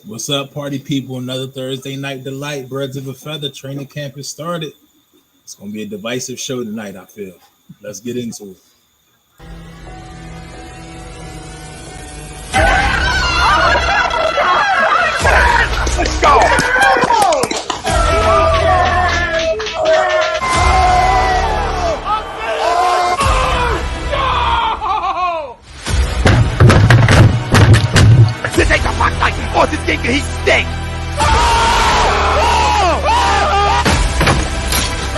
What's up, party people? Another Thursday night delight. Birds of a feather. Training camp has started. It's going to be a divisive show tonight, I feel. Let's get into it. Let's go! This ain't the fuck like oh, this thing he stinks!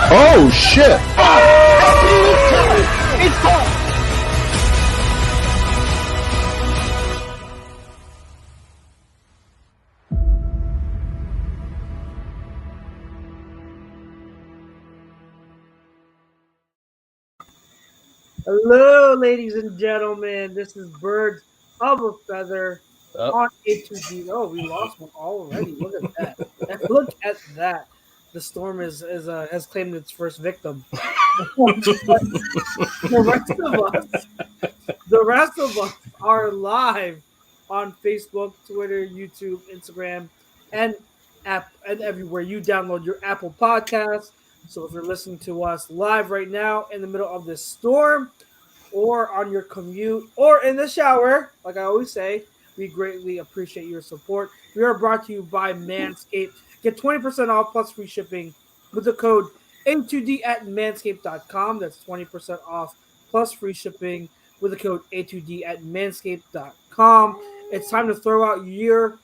Oh shit! It's gone! Hello, ladies and gentlemen. This is Birds of a Feather on A2D. Oh, we lost one already. Look at that. Look at that. The storm has claimed its first victim. The rest of us are live on Facebook, Twitter, YouTube, Instagram, and everywhere you download your Apple Podcasts. So if you're listening to us live right now in the middle of this storm, or on your commute, or in the shower, like I always say, we greatly appreciate your support. We are brought to you by Manscaped. Get 20% off plus free shipping with the code A2D at manscaped.com. That's 20% off plus free shipping with the code A2D at manscaped.com. It's time to throw out your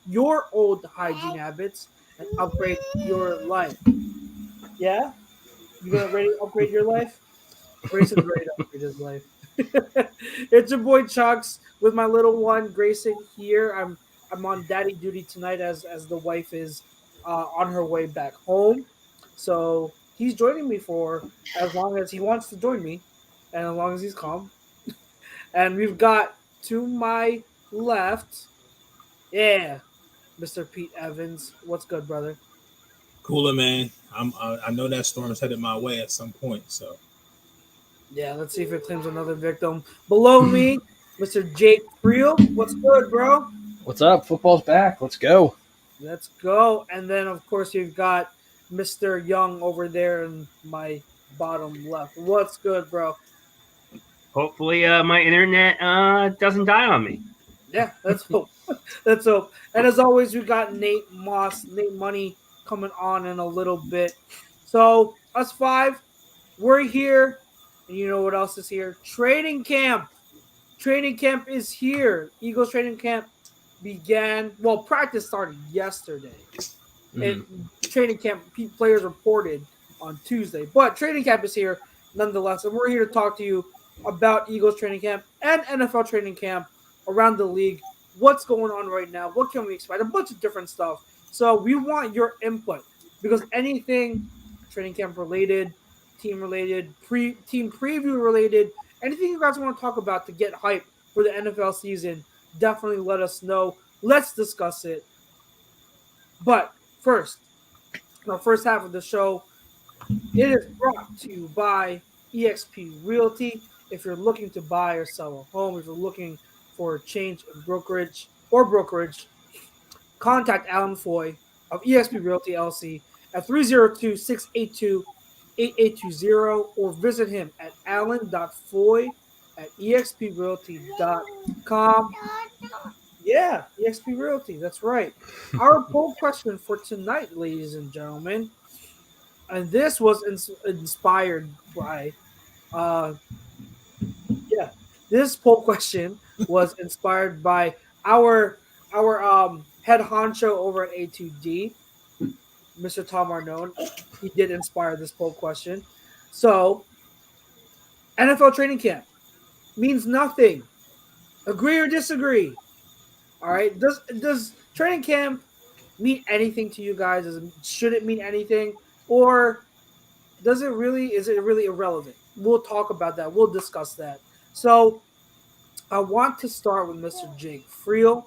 old hygiene habits and upgrade your life. Yeah? You gonna ready to upgrade your life? Grayson's ready to upgrade his life. It's your boy Chucks with my little one Grayson here. I'm on daddy duty tonight as the wife is on her way back home. So he's joining me for as long as he wants to join me and as long as he's calm. And we've got to my left, Mr. Pete Evans. What's good, brother? Cooler, man. I know that storm is headed my way at some point, so. Yeah, let's see if it claims another victim. Below me, Mr. Jake Creel. What's good, bro? What's up? Football's back. Let's go. Let's go. And then, of course, you've got Mr. Young over there in my bottom left. What's good, bro? Hopefully, my internet doesn't die on me. Yeah, let's hope. Let's hope. And as always, we've got Nate Money coming on in a little bit. So, us five, we're here. And you know what else is here? Training camp. Training camp is here. Eagles training camp began. Well, practice started yesterday. And training camp players reported on Tuesday. But training camp is here nonetheless. And we're here to talk to you about Eagles training camp and NFL training camp around the league. What's going on right now? What can we expect? A bunch of different stuff. So we want your input because anything training camp related, team related, team preview related, anything you guys want to talk about to get hype for the NFL season, definitely let us know. Let's discuss it. But first, the first half of the show, it is brought to you by eXp Realty. If you're looking to buy or sell a home, if you're looking for a change of brokerage, contact Alan Foy of eXp Realty LC at 302-682-8820 or visit him at alan.foy@exprealty.com. Yeah, eXp Realty, that's right. Our poll question for tonight, ladies and gentlemen, and this was inspired by, this poll question was inspired by our head honcho over at A2D, Mr. Tom Arnone. He did inspire this poll question. So, NFL training camp means nothing. Agree or disagree? All right. Does training camp mean anything to you guys? Should it mean anything, or is it really irrelevant? We'll talk about that. We'll discuss that. So, I want to start with Mr. Jake Friel.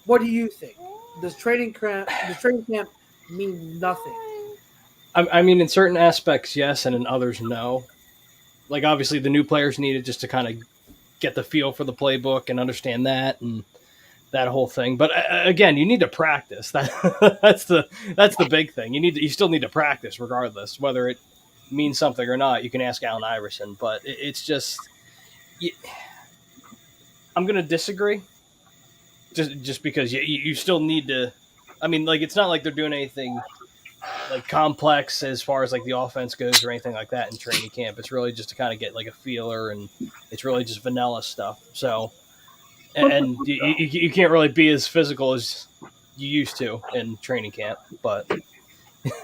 What do you think? Does training camp mean nothing? I mean, in certain aspects, yes, and in others, no. Like, obviously, the new players need it just to kind of get the feel for the playbook and understand that. that whole thing. But again, you need to practice. That's the big thing. You still need to practice regardless, whether it means something or not. You can ask Allen Iverson, but it's just I'm going to disagree. Just because you still need to. I mean, like, it's not like they're doing anything like complex as far as like the offense goes or anything like that in training camp. It's really just to kind of get like a feeler, and it's really just vanilla stuff. So, and you can't really be as physical as you used to in training camp. But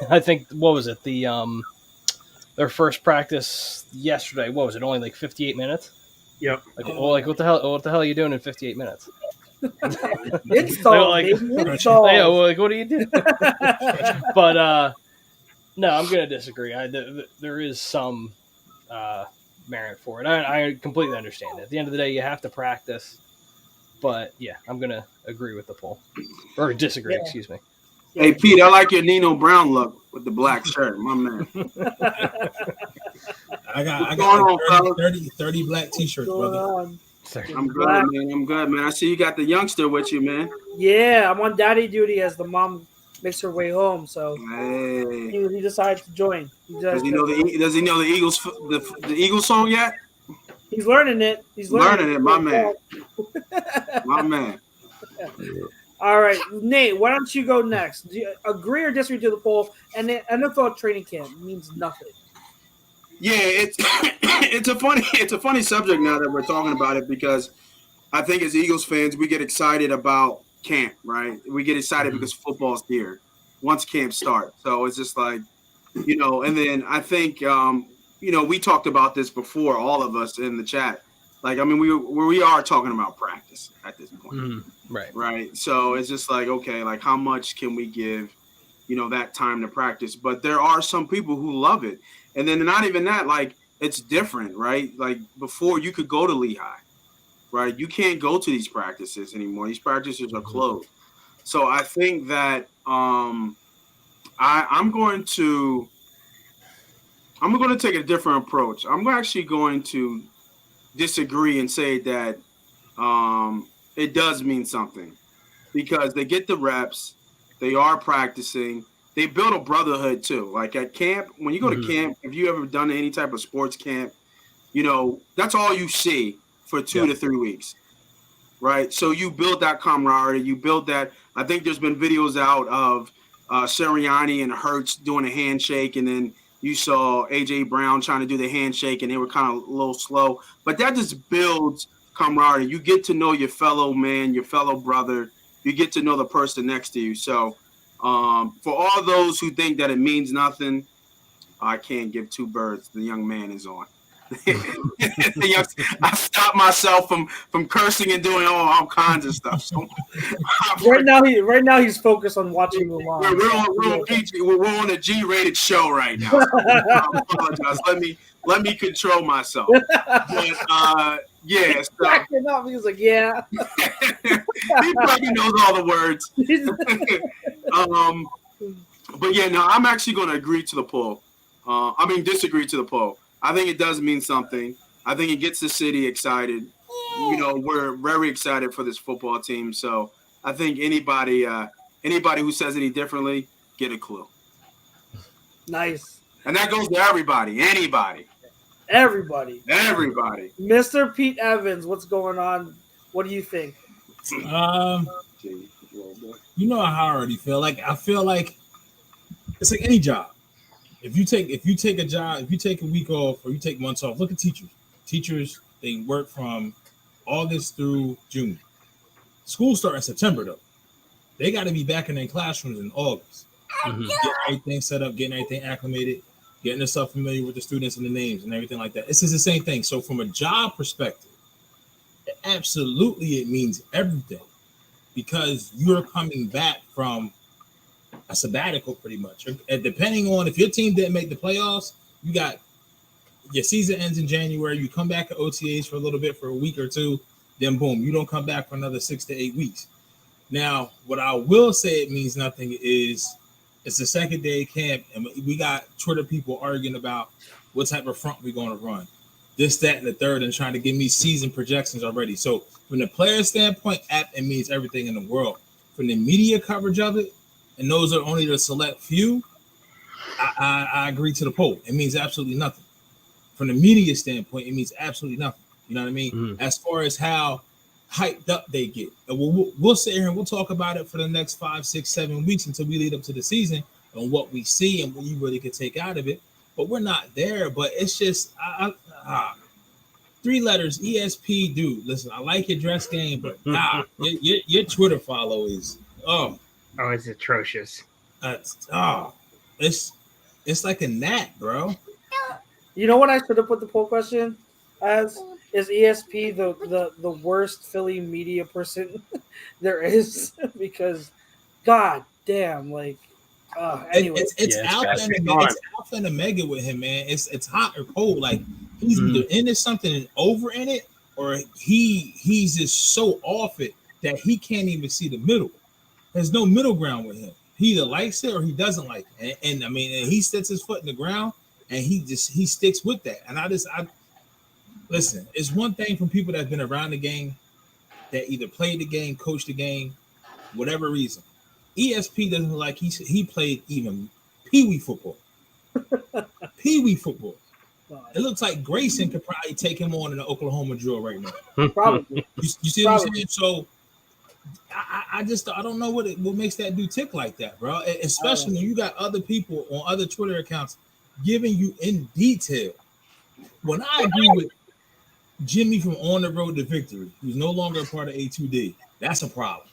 I think, what was it, their first practice yesterday? What was it? Only like 58 minutes. Yep. Like what the hell are you doing in 58 minutes? Install, like, install. Like, what do you do? But no, I'm gonna disagree. There is some merit for it. I completely understand it. At the end of the day, you have to practice. But yeah, I'm gonna agree with the poll, or disagree. Yeah. Excuse me. Hey Pete, I like your Nino Brown look with the black shirt, my man. I got 30 black t-shirts, brother. I'm good, man. I'm good, man. I see you got the youngster with you, man. Yeah, I'm on daddy duty as the mom makes her way home. So hey. he decided to join. Does he know the Eagles the Eagles song yet? He's learning it. He's learning it, my man. My man. All right, Nate, why don't you go next? Do you agree or disagree to the poll? And the NFL training camp means nothing. Yeah, it's a funny subject now that we're talking about it, because I think as Eagles fans we get excited about camp, right? We get excited because football's here once camp starts. So it's just like, and then I think we talked about this before, all of us in the chat. Like, I mean, we are talking about practice at this point. Right. So it's just like, okay, like how much can we give, that time to practice? But there are some people who love it. And then not even that, like, it's different, right? Like before you could go to Lehigh, right? You can't go to these practices anymore. These practices are closed. So I think that I'm going to take a different approach. I'm actually going to disagree and say that it does mean something, because they get the reps, they are practicing, they build a brotherhood too. Like at camp, when you go to camp, if you ever done any type of sports camp, that's all you see for 2 to 3 weeks, right? So you build that camaraderie, you build that. I think there's been videos out of Sirianni and Hurts doing a handshake, and then you saw A.J. Brown trying to do the handshake, and they were kind of a little slow. But that just builds camaraderie. You get to know your fellow man, your fellow brother. You get to know the person next to you. So for all those who think that it means nothing, I can't give two birds. The young man is on. I stopped myself from cursing and doing all kinds of stuff. So, right now he's focused on watching Mulan. We're on a G-rated show right now. So I apologize. Let me control myself. But yeah, so cracking up. He was like, "Yeah." He probably knows all the words. But yeah, no, I'm actually going to agree to the poll. Disagree to the poll. I think it does mean something. I think it gets the city excited. We're very excited for this football team. So I think anybody who says any differently, get a clue. Nice. And that goes to everybody. Anybody. Everybody. Mr. Pete Evans, what's going on? What do you think? How I already feel. Like I feel like it's like any job. If you take a job, if you take a week off or you take months off, look at teachers. Teachers, they work from August through June. School starts in September though. They got to be back in their classrooms in August. Getting everything set up, getting everything acclimated, getting themselves familiar with the students and the names and everything like that. This is the same thing. So from a job perspective, absolutely it means everything, because you're coming back from a sabbatical pretty much. And depending on if your team didn't make the playoffs, you got your season ends in January. You come back to OTAs for a little bit, for a week or two, then boom, you don't come back for another 6 to 8 weeks. Now, what I will say it means nothing is it's the second day of camp, and we got Twitter people arguing about what type of front we're going to run. this, that, and the third, and trying to give me season projections already. So from the player standpoint, it means everything in the world. From the media coverage of it, and those are only the select few, I agree to the poll. It means absolutely nothing. From the media standpoint, it means absolutely nothing. You know what I mean? Mm. As far as how hyped up they get. And we'll sit here and we'll talk about it for the next 5, 6, 7 weeks until we lead up to the season and what we see and what you really can take out of it. But we're not there. But it's just 3 letters, ESP, dude. Listen, I like your dress game, but your Twitter follow is it's atrocious. It's like a gnat, bro. You know what I should have put the poll question as? Is ESP the worst Philly media person there is? Because, god damn, like, anyway. It's alpha and omega with him, man. It's hot or cold. Like, he's either into something and over in it, or he's just so off it that he can't even see the middle. There's no middle ground with him. He either likes it or he doesn't like it. And I mean, and he sets his foot in the ground and he sticks with that. And I listen, it's one thing from people that's been around the game that either played the game, coached the game, whatever reason. ESP doesn't look like he played even pee-wee football. Pee-wee football. It looks like Grayson could probably take him on in the Oklahoma drill right now. Probably. You see what I'm saying? So I don't know what makes that dude tick like that, bro. Especially when you got other people on other Twitter accounts giving you in detail. When I agree with Jimmy from On the Road to Victory, who's no longer a part of A2D, that's a problem.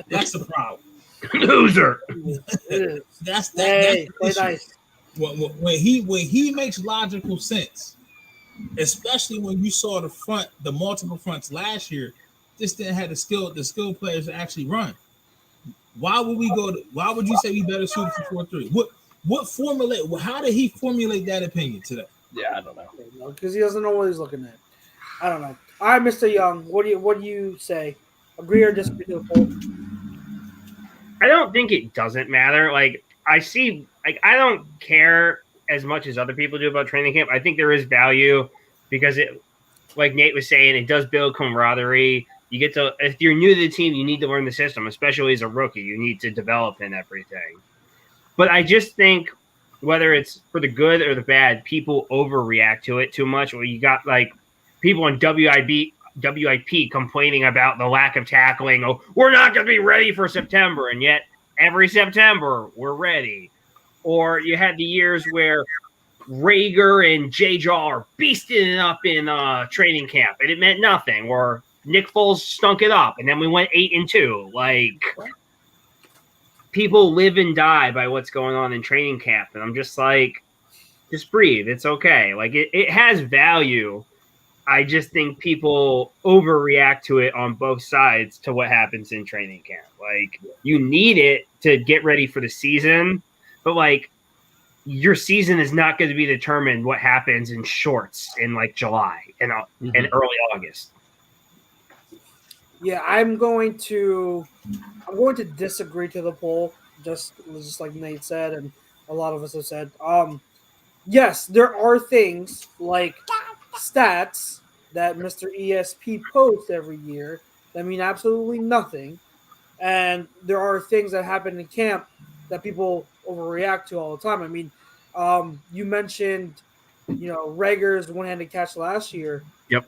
That's a problem. Loser. That's nice. When he makes logical sense, especially when you saw the multiple fronts last year, this didn't have the skill players to actually run. Why would you say we better suited for 4-3? What formulate? How did he formulate that opinion today? Yeah, I don't know. Because he doesn't know what he's looking at. I don't know. All right, Mr. Young, what do you say? Agree or disagree to the poll? I don't think it doesn't matter. Like, I don't care as much as other people do about training camp. I think there is value because it, like Nate was saying, it does build camaraderie. You get to, if you're new to the team, you need to learn the system, especially as a rookie. You need to develop in everything. But I just think whether it's for the good or the bad, people overreact to it too much. Or you got like people in WIP complaining about the lack of tackling. Oh, we're not going to be ready for September. And yet every September we're ready. Or you had the years where Rhaegar and J-Jaw are beasting it up in training camp and it meant nothing. Or Nick Foles stunk it up and then we went 8-2. Like, people live and die by what's going on in training camp. And I'm just like, just breathe. It's okay. Like, it has value. I just think people overreact to it on both sides to what happens in training camp. Like, you need it to get ready for the season, but like, your season is not going to be determined what happens in shorts in like July and early August. Yeah, I'm going to disagree to the poll, just like Nate said, and a lot of us have said. Yes, there are things like stats that Mr. ESP posts every year that mean absolutely nothing, and there are things that happen in camp that people overreact to all the time. I mean, you mentioned, Rhaegar's one-handed catch last year. Yep.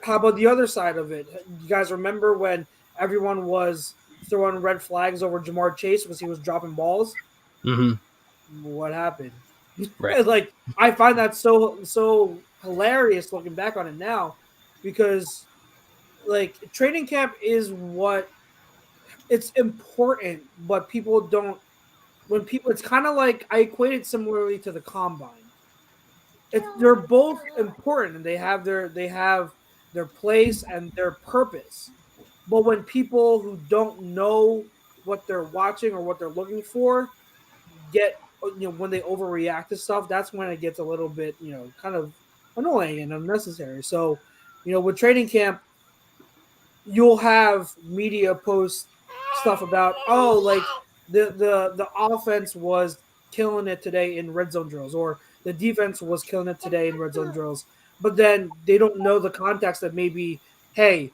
How about the other side of it? You guys remember when everyone was throwing red flags over Jamar Chase because he was dropping balls? Mm-hmm. What happened? Right. Like, I find that so hilarious looking back on it now, because like training camp is it's important, but people don't. It's kind of like I equate it similarly to the combine. They're both important and they have their place and their purpose. But when people who don't know what they're watching or what they're looking for when they overreact to stuff, that's when it gets a little bit, kind of annoying and unnecessary. So, with training camp, you'll have media post stuff about, like the offense was killing it today in red zone drills, or the defense was killing it today in red zone drills, but then they don't know the context that maybe, hey,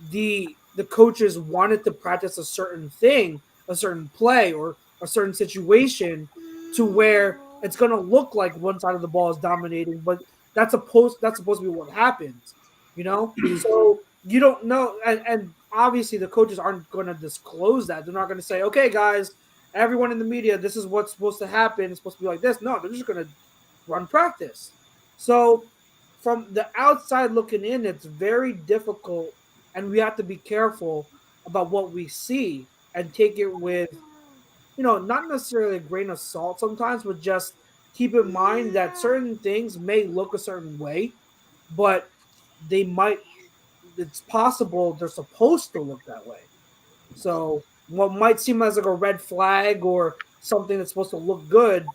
the coaches wanted to practice a certain thing, a certain play, or a certain situation to where it's going to look like one side of the ball is dominating, but that's supposed to be what happens, So you don't know, and obviously the coaches aren't going to disclose that. They're not going to say, okay, guys, everyone in the media, this is what's supposed to happen. It's supposed to be like this. No, they're just going to run practice. So from the outside looking in, it's very difficult, and we have to be careful about what we see and take it with, not necessarily a grain of salt sometimes, but just keep in mind that certain things may look a certain way, but it's possible they're supposed to look that way. So what might seem as like a red flag or something that's supposed to look good,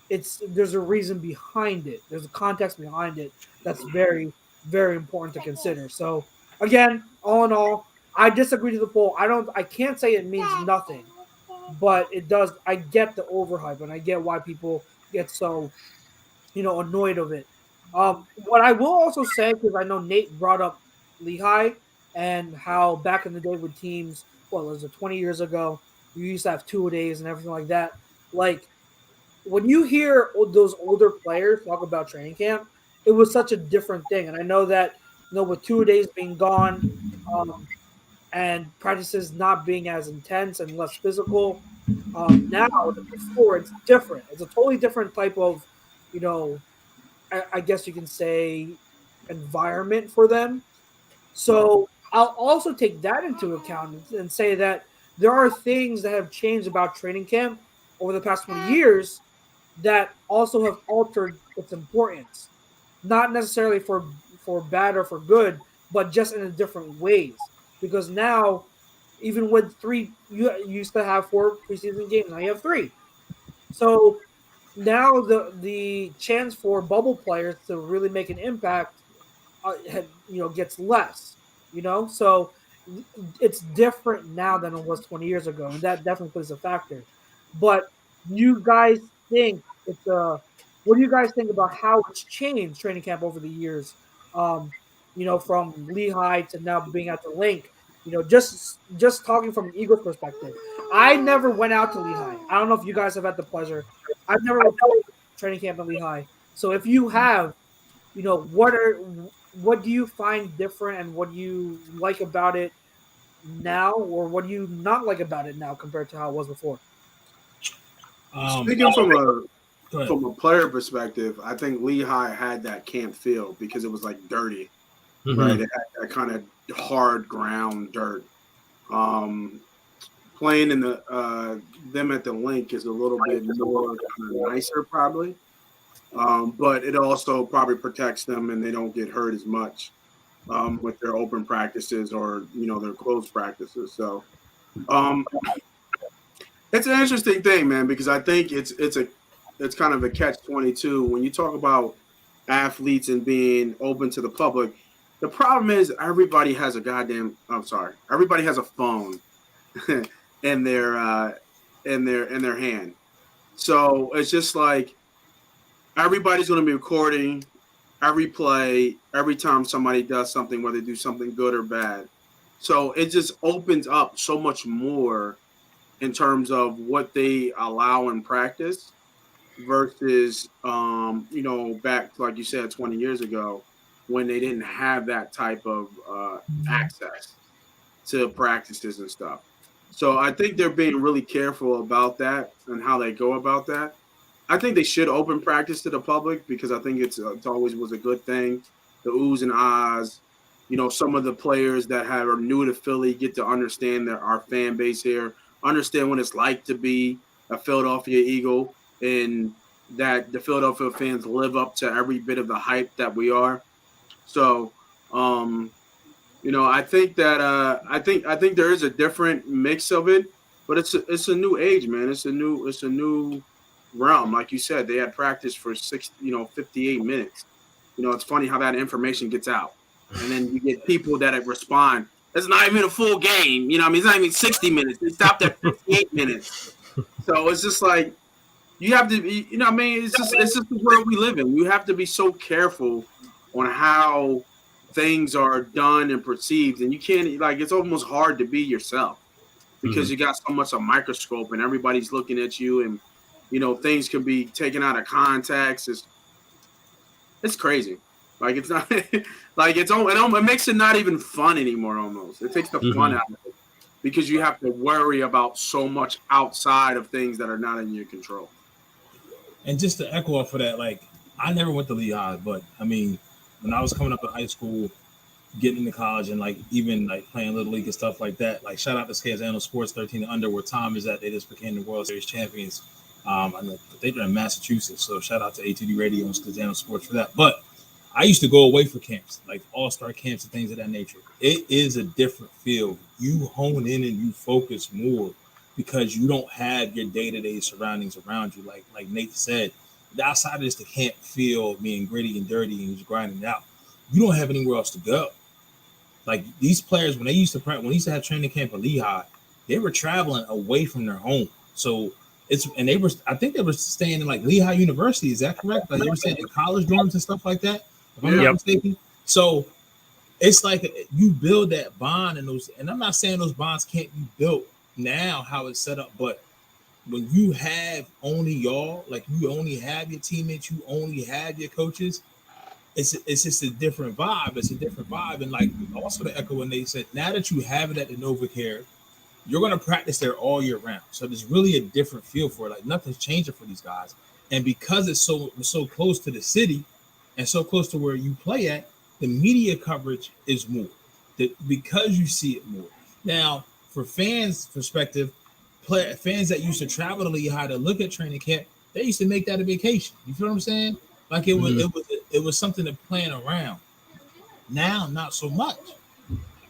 there's a reason behind it. There's a context behind it that's very, very important to consider. So again, all in all, I disagree to the poll. I can't say it means nothing, but it does. I get the overhype and I get why people get so, annoyed of it. What I will also say, because I know Nate brought up Lehigh and how back in the day with teams, was it 20 years ago, you used to have 2-a-days and everything like that. Like, when you hear those older players talk about training camp, it was such a different thing. And I know that, with 2-a-days being gone and practices not being as intense and less physical, now than before, it's different. It's a totally different type of, I guess you can say, environment for them. So I'll also take that into account and say that there are things that have changed about training camp over the past 20 years that also have altered its importance, not necessarily for bad or for good, but just in a different ways. Because now, even with 3, you used to have 4 preseason games, now you have 3. So now the chance for bubble players to really make an impact, gets less. So it's different now than it was 20 years ago, and that definitely plays a factor. But you guys think what do you guys think about how it's changed training camp over the years? From Lehigh to now being at the link. Just talking from an Eagles perspective. I never went out to Lehigh. I don't know if you guys have had the pleasure. I've never went to training camp in Lehigh. So if you have, what do you find different and what do you like about it now, or what do you not like about it now compared to how it was before? Speaking from a player perspective, I think Lehigh had that camp feel because it was like dirty, right? It had that kind of hard ground dirt. Playing in them at the link is a little bit more nicer, probably. But it also probably protects them and they don't get hurt as much with their open practices or their closed practices. So it's an interesting thing, man, because I think it's kind of a catch-22 when you talk about athletes and being open to the public. The problem is everybody has everybody has a phone in their hand. So it's just like everybody's going to be recording every play, every time somebody does something, whether they do something good or bad. So it just opens up so much more in terms of what they allow in practice versus, back, like you said, 20 years ago when they didn't have that type of access to practices and stuff. So I think they're being really careful about that and how they go about that. I think they should open practice to the public because I think it's always was a good thing. The oohs and ahs, some of the players that are new to Philly get to understand our fan base here, understand what it's like to be a Philadelphia Eagle, and that the Philadelphia fans live up to every bit of the hype that we are. So, I think that I think there is a different mix of it, but it's a new age, man. It's a new realm. Like you said, they had practice for 58 minutes. It's funny how that information gets out, and then you get people that respond. It's not even a full game. It's not even 60 minutes. They stopped at 58 minutes. So it's just like you have to be, you know, what I mean, it's just the world we live in. You have to be so careful on how things are done and perceived, and you can't like it's almost hard to be yourself because you got so much a microscope and everybody's looking at you, and you know things can be taken out of context. It's crazy. Like it's not like it makes it not even fun anymore. Almost it takes the fun out of it because you have to worry about so much outside of things that are not in your control. And just to echo off of that, like I never went to Lehigh, but I mean, when I was coming up in high school, getting into college, and like even like playing little league and stuff like that, like shout out to Scazano Sports 13 and Under, where Tom is at. They just became the World Series champions. I know they're in Massachusetts, so shout out to ATD Radio and Scazano Sports for that. But I used to go away for camps, like all-star camps and things of that nature. It is a different feel. You hone in and you focus more because you don't have your day-to-day surroundings around you. Like Nate said, the outside of this, the camp feel being gritty and dirty and just grinding it out. You don't have anywhere else to go. Like these players, when they used to have training camp at Lehigh, they were traveling away from their home. So I think they were staying in like Lehigh University. Is that correct? Like they were staying in college dorms and stuff like that, if I'm not mistaken. So it's like you build that bond and I'm not saying those bonds can't be built now, how it's set up, but when you have only y'all, like you only have your teammates, you only have your coaches, it's just a different vibe. It's a different vibe. And like also to echo when they said, now that you have it at the NovaCare, you're going to practice there all year round. So there's really a different feel for it. Like nothing's changing for these guys. And because it's so close to the city and so close to where you play at, the media coverage is more. Because you see it more. Now, for fans' perspective, fans that used to travel to Lehigh to look at training camp, they used to make that a vacation. You feel what I'm saying? Like it was something to plan around. Now, not so much.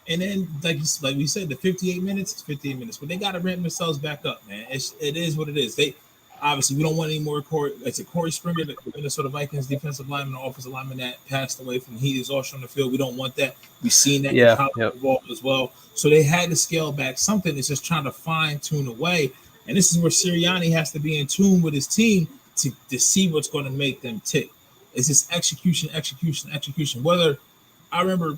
And then, like we said, the 58 minutes is 58 minutes, but they got to ramp themselves back up, man. It is what it is. They obviously we don't want any more Corey. It's a Corey Springer, the Minnesota Vikings defensive lineman, offensive lineman that passed away from heat exhaustion on the field. We don't want that. We've seen that in college football as well. So they had to scale back something. It's just trying to fine tune away. And this is where Sirianni has to be in tune with his team to see what's going to make them tick. It's just execution. Whether I remember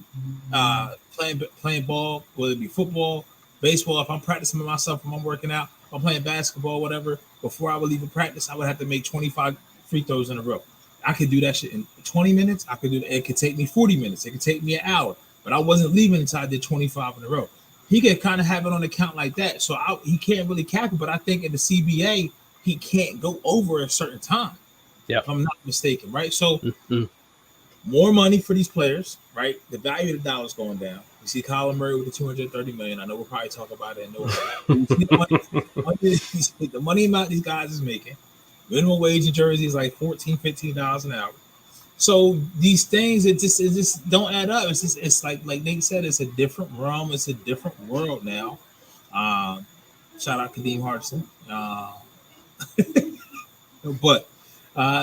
playing ball, whether it be football, baseball, if I'm practicing with myself, if I'm working out, if I'm playing basketball, whatever, before I would leave a practice, I would have to make 25 free throws in a row. I could do that shit in 20 minutes. I could do that. It could take me 40 minutes. It could take me an hour. But I wasn't leaving until I did 25 in a row. He could kind of have it on the count like that. So he can't really cap it. But I think in the CBA, he can't go over a certain time. Yeah, if I'm not mistaken, right? So more money for these players, right? The value of the dollar is going down. You see Kyler Murray with the $230 million. I know we'll probably talk about it. The money amount these guys is making. Minimum wage in Jersey is like $14, $15 an hour. So these things, it just don't add up. It's like Nate said, it's a different realm. It's a different world now. Shout out Kadeem Hardison. But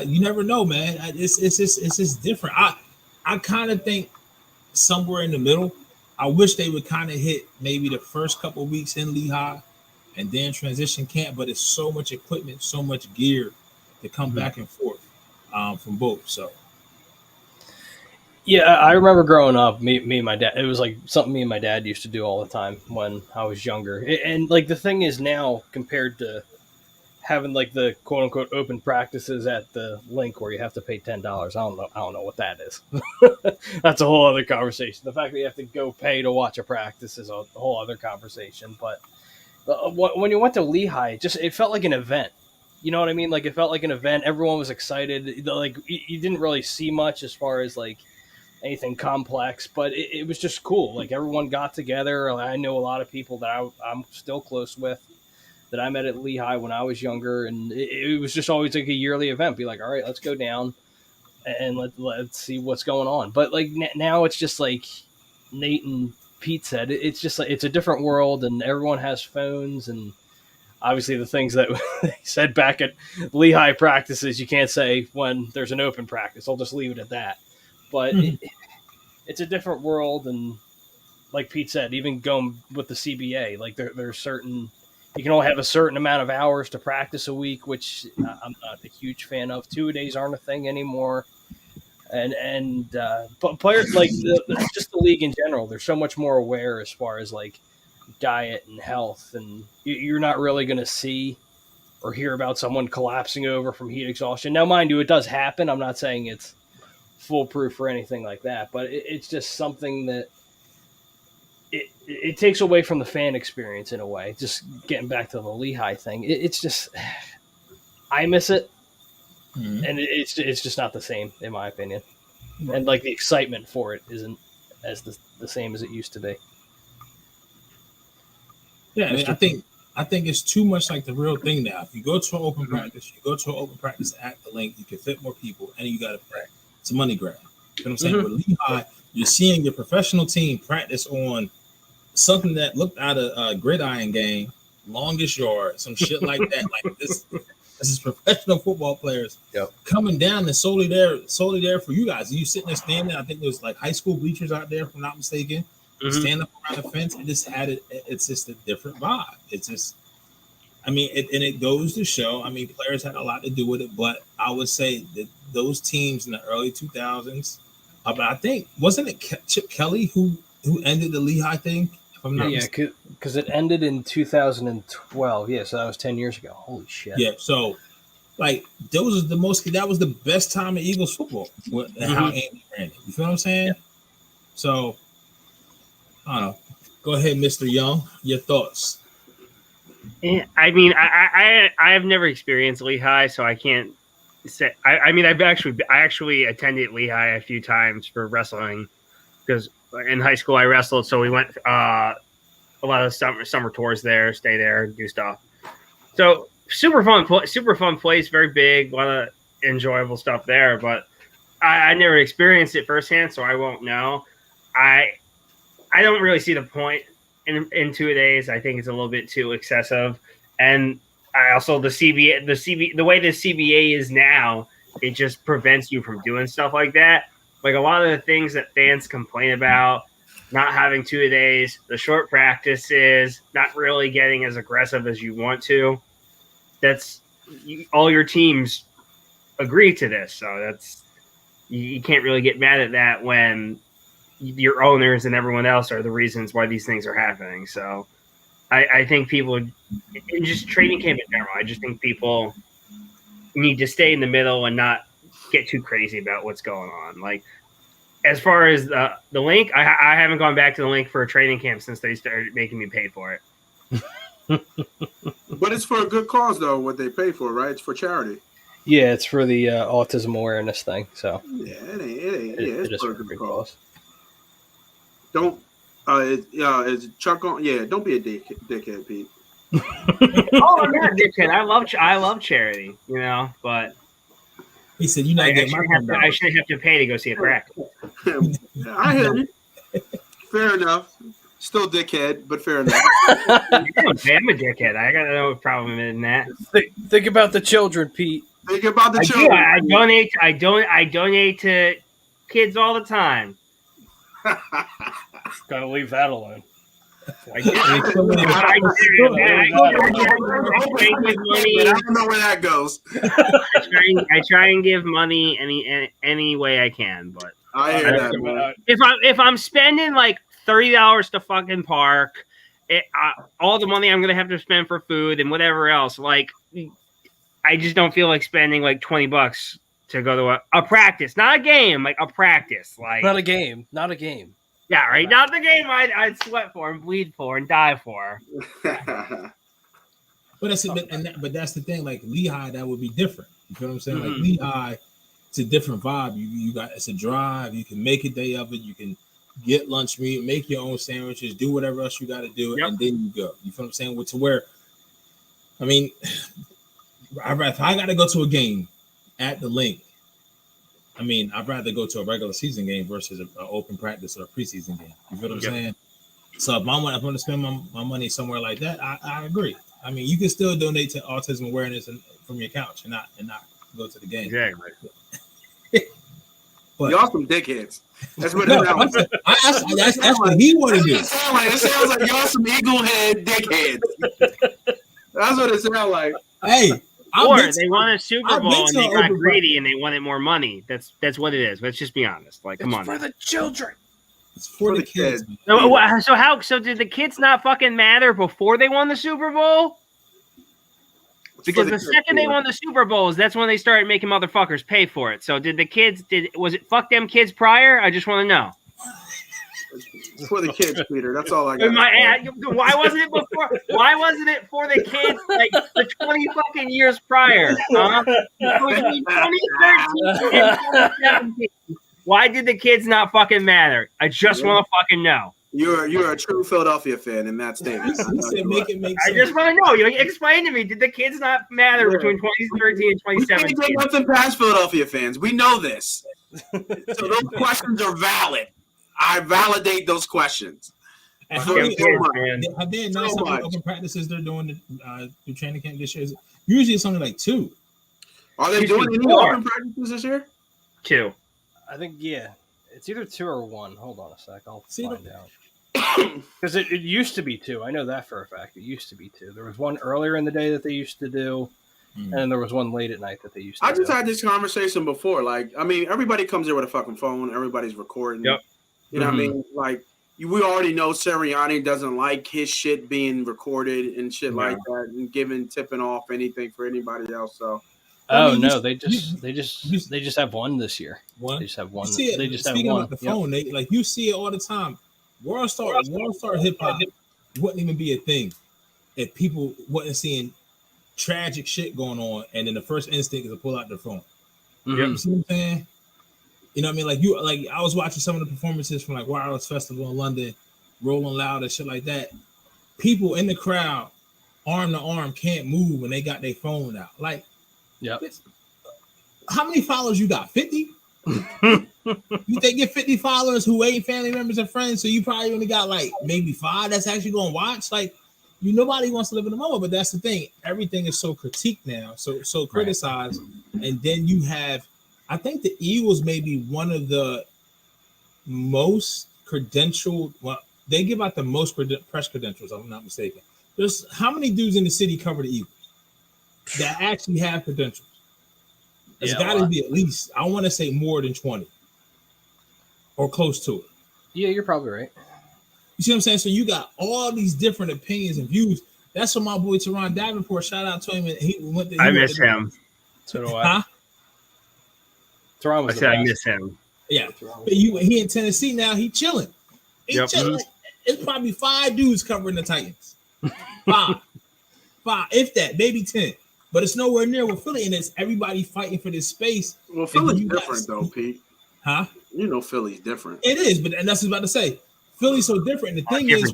you never know, man. It's just different. I kind of think somewhere in the middle. I wish they would kind of hit maybe the first couple of weeks in Lehigh and then transition camp. But it's so much equipment, so much gear to come back and forth from both. So. Yeah, I remember growing up, me and my dad, it was like something me and my dad used to do all the time when I was younger. And like the thing is now compared to having like the quote unquote open practices at the link where you have to pay $10. I don't know what that is. That's a whole other conversation. The fact that you have to go pay to watch a practice is a whole other conversation. But when you went to Lehigh, it felt like an event. You know what I mean? Like it felt like an event. Everyone was excited. Like you didn't really see much as far as like anything complex, but it was just cool. Like everyone got together. I know a lot of people that I'm still close with that I met at Lehigh when I was younger, and it was just always like a yearly event. Be like, all right, let's go down and let's see what's going on. But like now it's just like Nate and Pete said, it's just like it's a different world, and everyone has phones, and obviously the things that they said back at Lehigh practices you can't say when there's an open practice. I'll just leave it at that. But it's a different world, and like Pete said, even going with the CBA, like there's certain you can only have a certain amount of hours to practice a week, which I'm not a huge fan of. 2-a-days aren't a thing anymore. But players like just the league in general, they're so much more aware as far as like diet and health, and you're not really going to see or hear about someone collapsing over from heat exhaustion. Now, mind you, it does happen. I'm not saying it's foolproof or anything like that, but it's just something that it takes away from the fan experience in a way. Just getting back to the Lehigh thing, it's just I miss it. Mm-hmm. And it's just not the same, in my opinion. Right. And like the excitement for it isn't as the same as it used to be. Yeah, I think it's too much like the real thing now. If you go to an open practice, at the link, you can fit more people, and you got to practice. It's a money grab. You know what I'm saying? With Lehigh, you're seeing your professional team practice on something that looked out of a gridiron game, longest yard, some shit like that. Like this is professional football players coming down and solely there for you guys. You sitting there standing. I think there's like high school bleachers out there, if I'm not mistaken. Stand up around the fence. It's just a different vibe. It's just, I mean, it goes to show. I mean, players had a lot to do with it, but I would say that those teams in the early 2000s. But I think wasn't it Chip Kelly who ended the Lehigh thing? If I'm not mistaken. Because it ended in 2012. Yeah, so that was 10 years ago. Holy shit. Yeah, so like that was the best time of Eagles football. How Andy ran it. You feel what I'm saying? Yeah. So I don't know. Go ahead, Mr. Young. Your thoughts. Yeah, I mean, I have never experienced Lehigh, so I can't say. I mean, I actually attended Lehigh a few times for wrestling because in high school I wrestled, so we went a lot of summer tours there, stay there, do stuff. So super fun place, very big, a lot of enjoyable stuff there. But I never experienced it firsthand, so I won't know. I don't really see the point in 2 days. I think it's a little bit too excessive. And I also the way the CBA is now, it just prevents you from doing stuff like that. Like a lot of the things that fans complain about, not having 2 days, the short practices, not really getting as aggressive as you want to. All your teams agree to this, so you can't really get mad at that when your owners and everyone else are the reasons why these things are happening. So I think people, in just training camp in general, I just think people need to stay in the middle and not get too crazy about what's going on. Like, as far as the link, I haven't gone back to the link for a training camp since they started making me pay for it. But it's for a good cause, though, what they pay for, right? It's for charity. Yeah, it's for the autism awareness thing. So yeah, it is for a good cause. Don't is Chuck on? Yeah, don't be a dickhead, Pete. Oh, I'm not a dickhead. I love charity, but he said, "You're not getting my I shouldn't have to pay to go see a practice." I hear you. Fair enough. Still dickhead, but fair enough. I'm a dickhead. I got no problem in that. Think about the children, Pete. Think about the children. I donate to kids all the time. Gotta leave that alone. I don't know where that goes. I try and give money any way I can, but I hear that. Man. If I'm spending like $30 to fucking park, all the money I'm gonna have to spend for food and whatever else, like I just don't feel like spending like $20 to go to a practice, not a game, like a practice, like not a game. Yeah, right. Not the game I'd sweat for and bleed for and die for. But that's the thing. Like Lehigh, that would be different. You feel what I'm saying? Like Lehigh, it's a different vibe. You got it's a drive. You can make a day of it. You can get lunch meat, make your own sandwiches, do whatever else you got to do, and then you go. You feel what I'm saying? To where, I mean, if I got to go to a game at the link, I mean, I'd rather go to a regular season game versus an open practice or a preseason game. You feel what I'm saying? So if I'm going to spend my money somewhere like that, I agree. I mean, you can still donate to autism awareness from your couch and not go to the game. Exactly. But y'all some dickheads. That's what that's what he wanted to do. It sounds like y'all some eagle head dickheads. That's what it sounds like. Hey, Or they won a Super I've Bowl been and to they an got open greedy and they wanted more money. That's what it is. Let's just be honest. Like, come on. for the children. It's for the kids. So did the kids not fucking matter before they won the Super Bowl? Because the second they won the Super Bowls, that's when they started making motherfuckers pay for it. So was it fuck them kids prior? I just want to know. It's for the kids, Peter. That's all I got. Why wasn't it before? Why wasn't it for the kids like the 20 fucking years prior? Huh? It was between 2013 and 2017. Why did the kids not fucking matter? I just want to fucking know. You're a true Philadelphia fan in that statement. I just want to know. You explain to me. Did the kids not matter between 2013 and 2017? We can't get nothing past Philadelphia fans. We know this. So those questions are valid. I validate those questions. And have they announced how many open practices they're doing the training camp this year? Usually it's only like 2. Are they doing any open practices this year? 2. I think, yeah. It's either 2 or 1. Hold on a sec. I'll find out. Because it used to be 2. I know that for a fact. It used to be 2. There was one earlier in the day that they used to do, and then there was one late at night that they used to do. I just had this conversation before. Like, I mean, everybody comes here with a fucking phone. Everybody's recording. Yep. You know what I mean? Like, we already know Sirianni doesn't like his shit being recorded and shit like that and tipping off anything for anybody else. So. They just have one this year. One? They just have one. They just have one. About the phone, they like you see it all the time. World star hip hop wouldn't even be a thing if people wasn't seeing tragic shit going on, and then the first instinct is to pull out their phone. You see what I'm saying? You know what I mean? Like I was watching some of the performances from like Wireless Festival in London, Rolling Loud and shit like that. People in the crowd, arm to arm, can't move when they got their phone out. Like, how many followers you got? 50? You think get 50 followers who ain't family members and friends, so you probably only got like maybe 5 that's actually gonna watch. Like, nobody wants to live in the moment, but that's the thing. Everything is so critiqued now, so criticized, and then you have. I think the Eagles may be one of the most credentialed. Well, they give out the most press credentials. If I'm not mistaken. There's how many dudes in the city cover the Eagles that actually have credentials? There's got to be at least, I want to say more than 20 or close to it. Yeah, you're probably right. You see what I'm saying? So you got all these different opinions and views. That's what my boy Teron Davenport, shout out to him. And I miss him. So do I. Huh? I miss him. Yeah. But he in Tennessee now. He chilling. Chilling. It's probably 5 dudes covering the Titans. 5, if that, maybe 10. But it's nowhere near with Philly, and it's everybody fighting for this space. Well, Philly's different though, Pete. Huh? Philly's different. It is, but and that's what I was about to say. Philly's so different. And the thing is,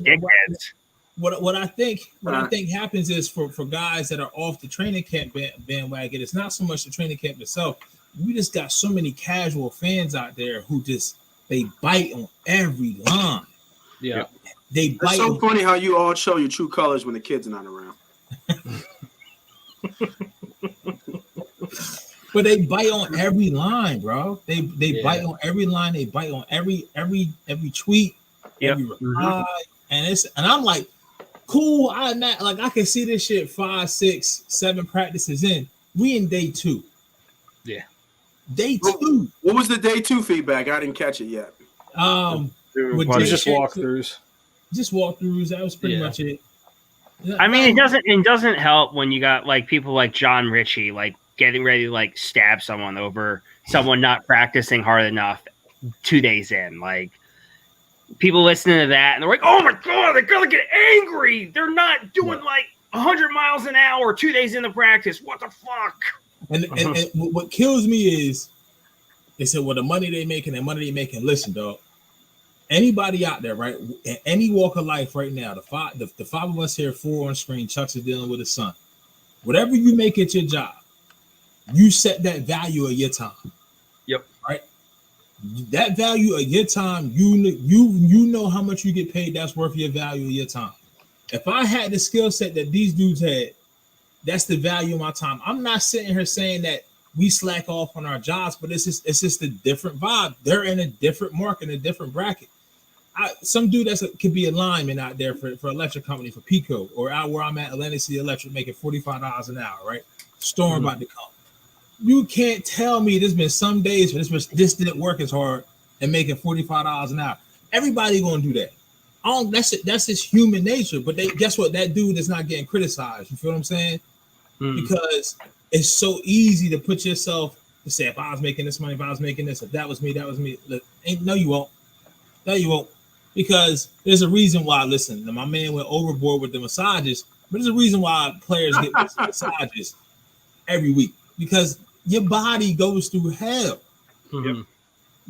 what I think happens is for guys that are off the training camp bandwagon, it's not so much the training camp itself. We just got so many casual fans out there who they bite on every line. Yeah. They bite. It's so funny how you all show your true colors when the kids are not around. But they bite on every line, bro. They bite on every line. They bite on every tweet, every reply, and I'm like, cool. I can see this shit 5, 6, 7 practices in. We in day 2. Yeah. Day 2. What was the day 2 feedback? I didn't catch it yet. Just walkthroughs. Just walkthroughs. That was pretty much it. I mean, it doesn't help when you got like people like John Ritchie like getting ready to like stab someone over someone not practicing hard enough 2 days in. Like, people listening to that and they're like, "Oh my god, they're gonna get angry. They're not doing like 100 miles an hour 2 days into practice. What the fuck?" And what kills me is they said, "Well, the money they making, Listen, dog. Anybody out there, right? In any walk of life right now, the five of us here, 4 on screen, Chuck's is dealing with his son. Whatever you make at your job, you set that value of your time. Yep. Right? That value of your time, you know how much you get paid, that's worth your value of your time. If I had the skill set that these dudes had, that's the value of my time. I'm not sitting here saying that we slack off on our jobs, but it's just a different vibe. They're in a different market, a different bracket. some dude could be a lineman out there for electric company for Pico, or out where I'm at, Atlantic City Electric, making $45 an hour, right? Storm about to come. You can't tell me there's been some days where this didn't work as hard and making $45 an hour. Everybody gonna do that. That's his human nature. But guess what? That dude is not getting criticized. You feel what I'm saying? Because it's so easy to put yourself to say, if I was making this money, if I was making this, if that was me, that was me. Look, no, you won't. No, you won't. Because there's a reason why. Listen, my man went overboard with the massages, but there's a reason why players get massages every week, because your body goes through hell. You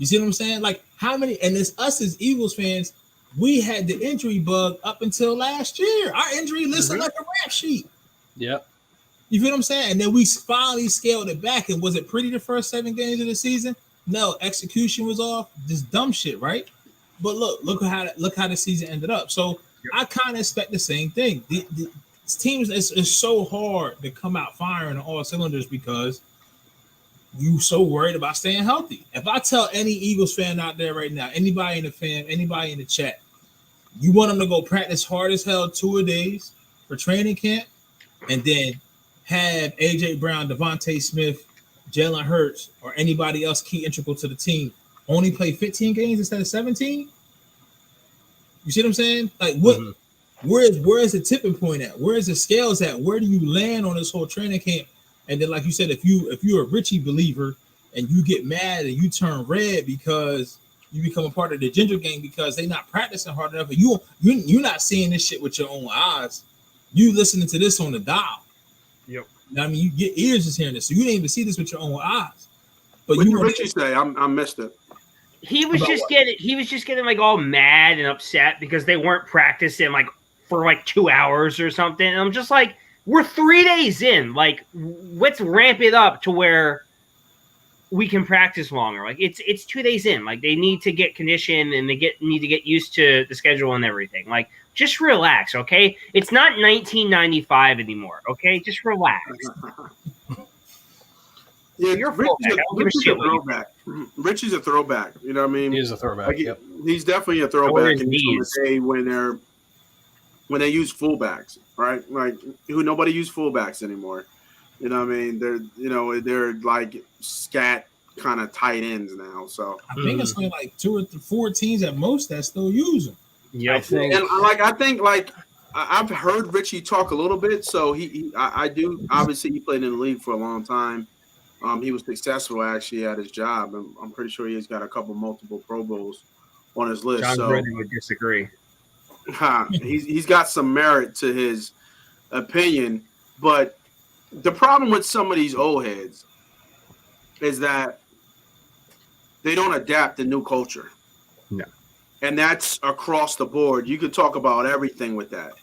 see what I'm saying? Like, how many? And it's us as Eagles fans. We had the injury bug up until last year. Our injury list looked like a rap sheet. Yep. You feel what I'm saying? And then we finally scaled it back. And was it pretty the first 7 games of the season? No, execution was off. Just dumb shit, right? But look how the season ended up. So I kind of expect the same thing. The teams, it's so hard to come out firing on all cylinders because you so worried about staying healthy. If I tell any Eagles fan out there right now, anybody in the fan, anybody in the chat, you want them to go practice hard as hell 2-a-days for training camp, and then have AJ Brown, Devonta Smith, Jalen Hurts, or anybody else key integral to the team only play 15 games instead of 17? You see what I'm saying? Like, what? Where is the tipping point at? Where is the scales at? Where do you land on this whole training camp? And then, like you said, if you're a Richie believer and you get mad and you turn red because you become a part of the Ginger Gang because they're not practicing hard enough, and you're not seeing this shit with your own eyes. You listening to this on the dial. Yep. I mean, your ears is hearing this, so you didn't even see this with your own eyes. But what did Richie say? I missed it. He was just getting like all mad and upset because they weren't practicing like for like 2 hours or something. And I'm just like, we're 3 days in. Like, let's ramp it up to where we can practice longer. Like, it's 2 days in. Like, they need to get conditioned and need to get used to the schedule and everything. Like, just relax, okay? It's not 1995 anymore, okay? Just relax. Yeah, You're Richie's a throwback. Richie's a throwback. You know what I mean? He is a throwback. Like, he's definitely a throwback. And he's from the day when they use fullbacks, right? Like, nobody used fullbacks anymore. You know what I mean? They're like scat kind of tight ends now. So I think it's only like 2 or 4 teams at most that still use them. Yeah, I think I've heard Richie talk a little bit. So I do. Obviously, he played in the league for a long time. He was successful actually at his job, and I'm pretty sure he's got a couple multiple Pro Bowls on his list. John Brennan would disagree. He's got some merit to his opinion, but the problem with some of these old heads is that they don't adapt to new culture. No. And that's across the board. You could talk about everything with that,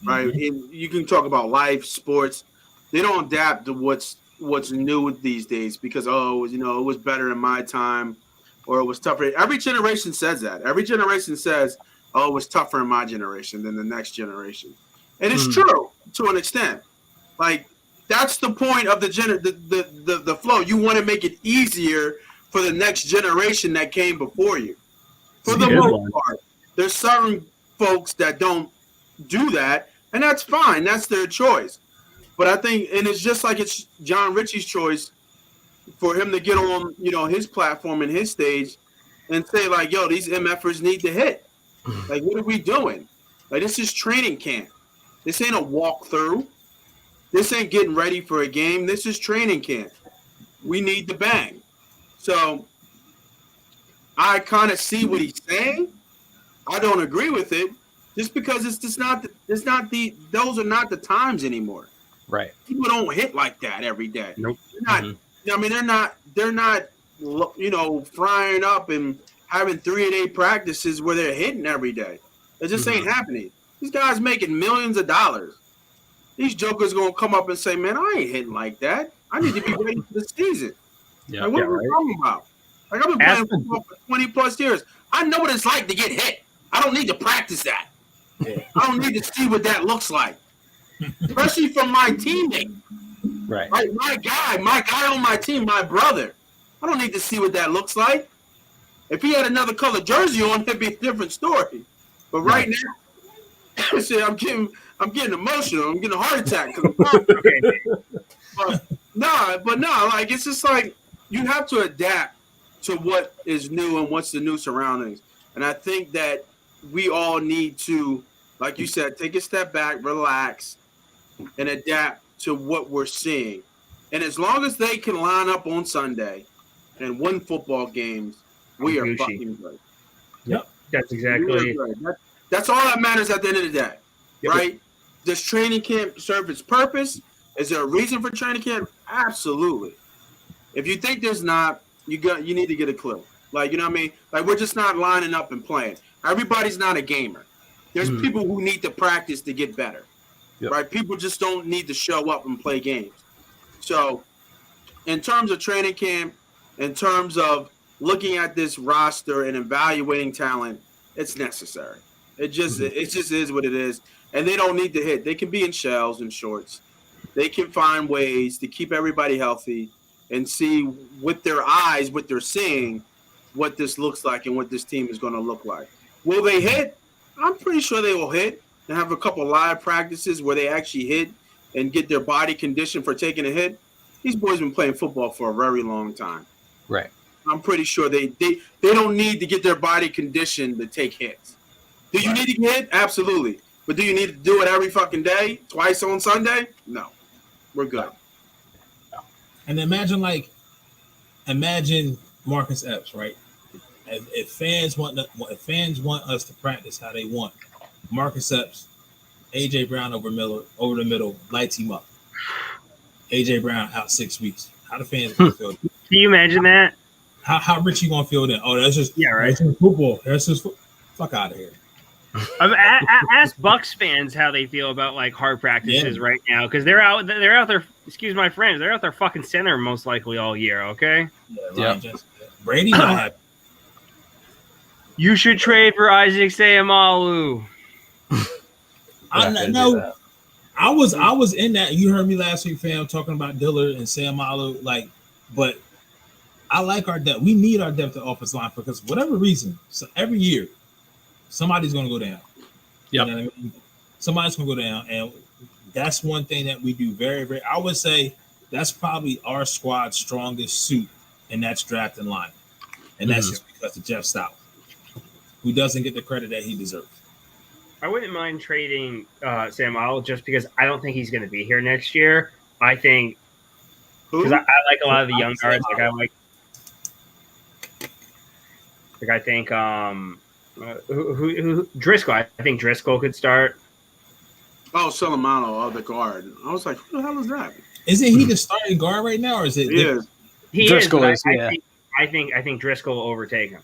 right? You can talk about life, sports. They don't adapt to what's new these days because, it was better in my time or it was tougher. Every generation says that. Every generation says, it was tougher in my generation than the next generation. And it's true to an extent. Like, that's the point of the flow. You want to make it easier for the next generation that came before you. For the most part, there's certain folks that don't do that, and that's fine. That's their choice. But I think, and it's just like it's John Ritchie's choice for him to get on, his platform and his stage and say, like, yo, these MFers need to hit. Like, what are we doing? Like, this is training camp. This ain't a walkthrough. This ain't getting ready for a game. This is training camp. We need to bang. So I kind of see what he's saying. I don't agree with it just because those are not the times anymore. Right. People don't hit like that every day. Nope. They're not frying up and having 3-a-day practices where they're hitting every day. It just ain't happening. These guys making millions of dollars. These jokers gonna come up and say, "Man, I ain't hitting like that. I need to be ready for the season." Yeah. Like, what are we talking about? Like, I've been playing football for 20 plus years. I know what it's like to get hit. I don't need to practice that. Yeah. I don't need to see what that looks like. Especially from my teammate. Right. Like, my guy on my team, my brother. I don't need to see what that looks like. If he had another color jersey on, it'd be a different story. But right now, shit, I'm getting emotional. I'm getting a heart attack. But no, like it's just like you have to adapt to what is new and what's the new surroundings. And I think that we all need to, like you said, take a step back, relax, and adapt to what we're seeing. And as long as they can line up on Sunday and win football games, we are fucking good. Yep, that's exactly. That's all that matters at the end of the day, right? Does training camp serve its purpose? Is there a reason for training camp? Absolutely. If you think there's not, you need to get a clue. Like, you know what I mean? Like, we're just not lining up and playing. Everybody's not a gamer. There's people who need to practice to get better, right? People just don't need to show up and play games. So, in terms of training camp, in terms of looking at this roster and evaluating talent, it's necessary. It just is what it is. And they don't need to hit. They can be in shells and shorts. They can find ways to keep everybody healthy and see with their eyes, what they're seeing, what this looks like and what this team is going to look like. Will they hit? I'm pretty sure they will hit and have a couple live practices where they actually hit and get their body conditioned for taking a hit. These boys have been playing football for a very long time. Right. I'm pretty sure they don't need to get their body conditioned to take hits. Do you need to get hit? Absolutely. But do you need to do it every fucking day, twice on Sunday? No. We're good. And imagine Marcus Epps, right? If fans want us to practice how they want, Marcus Epps, AJ Brown over the middle, lights him up. AJ Brown out 6 weeks. How the fans gonna feel? Can you imagine that? How rich you gonna feel then? Oh, that's just right. That's just football. That's just fuck out of here. Ask Bucks fans how they feel about like hard practices right now because they're out there. Excuse my friends, they're out there fucking center most likely all year. Okay. Yeah. Brady not happy. You should trade for Isaac Seumalo. I was in that. You heard me last week, fam, talking about Dillard and Seumalo. But I like our depth. We need our depth at offensive line because for whatever reason, so every year somebody's going to go down. Yep. You know what I mean? Somebody's going to go down, and that's one thing that we do very, very. I would say that's probably our squad's strongest suit, and that's drafting line, and that's just because of Jeff Stout, who doesn't get the credit that he deserves. I wouldn't mind trading Seumalo just because I don't think he's going to be here next year. I think because I like a lot of the young guards. I think who Driscoll. I think Driscoll could start. Oh, Seumalo, the guard. I was like, who the hell is that? Isn't he the starting guard right now, or is it? He Driscoll is. Yeah. I think Driscoll will overtake him.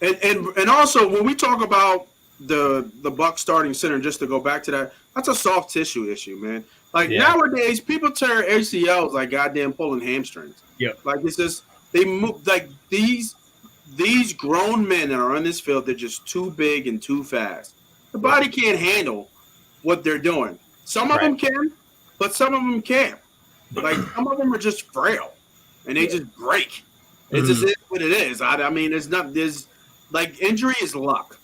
And also when we talk about the Bucs starting center, just to go back to that, that's a soft tissue issue, man. Like nowadays, people tear ACLs like goddamn pulling hamstrings. Yeah. Like it's just they move like these grown men that are on this field. They're just too big and too fast. The body can't handle what they're doing. Some of them can, but some of them can't. Like some of them are just frail and they just break. It's just what it is. I mean, there's like injury is luck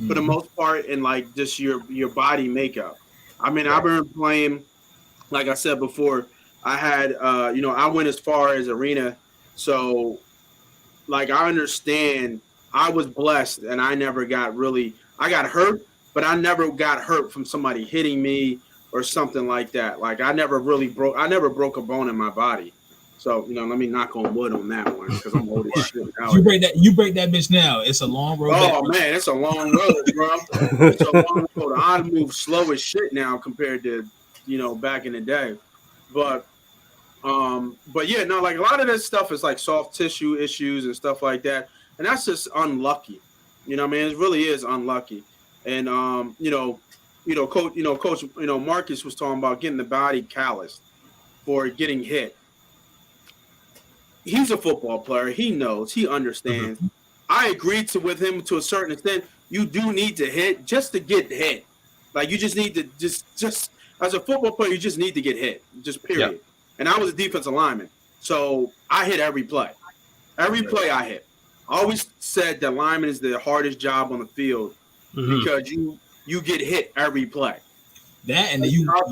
for the most part, and like just your body makeup. I mean, I've been playing, like I said before, I had I went as far as arena, so like I understand. I was blessed, and I never got I got hurt, but I never got hurt from somebody hitting me or something like that. Like I never broke a bone in my body. So, let me knock on wood on that one because I'm old as shit now. You break that bitch now. It's a long road. Oh, man, it's a long road, bro. It's a long road. I move slow as shit now compared to, back in the day. But yeah, no, like a lot of this stuff is like soft tissue issues and stuff like that. And that's just unlucky. It really is unlucky. And, Coach, Marcus was talking about getting the body calloused for getting hit. He's a football player. He knows. He understands. I agreed with him to a certain extent. You do need to hit just to get hit. Like you just need to just as a football player, you just need to get hit. Just period. Yep. And I was a defensive lineman, so I hit every play. Every play I hit. I always said that lineman is the hardest job on the field because you get hit every play. That and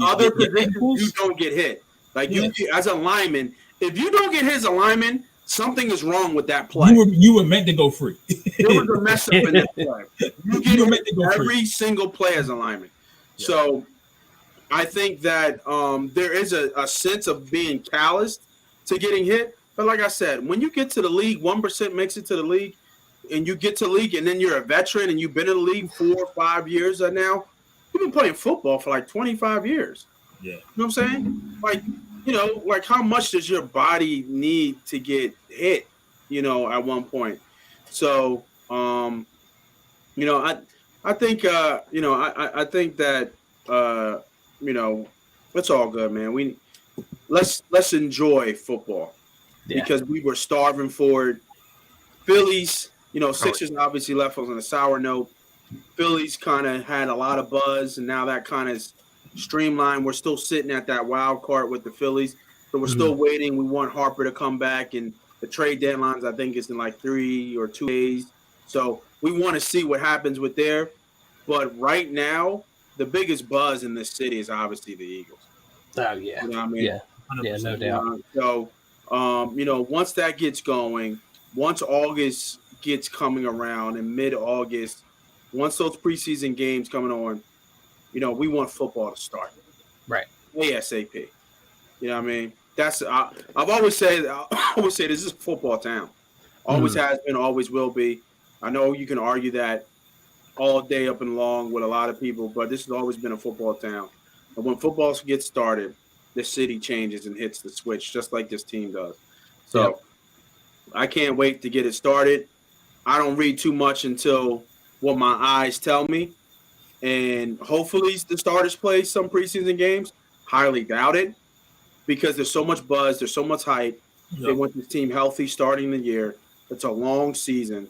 other positions you don't get hit. Like you as a lineman, if you don't get hit as a lineman, something is wrong with that play. You were meant to go free. There was a mess up in that play. You get hit every single play as a lineman. Yeah. So I think that there is a sense of being calloused to getting hit. But like I said, when you get to the league, 1% makes it to the league, and you get to the league, and then you're a veteran and you've been in the league 4 or 5 years now. You've been playing football for like 25 years. Yeah. You know what I'm saying? Like, like how much does your body need to get hit, at one point? So, I think, I think that, it's all good, man. Let's enjoy football because we were starving for it. Phillies, Sixers obviously left us on a sour note. Phillies kind of had a lot of buzz, and now that kind of streamlined. We're still sitting at that wild card with the Phillies, so we're still waiting. We want Harper to come back, and the trade deadlines, I think, is in like 3 or 2 days. So we want to see what happens with there. But right now, the biggest buzz in this city is obviously the Eagles. Oh, yeah. You know what I mean? Yeah, no doubt. So, once that gets going, once August gets coming around in mid-August, once those preseason games coming on, we want football to start. Right. ASAP. You know what I mean? That's I've always said this is a football town. Always has been, always will be. I know you can argue that all day up and long with a lot of people, but this has always been a football town. And when football gets started, the city changes and hits the switch just like this team does. So I can't wait to get it started. I don't read too much until what my eyes tell me. And hopefully the starters play some preseason games. Highly doubt it because there's so much buzz. There's so much hype. They want this team healthy starting the year. It's a long season.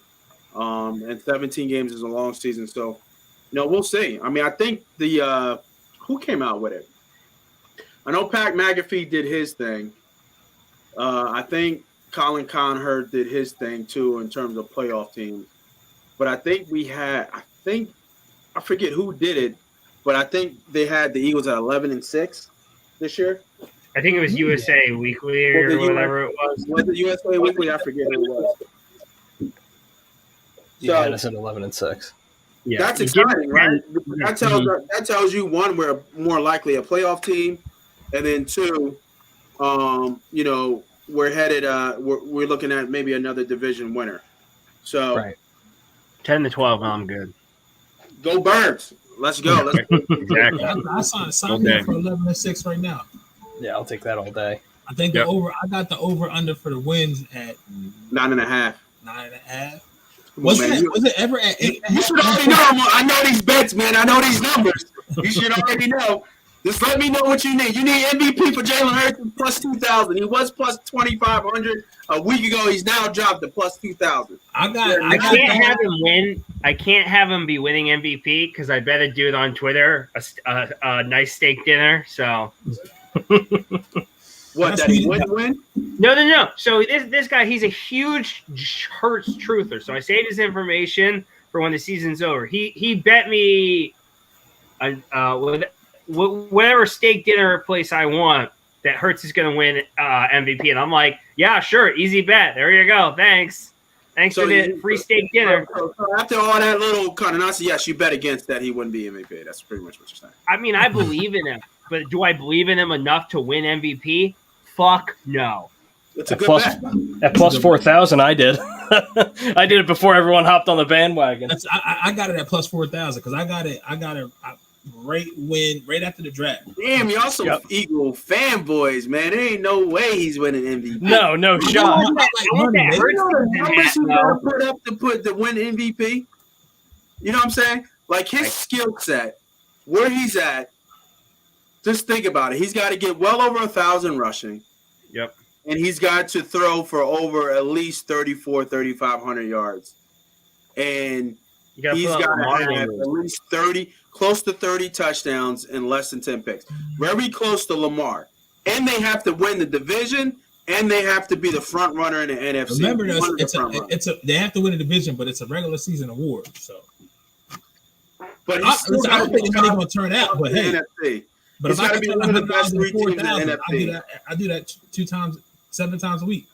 And 17 games is a long season. So, we'll see. I mean, I think who came out with it? I know Pat McAfee did his thing. I think Colin Conherd did his thing too in terms of playoff teams. But I think I forget who did it, but I think they had the Eagles at 11-6 this year. I think it was USA Weekly or whatever it was. Was it USA Weekly? I forget who it was. Yeah, I said 11-6. Yeah, that's exciting, right? That tells you, one, we're more likely a playoff team, and then two, we're headed. We're looking at maybe another division winner. So right. 10-12, I'm good. Go Birds! Let's go. Exactly. I signed me for 11-6 right now. Yeah, I'll take that all day. I think the over. I got the over under for the wins at 9.5. 9.5. Was it ever at 8? You should already know. I know these bets, man. I know these numbers. You should already know. Just let me know what you need. You need MVP for Jalen Hurts plus 2,000. He was plus 2,500 a week ago. He's now dropped to plus 2,000. I can't have him win. I can't have him be winning MVP because I bet a dude on Twitter a nice steak dinner. So. What, that he wouldn't win? No. So this guy, he's a huge Hurts truther. So I saved his information for when the season's over. He bet me whatever steak dinner place I want that Hurts is going to win MVP. And I'm like, yeah, sure, easy bet. There you go. Thanks for the free steak dinner. So after all that little kind of yes, you bet against that he wouldn't be MVP. That's pretty much what you're saying. I mean, I believe in him, but do I believe in him enough to win MVP? Fuck no. It's a good bet. At plus 4,000, I did. I did it before everyone hopped on the bandwagon. I got it at plus 4,000 because I got it right after the draft. Damn, y'all some Eagle fanboys, man. There ain't no way he's winning MVP. No shot. How much you gotta put up to win MVP? You know what I'm saying? Like his skill set, where he's at. Just think about it. He's got to get well over 1,000 rushing. Yep. And he's got to throw for over at least 3,500 yards. And he's got to have at least 30, close to 30 touchdowns and less than 10 picks. Very close to Lamar. And they have to win the division and they have to be the front runner in the NFC. Remember, they have to win a division, but it's a regular season award. So, but I don't think the money going to turn out. But hey, NFC. But it's if I got to can be one of the best 3 teams in the NFC. I do that 7 times a week.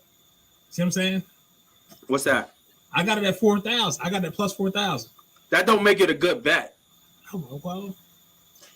See what I'm saying? What's that? I got it at 4,000. I got it plus 4,000. That don't make it a good bet. Oh, well.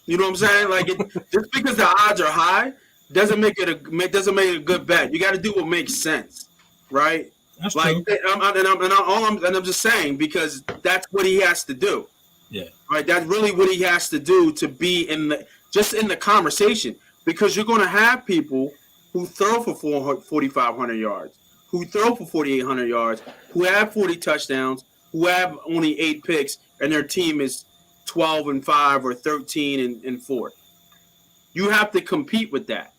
You know what I'm saying? Like, just because the odds are high doesn't make it a good bet. You got to do what makes sense, right? That's like, true. I'm just saying because that's what he has to do. Yeah. Right. That's really what he has to do to be in the conversation, because you're going to have people who throw for 4,500 yards, who throw for 4,800 yards, who have 40 touchdowns, who have only 8 picks, and their team is 12-5 or 13-4. You have to compete with that.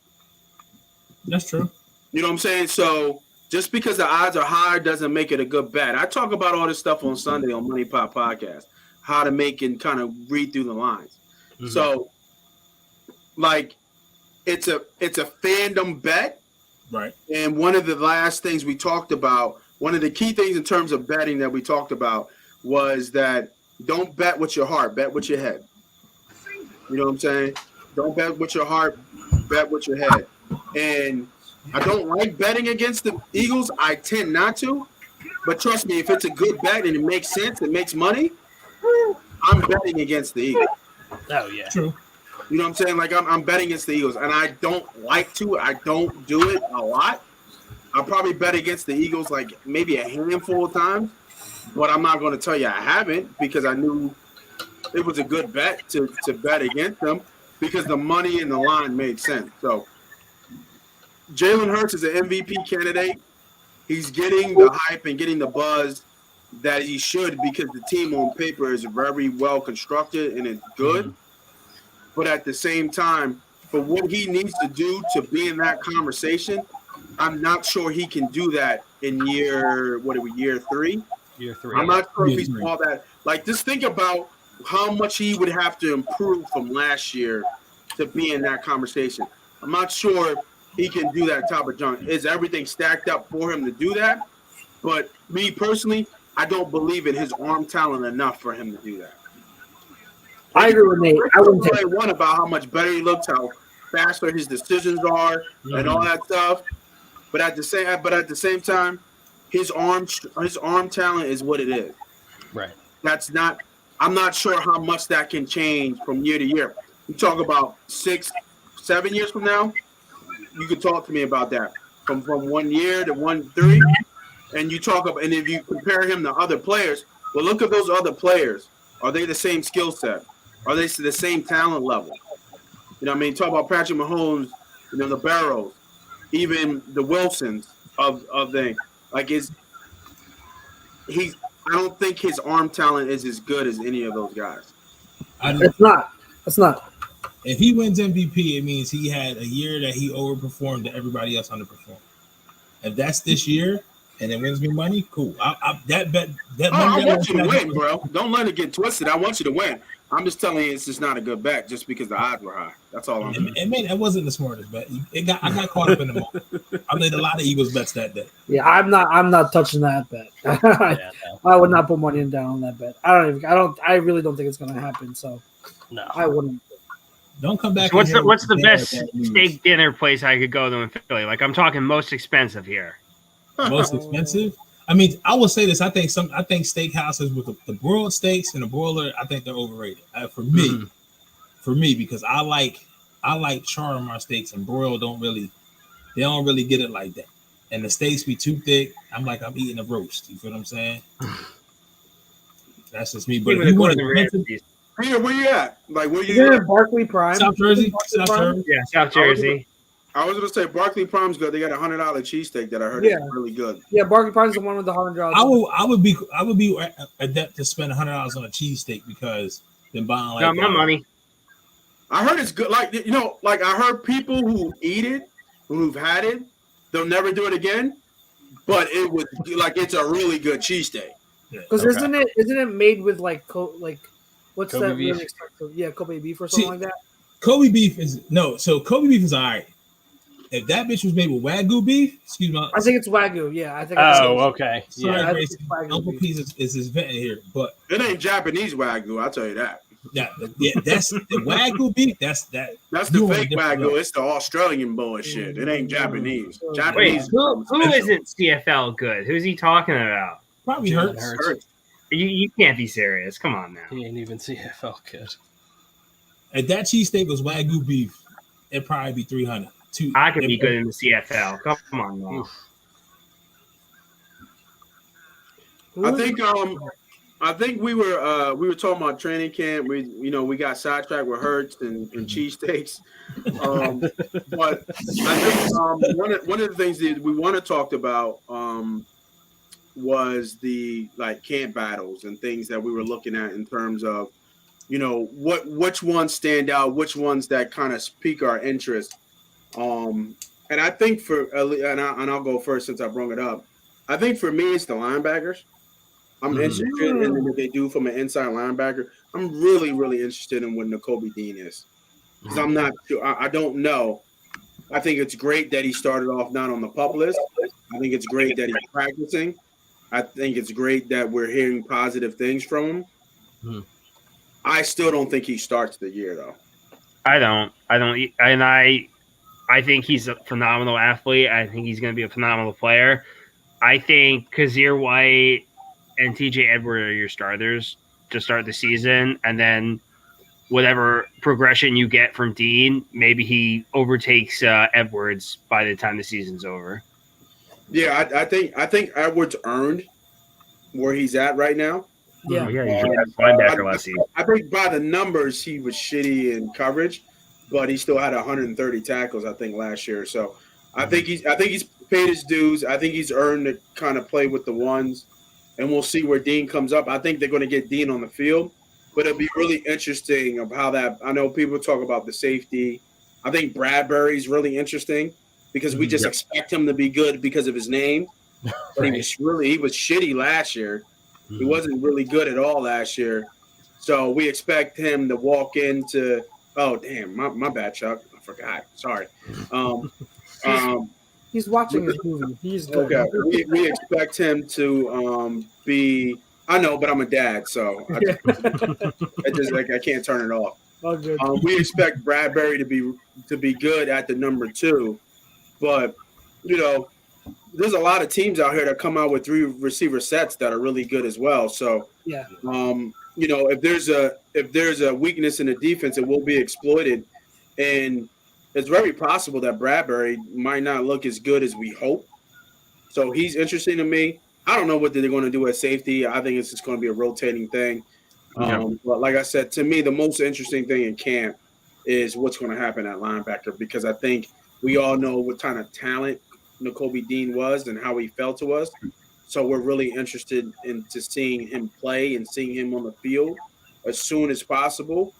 That's true. You know what I'm saying? So just because the odds are high doesn't make it a good bet. I talk about all this stuff on Sunday on Money Pop Podcast, how to make and kind of read through the lines. Mm-hmm. So, like, it's a fandom bet. Right. And one of the last things we talked about, one of the key things in terms of betting that we talked about was that don't bet with your heart, bet with your head. You know what I'm saying? Don't bet with your heart, bet with your head. And I don't like betting against the Eagles. I tend not to. But trust me, if it's a good bet and it makes sense, it makes money, I'm betting against the Eagles. Oh, yeah. True. You know what I'm saying? Like, I'm betting against the Eagles, and I don't like to. I don't do it a lot. I'll probably bet against the Eagles like maybe a handful of times, but I'm not going to tell you I haven't, because I knew it was a good bet to bet against them because the money in the line made sense. So Jalen Hurts is an MVP candidate. He's getting the hype and getting the buzz that he should, because the team on paper is very well constructed and it's good. Mm-hmm. But at the same time, for what he needs to do to be in that conversation, I'm not sure he can do that in year 3? Year 3. I'm not sure if he's all that. Like, just think about how much he would have to improve from last year to be in that conversation. I'm not sure he can do that type of junk. Is everything stacked up for him to do that? But me personally, I don't believe in his arm talent enough for him to do that. I agree with Nate. I wouldn't say one about how much better he looks, how faster his decisions are, and all that stuff. But at the same time, his arm talent is what it is. Right. I'm not sure how much that can change from year to year. You talk about 6-7 years from now, you could talk to me about that. From 1 year to 1-3, and you talk about, and if you compare him to other players, well, look at those other players. Are they the same skill set? Are they the same talent level? You know what I mean? Talk about Patrick Mahomes, the Barrows, even the Wilsons of the like I don't think his arm talent is as good as any of those guys. It's not. If he wins MVP, it means he had a year that he overperformed that everybody else underperformed. If that's this year and it wins me money, cool. I want you to win, bro. Don't let it get twisted. I want you to win. I'm just telling you, it's just not a good bet just because the odds were high. That's all I'm saying. It wasn't the smartest bet. I got caught up in the moment. I made a lot of Eagles bets that day. Yeah, I'm not touching that bet. I would not put money down on that bet. I really don't think it's going to happen. So no, I wouldn't. Don't come back. So what's the best steak dinner place I could go to in Philly? Like, I'm talking most expensive here. Most expensive? I mean, I will say this. I think steakhouses with the broiled steaks and the broiler, I think they're overrated. For me, because I like charring my steaks, and broiled don't really get it like that. And the steaks be too thick. I'm eating a roast. You feel what I'm saying? That's just me. But if you want to, where you at? Like, where you at? Barclay Prime, South Jersey. Yeah, South Jersey. I was gonna say Barclay Prime's good. They got $100 cheesesteak that I heard is really good. Yeah, Barclay Prime's the one with the $100. I would be adept to spend $100 on a cheesesteak because then buying got my money. I heard it's good. Like, I heard people who eat it, who've had it, they'll never do it again. But it was it's a really good cheesesteak. Because isn't it made with what's Kobe that beef? really expensive? Yeah, Kobe beef or something like that. Kobe beef is all right. if that bitch was made with Wagyu beef, excuse me. I think it's Wagyu. Yeah, I think. Oh, okay. Sorry, Yeah. Gracie. Uncle P's is his vet here, but It ain't Japanese Wagyu, I'll tell you that. yeah, that's the Wagyu beef. That's the fake Wagyu. It's the Australian bullshit. It ain't Japanese. Wait, Japanese. who isn't CFL good? Who's he talking about? Probably Jalen hurts. You can't be serious. Come on now. He ain't even CFL good. If that cheesesteak was Wagyu beef, it'd probably be 300. I could be good in the CFL. Come on now. I think we were talking about training camp. We got sidetracked with Hurts and cheesesteaks. But I think one of the things that we want to talk about was the camp battles and things that we were looking at in terms of which ones stand out, which ones that kind of pique our interest. And I think and I'll go first since I brought it up. I think for me it's the linebackers. I'm interested in what they do from an inside linebacker. I'm really, really interested in what Nakobe Dean is. Because I'm not sure. I don't know. I think it's great that he started off not on the PUP list. I think it's great that he's practicing. I think it's great that we're hearing positive things from him. I still don't think he starts the year, though. I don't. And I think he's a phenomenal athlete. I think he's going to be a phenomenal player. I think Kazir White and TJ Edward are your starters to start the season. And then whatever progression you get from Dean, maybe he overtakes Edwards by the time the season's over. Yeah, I think Edwards earned where he's at right now. Yeah, linebacker last season. I think by the numbers he was shitty in coverage, but he still had 130 tackles, I think, last year. So I think he's paid his dues. I think he's earned to kind of play with the ones, and we'll see where Dean comes up. I think they're going to get Dean on the field, but it'll be really interesting of how that. I know people talk about the safety. I think Bradbury's really interesting because we just expect him to be good because of his name. But he was shitty last year. He wasn't really good at all last year. So we expect him to walk into oh damn, my bad, Chuck. I forgot. Sorry. He's watching his movie. He's good. Okay. We expect him to be I know, but I'm a dad, so I can't turn it off. Oh, good. We expect Bradbury to be good at the number 2, but there's a lot of teams out here that come out with 3 receiver sets that are really good as well. So yeah, if there's a weakness in the defense, it will be exploited, and it's very possible that Bradbury might not look as good as we hope. So he's interesting to me. I don't know what they're going to do at safety. I think it's just going to be a rotating thing. But like I said, to me, the most interesting thing in camp is what's going to happen at linebacker, because I think we all know what kind of talent Nakobe Dean was and how he felt to us. So we're really interested in seeing him play and seeing him on the field as soon as possible.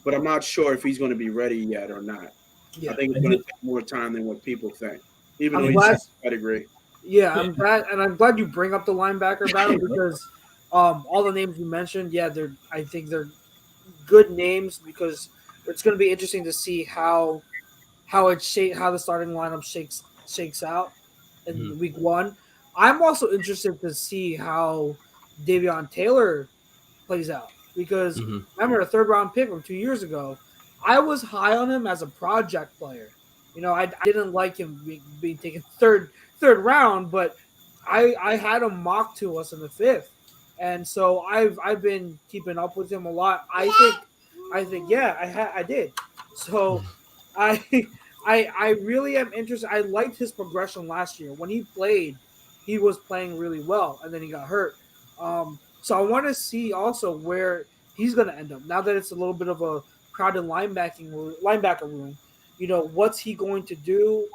But I'm not sure if he's going to be ready yet or not. Yeah. I think it's going to take more time than what people think, even though he's pedigree. Yeah, I'm glad you bring up the linebacker battle because all the names you mentioned, I think they're good names because it's going to be interesting to see how the starting lineup shakes out in week 1. I'm also interested to see how Davion Taylor plays out because remember a 3rd-round pick from 2 years ago. I was high on him as a project player. I didn't like him being taken third round, but I had him mocked to us in the 5th, and so I've been keeping up with him a lot. I think I did. So I really am interested. I liked his progression last year. When he played, he was playing really well, and then he got hurt. So I want to see also where he's going to end up now that it's a little bit of a crowded linebacker room. What's he going to do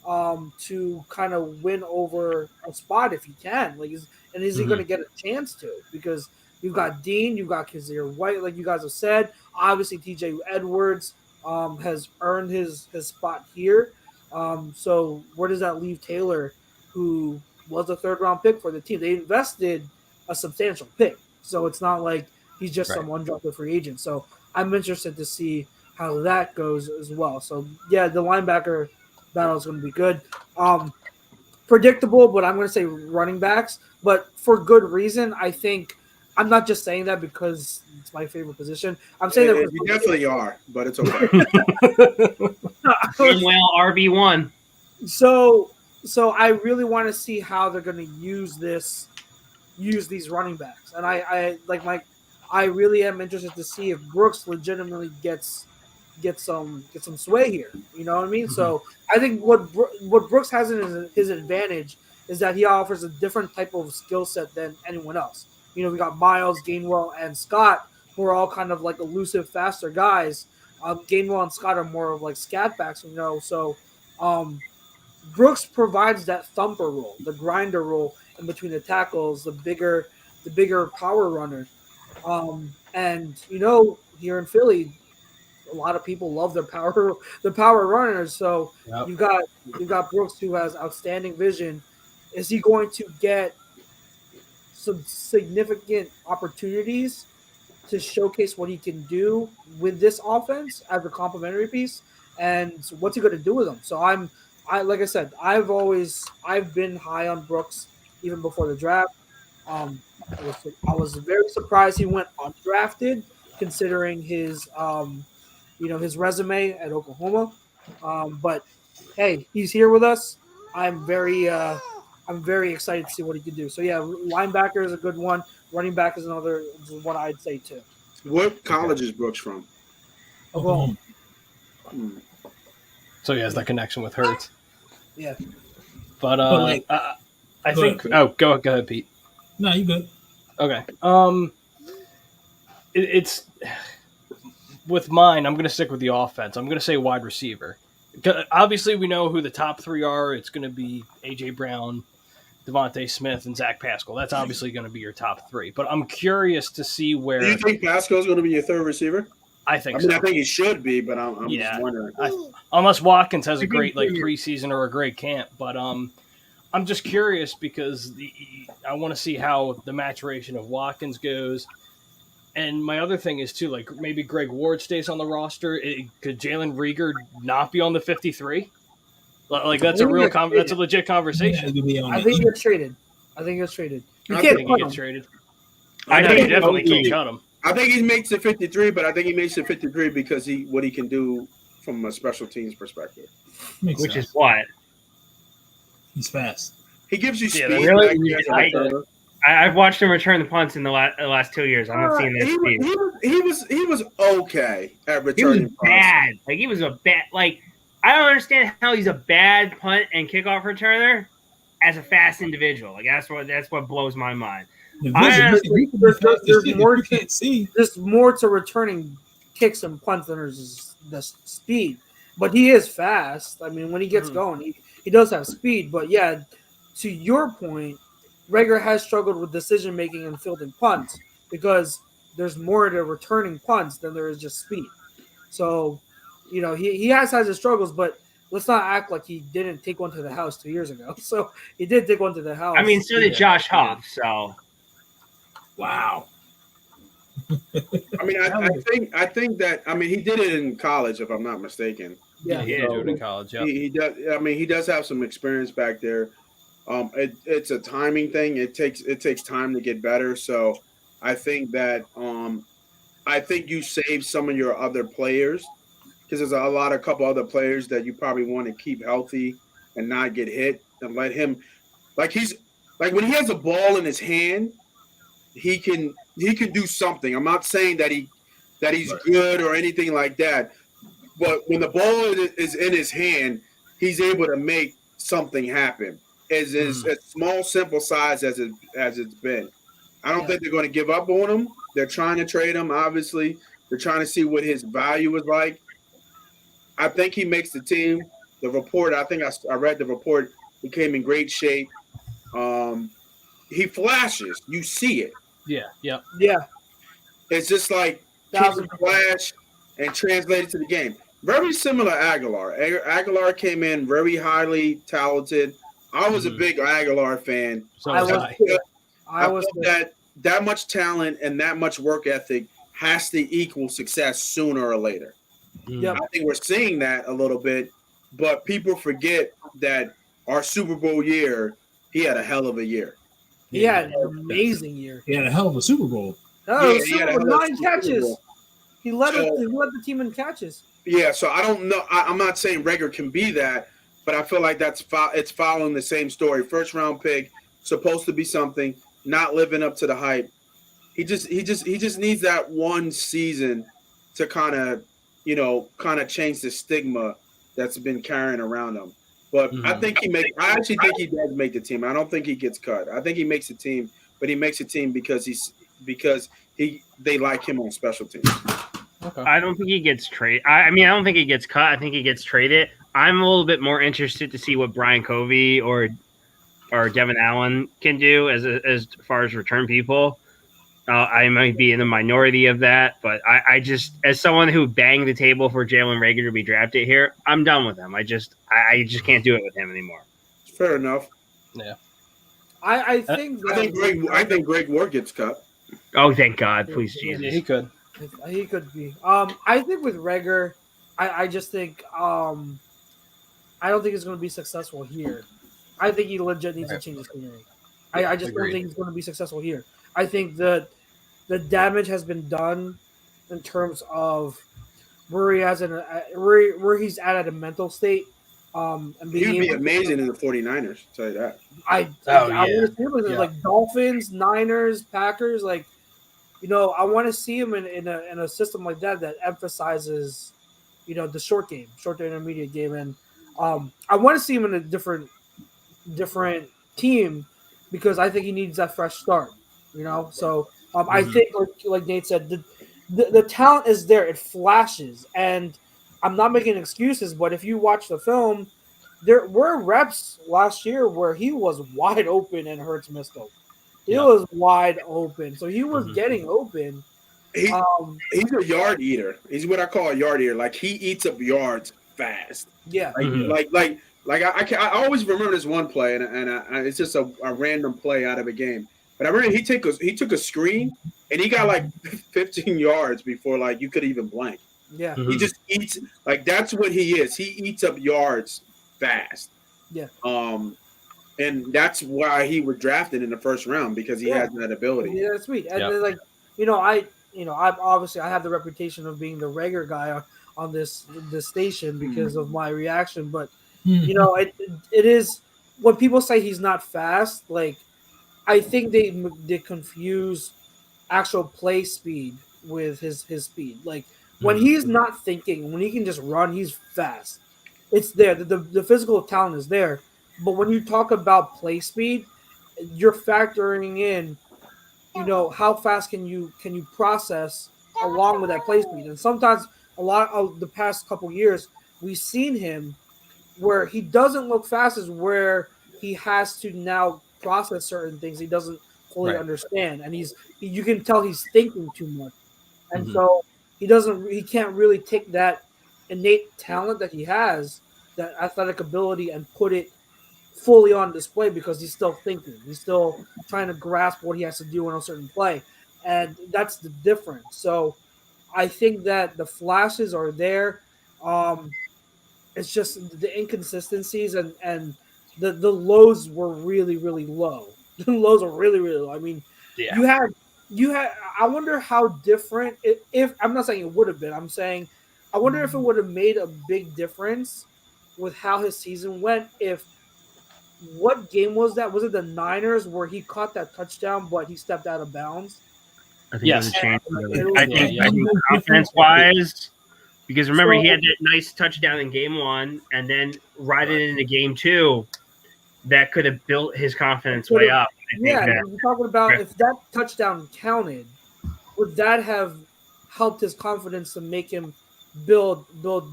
to kind of win over a spot if he can? Is he going to get a chance to? Because you've got Dean, you've got Kazir White, like you guys have said. Obviously, TJ Edwards has earned his spot here. So where does that leave Taylor, who was a 3rd-round pick for the team? They invested a substantial pick, so it's not like he's just some undrafted free agent. So I'm interested to see how that goes as well. So yeah, the linebacker battle is going to be good. Predictable, but I'm going to say running backs, but for good reason. I think I'm not just saying that because it's my favorite position. I'm saying that You definitely are, but it's okay. Well, RB1. So I really want to see how they're going to use these running backs, and I really am interested to see if Brooks legitimately gets some sway here. You know what I mean? Mm-hmm. So I think what Brooks has in his advantage is that he offers a different type of skill set than anyone else. You know, we got Miles, Gainwell, and Scott, who are all kind of like elusive, faster guys. Gainwell and Scott are more of like scat backs, you know. So Brooks provides that thumper role, the grinder role in between the tackles, the bigger power runner. And you know, here in Philly, a lot of people love the power runners. So yep. you've got Brooks, who has outstanding vision. Is he going to get some significant opportunities to showcase what he can do with this offense as a complementary piece? And what's he going to do with them? So like I said, I've been high on Brooks even before the draft. I was very surprised he went undrafted, considering his his resume at Oklahoma. But hey, he's here with us. I'm very excited to see what he can do. So yeah, linebacker is a good one. Running back is another one I'd say too. What college is Brooks from? Oklahoma. So he has that connection with Hurts. Yeah. But I think. Oh, go ahead, Pete. No, you good. Okay. It's with mine. I'm going to stick with the offense. I'm going to say wide receiver. Obviously, we know who the top three are. It's going to be A.J. Brown, Devonta Smith, and Zach Pascal. That's obviously going to be your top three. But I'm curious to see where. Do you think Pascal's going to be your third receiver? I think so. I think he should be, but I'm just wondering. Unless Watkins has a great preseason or a great camp. But I'm just curious because I want to see how the maturation of Watkins goes. And my other thing is, too, like maybe Greg Ward stays on the roster. Could Jalen Rhaegar not be on the 53? Like, that's a real that's a legit conversation. I think he gets traded. You can't think he gets traded. I know you definitely can't cut him. I think he makes the 53, but I think he makes the 53 because what he can do from a special teams perspective. Which is what? He's fast. He gives you speed. Really? I've watched him return the punts in the last 2 years. I'm not seeing that speed. He was okay at returning punts. Bad. Like he was a bad. Like I don't understand how he's a bad punt and kickoff returner as a fast individual. Like that's what blows my mind. There's more to returning kicks and punts than there's the speed. But he is fast. I mean, when he gets going, he does have speed. But yeah, to your point, Rhaegar has struggled with decision making and fielding punts because there's more to returning punts than there is just speed. So, you know, he has had his struggles, but let's not act like he didn't take one to the house 2 years ago. So he did take one to the house. I mean, so did Josh Huff. So, wow. I mean, I think that he did it in college, if I'm not mistaken. Yeah, he did do it in college. Yeah, he does. I mean, he does have some experience back there. It's a timing thing. It takes time to get better. So I think that I think you save some of your other players because there's a couple other players that you probably want to keep healthy and not get hit and let him when he has a ball in his hand, he can do something. I'm not saying that he's good or anything like that, but when the ball is in his hand, he's able to make something happen. As small, simple size as it's been. I don't think they're going to give up on him. They're trying to trade him, obviously. They're trying to see what his value is like. I think he makes the team. The report, I think I read the report, he came in great shape. He flashes. You see it. Yeah. It's just like flash and translate it to the game. Very similar to Aguilar. Aguilar came in very highly talented. I was a big Aguilar fan. So I was that much talent and that much work ethic has to equal success sooner or later. Yep. I think we're seeing that a little bit but people forget that our Super Bowl year, he had a hell of a year. He had an amazing year. He had a hell of a Super Bowl. No, Yeah, he had a hell of a 9 Super catches. Bowl. He led So- the team in catches. Yeah, so I don't know. I'm not saying Rhaegar can be that, but I feel like it's following the same story. First round pick, supposed to be something, not living up to the hype. He just needs that one season to kind of change the stigma that's been carrying around him. But I think I actually think he does make the team. I don't think he gets cut. I think he makes the team, but he makes the team because they like him on special teams. Okay. I don't think he gets traded. I mean, I don't think he gets cut. I think he gets traded. I'm a little bit more interested to see what Brian Covey or Devin Allen can do as far as return people. I might be in the minority of that, but I just, as someone who banged the table for Jalen Rhaegar to be drafted here, I'm done with him. I just can't do it with him anymore. Fair enough. Yeah. I think I think Greg Ward gets cut. Oh, thank God. Please, Yeah, Jesus. he could. he could be. I think with Rhaegar, I just think I don't think he's going to be successful here. I think he legit needs to change his scenery. I just don't think he's going to be successful here. I think that the damage has been done in terms of where he has where he's at a mental state. And He would be amazing in the 49ers, I'll tell you that. I want to see him with like Dolphins, Niners, Packers. Like, I want to see him in a system like that emphasizes, the short game, short to intermediate game, and I want to see him in a different team because I think he needs that fresh start. So I think like Nate said, the talent is there. It flashes, and I'm not making excuses, but if you watch the film, there were reps last year where he was wide open and Hurts missed him. He was wide open, so he was getting open. He's a yard eater. He's what I call a yard eater. Like, he eats up yards fast. Yeah. I always remember this one play, and it's just a random play out of a game. But I remember he took a screen and he got like 15 yards before like you could even blank. Yeah. He just eats, like, that's what he is. He eats up yards fast. Yeah. And that's why he was drafted in the first round, because he has that ability. Yeah, that's sweet. And then, like, I have the reputation of being the Rhaegar guy on this station because of my reaction. But it is when people say he's not fast, like, I think they confuse actual play speed with his speed. Like, when he's not thinking, when he can just run, he's fast. It's there. The physical talent is there. But when you talk about play speed, you're factoring in, how fast can you process along with that play speed. And sometimes a lot of the past couple years, we've seen him where he doesn't look fast, is where he has to now process certain things he doesn't fully understand, and you can tell he's thinking too much, and so he can't really take that innate talent that he has, that athletic ability, and put it fully on display because he's still thinking. He's still trying to grasp what he has to do on a certain play, and that's the difference. So I think that the flashes are there. It's just the inconsistencies and the lows were really, really low. The lows are really, really low. I mean, you had. I wonder how different. If I'm not saying it would have been, I'm saying I wonder if it would have made a big difference with how his season went. What game was that? Was it the Niners where he caught that touchdown, but he stepped out of bounds? I think it was a change. And- I think offense-wise, because remember, he had that nice touchdown in game one, and then riding into game two, that could have built his confidence way up. You're talking about if that touchdown counted, would that have helped his confidence to make him build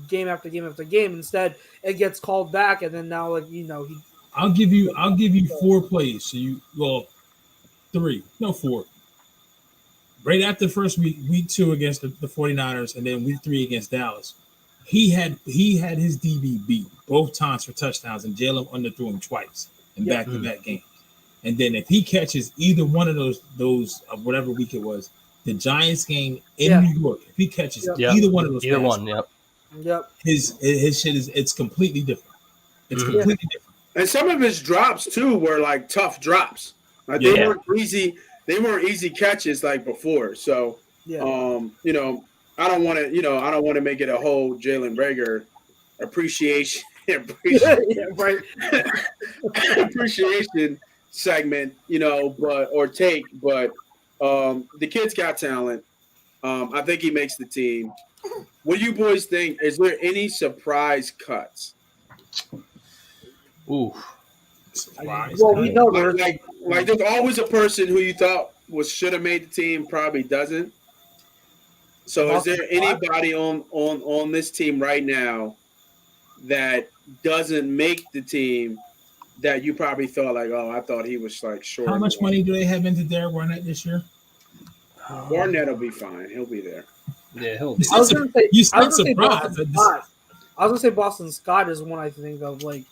game after game after game? Instead, it gets called back, and then now, like, he. I'll give you 4 plays. So 4. Right after the first week 2 against the 49ers, and then week 3 against Dallas, he had his DB beat both times for touchdowns, and Jalen underthrew him twice in back-to-back games. And then if he catches either one of those whatever week it was, the Giants game in New York, if he catches either one of those, Yep. His shit it's completely different. It's Mhm. completely different. And some of his drops too were like tough drops. Like they Yeah. weren't easy. They weren't easy catches like before. So, Yeah. I don't want to make it a whole Jalen Rhaegar appreciation Yeah, right. appreciation segment, but the kid's got talent. I think he makes the team. What do you boys think? Is there any surprise cuts? Ooh. Surprise. Well, we know there's Like there's always a person who you thought should have made the team, probably doesn't. So is there anybody on this team right now that doesn't make the team that you probably thought like, oh, I thought he was like short? How much money do they have into Derek Barnett this year? Barnett will be fine. He'll be there. Yeah, he'll be. I was gonna say, You I was sound gonna say Boston surprised. Scott. I was gonna say Boston Scott is one I think of, like,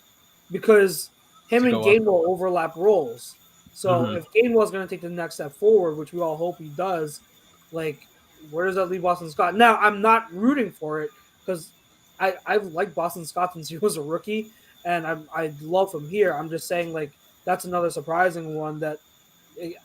because him To and go up. Gainwell overlap roles. So Mhm. if Gainwell's gonna take the next step forward, which we all hope he does, like, where does that leave Boston Scott? Now I'm not rooting for it because I've liked Boston Scott since he was a rookie, and I love him here. I'm just saying, like, that's another surprising one that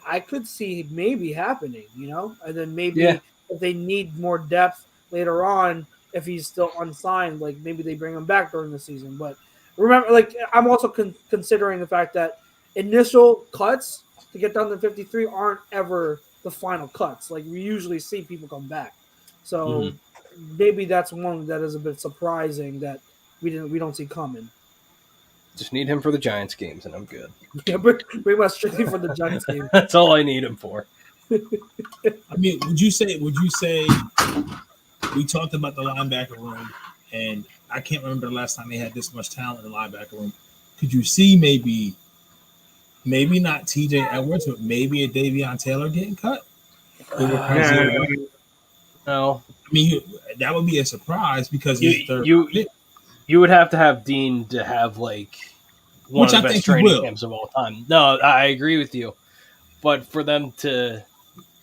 I could see maybe happening, and then maybe Yeah. if they need more depth later on, if he's still unsigned, like maybe they bring him back during the season. But remember, like, I'm also considering the fact that initial cuts to get down to 53 aren't ever the final cuts. Like, we usually see people come back, so maybe that's one that is a bit surprising that we don't see coming. Just need him for the Giants games, and I'm good. Yeah, but pretty much strictly for the Giants game. That's all I need him for. I mean, would you say we talked about the linebacker room, and I can't remember the last time they had this much talent in the linebacker room. Could you see maybe not TJ Edwards, but maybe a Davion Taylor getting cut? No. I mean, that would be a surprise because he's third. You would have to have Dean to have like one Which of I the best think he training will. camps of all time. No, I agree with you. But for them to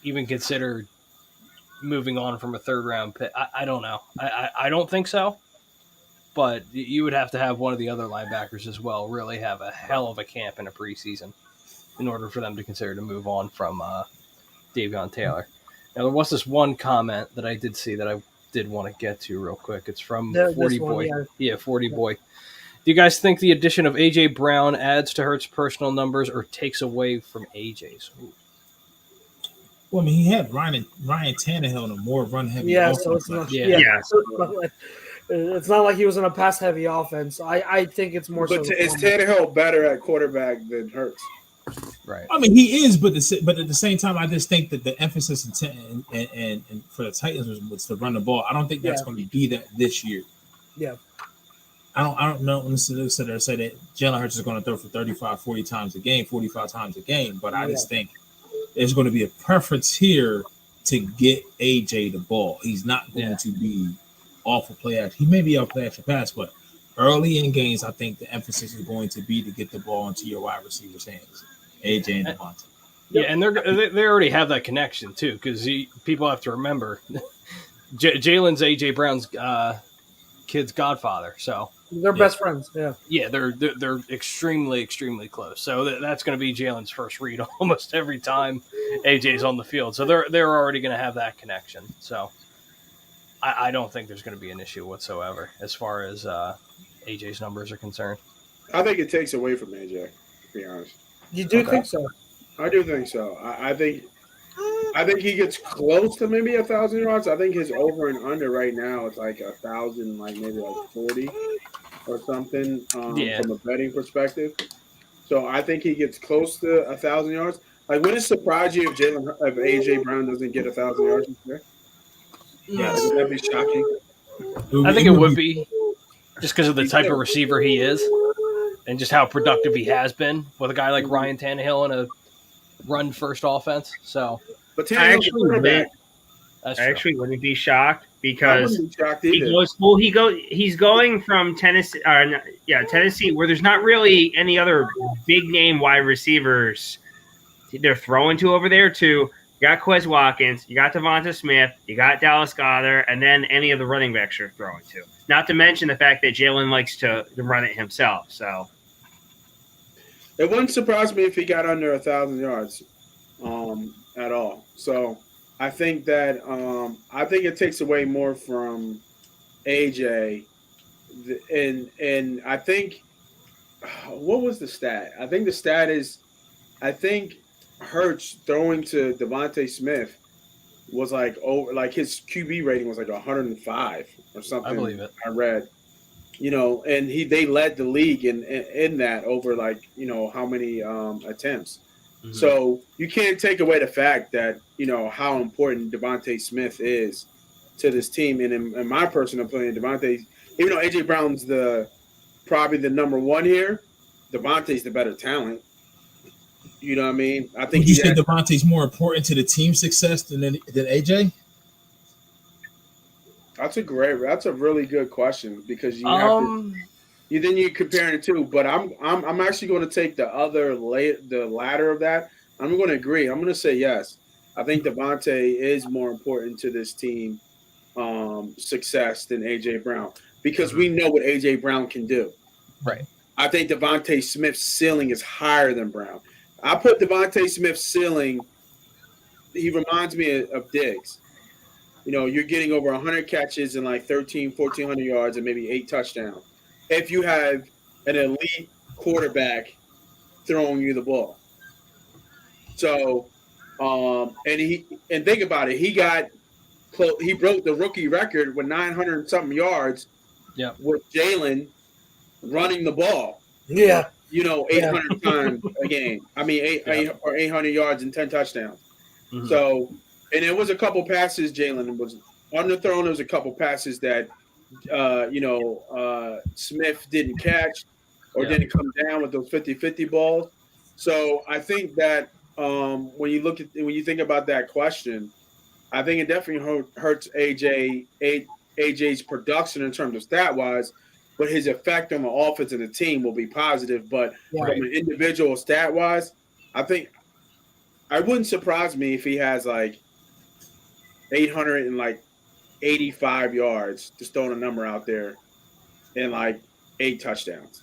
even consider moving on from a third round pick, I don't know. I don't think so. But you would have to have one of the other linebackers as well really have a hell of a camp in a preseason in order for them to consider to move on from Davion Taylor. Now, there was this one comment that I did see that I did want to get to real quick. It's from 40 Boy. Yeah, 40 Boy. Do you guys think the addition of A.J. Brown adds to Hurts' personal numbers or takes away from A.J.'s? Ooh. Well, I mean, he had Ryan Tannehill in a more run-heavy Yeah, offense. so it's not. Yeah. Yeah, so it's not like he was in a pass-heavy offense. I think it's more. But so is Tannehill better at quarterback than Hurts? Right. I mean, he is, but at the same time, I just think that the emphasis and for the Titans was to run the ball. I don't think that's going to be that this year. Yeah. I don't know when they say that Jalen Hurts is going to throw for 35, 40 times a game, 45 times a game, but I just think there's going to be a preference here to get AJ the ball. He's not going to be awful play action. He may be off play action pass, but early in games, I think the emphasis is going to be to get the ball into your wide receiver's hands, AJ and Devonta. Yeah, and they already have that connection too, because people have to remember Jalen's AJ Brown's kid's godfather, so they're best friends. Yeah, they're extremely, extremely close. So that's going to be Jalen's first read almost every time AJ's on the field. So they're already going to have that connection. So I don't think there's going to be an issue whatsoever as far as AJ's numbers are concerned. I think it takes away from AJ, to be honest. You do think so? I do think so. I think he gets close to maybe 1,000 yards. I think his over and under right now is like 1,000, like maybe like 40 or something from a betting perspective. So I think he gets close to 1,000 yards. Like, would it surprise you if AJ Brown doesn't get 1,000 yards this year? Yes. Would that be shocking? I think it would be just because of the type of receiver he is and just how productive he has been with a guy like Ryan Tannehill in a run-first offense. So, but I actually wouldn't be shocked because he's going from Tennessee, Tennessee, where there's not really any other big name wide receivers they're throwing to over there, to You got Quez Watkins, you got Devonta Smith, you got Dallas Goedert, and then any of the running backs you're throwing to. Not to mention the fact that Jalen likes to run it himself. So it wouldn't surprise me if he got under 1,000 yards at all. So I think that I think it takes away more from AJ, and I think what was the stat? I think the stat is Hurts throwing to Devonta Smith was like his QB rating was like 105 or something. I believe it. I read, and they led the league in that over like how many attempts. Mm-hmm. So you can't take away the fact that how important Devonta Smith is to this team. And in my personal opinion, Devonta, even though AJ Brown's probably the number one here, Devonta's the better talent. You know what I mean? I think. Would you say Devonta's more important to the team's success than AJ? That's a really good question because you have to. Then you compare the two, but I'm actually going to take the latter of that. I'm going to agree. I'm going to say yes. I think Devonta is more important to this team success than AJ Brown because we know what AJ Brown can do. Right. I think Devonta Smith's ceiling is higher than Brown. I put Devonta Smith's ceiling. He reminds me of Diggs. You're getting over 100 catches and like 1,400 yards and maybe 8 touchdowns. If you have an elite quarterback throwing you the ball. So, and think about it. He broke the rookie record with 900 something yards. Yeah. With Jalen running the ball. Yeah. 800 times a game. I mean, 800 yards and 10 touchdowns. Mm-hmm. So, and there was a couple passes Jalen was underthrown. There was a couple passes that, Smith didn't catch or didn't come down with those 50-50 balls. So I think that when you think about that question, I think it definitely hurts AJ's production in terms of stat-wise, but his effect on the offense and the team will be positive. But from an individual stat-wise, I think it wouldn't surprise me if he has like 885 yards, just throwing a number out there, and like 8 touchdowns.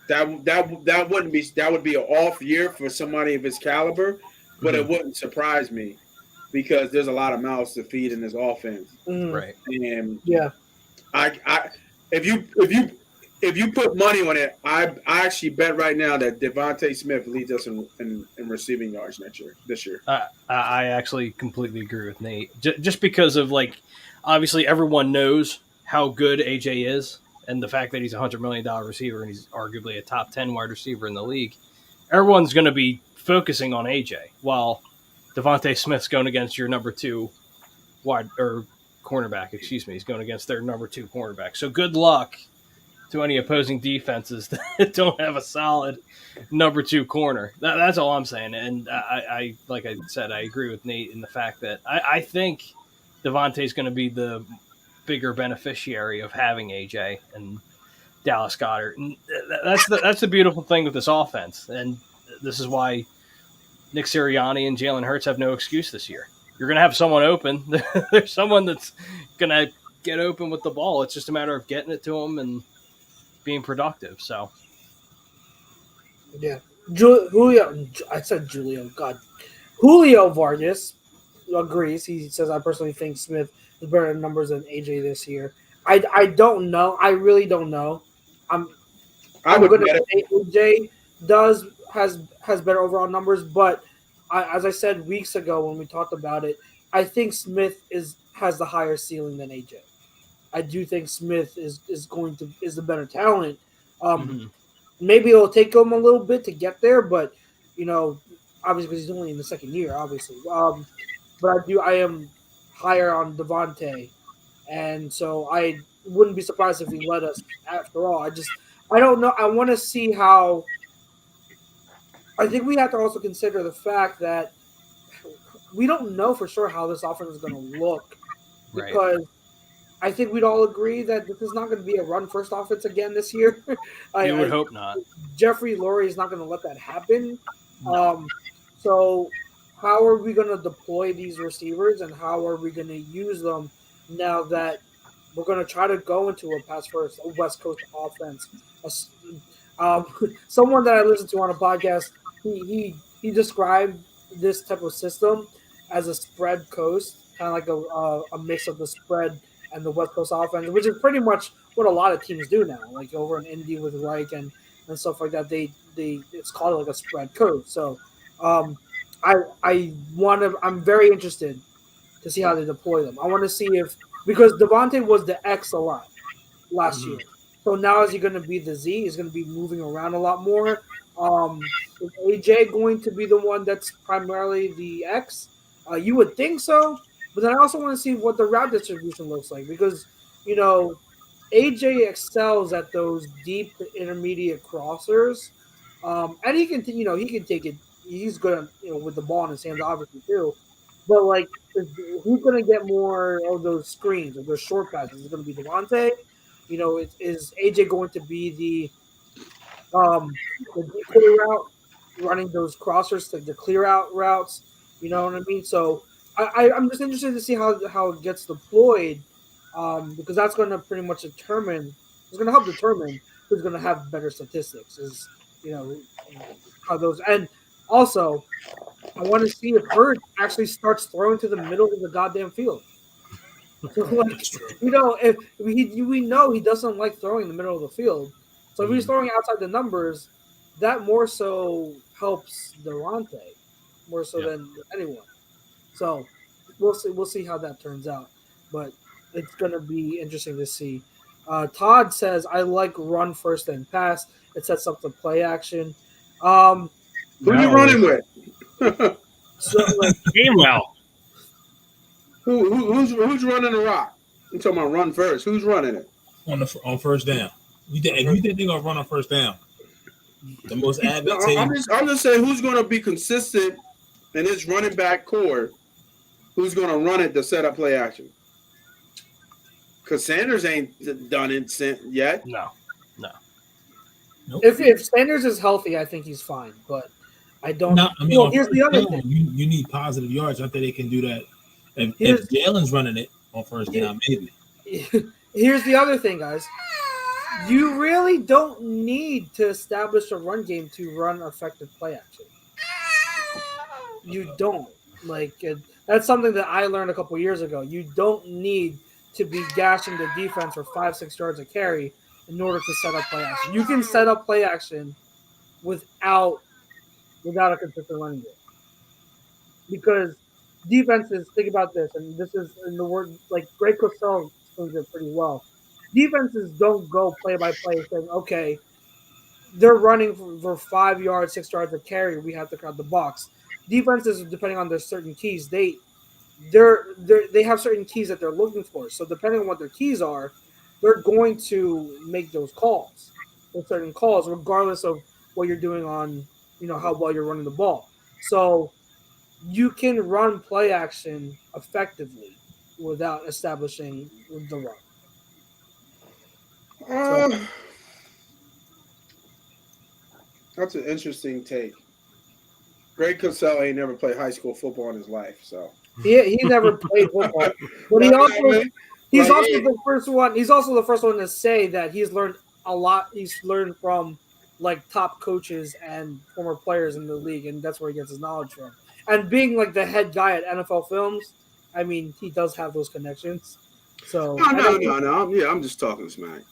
That would be an off year for somebody of his caliber, but it wouldn't surprise me because there's a lot of mouths to feed in this offense. Right. And if you put money on it, I actually bet right now that Devonta Smith leads us in receiving yards this year. I actually completely agree with Nate. Just because of obviously everyone knows how good AJ is, and the fact that he's a $100 million receiver and he's arguably a top 10 wide receiver in the league. Everyone's going to be focusing on AJ while Devonta Smith's going against your number 2 cornerback. Excuse me, he's going against their number 2 cornerback. So good luck to any opposing defenses that don't have a solid number 2 corner. That's all I'm saying. And I like I said, I agree with Nate in the fact that I think Devonta's going to be the bigger beneficiary of having AJ and Dallas Goedert. And that's the beautiful thing with this offense. And this is why Nick Sirianni and Jalen Hurts have no excuse this year. You're going to have someone open. There's someone that's going to get open with the ball. It's just a matter of getting it to them and being productive. So, yeah, Julio. I said Julio. God, Julio Vargas agrees. He says, "I personally think Smith is better in numbers than AJ this year." I don't know. I really don't know. I'm going to say AJ has better overall numbers, but as I said weeks ago when we talked about it, I think Smith has the higher ceiling than AJ. I do think Smith is the better talent. Maybe it'll take him a little bit to get there, but obviously because he's only in the second year, obviously. But I am higher on Devonta, and so I wouldn't be surprised if he led us after all. I don't know. I want to see how. I think we have to also consider the fact that we don't know for sure how this offense is going to look, because I think we'd all agree that this is not going to be a run-first offense again this year. I would hope not. Jeffrey Lurie is not going to let that happen. No. So how are we going to deploy these receivers and how are we going to use them now that we're going to try to go into a pass first, a West Coast offense. Someone that I listened to on a podcast, he described this type of system as a spread coast, kind of like a mix of the spread and the West Coast offense, which is pretty much what a lot of teams do now. Like over in Indy with Reich and stuff like that, they it's called like a spread coast. So I'm very interested to see how they deploy them. I want to see because Devonta was the X a lot last year. So now is he going to be the Z? He's going to be moving around a lot more. Is AJ going to be the one that's primarily the X? You would think so, but then I also want to see what the route distribution looks like because, AJ excels at those deep to intermediate crossers, and he can take it. He's good, with the ball in his hands, obviously too. But like, who's going to get more of those screens or those short passes? Is it going to be Devonta? Is AJ going to be the decoy route, running those crossers, like the clear out routes? You know what I mean? So I'm just interested to see how it gets deployed, because that's going to pretty much determine. It's going to help determine who's going to have better statistics. How those, and also I want to see if Hurd actually starts throwing to the middle of the goddamn field. So, if we know he doesn't like throwing in the middle of the field. So if he's throwing outside the numbers, that more so helps Devonta more so than anyone. So we'll see how that turns out. But it's gonna be interesting to see. Todd says, I like run first and pass. It sets up the play action. Who are you running with? Gamewell. Who's running the rock? I'm talking about run first. Who's running it on first down? You think they're gonna run on first down? The most advantageous. I'm just saying who's going to be consistent in this running back core. Who's going to run it to set up play action? Because Sanders ain't done it yet. No. Nope. If Sanders is healthy, I think he's fine. But I don't. Here's the other thing. You need positive yards. I think they can do that. If Jalen's running it on first down, maybe. Here's the other thing, guys. You really don't need to establish a run game to run effective play action. You don't. That's something that I learned a couple years ago. You don't need to be gashing the defense for 5-6 yards a carry in order to set up play action. You can set up play action without a consistent running game. Because defenses, think about this, and this is in the word, like Greg Cosell explains it pretty well. Defenses don't go play by play saying, okay, they're running for 5 yards, 6 yards of carry. We have to crowd the box. Defenses, depending on their certain keys, they have certain keys that they're looking for. So depending on what their keys are, they're going to make those calls, those certain calls, regardless of what you're doing on, how well you're running the ball. So you can run play action effectively without establishing the run. That's an interesting take. Greg Cosell ain't never played high school football in his life, so he never played football, but he's also the first one. He's also the first one to say that he's learned a lot. He's learned from like top coaches and former players in the league, and that's where he gets his knowledge from. And being like the head guy at NFL Films, I mean, he does have those connections. So no. Yeah, I'm just talking smack.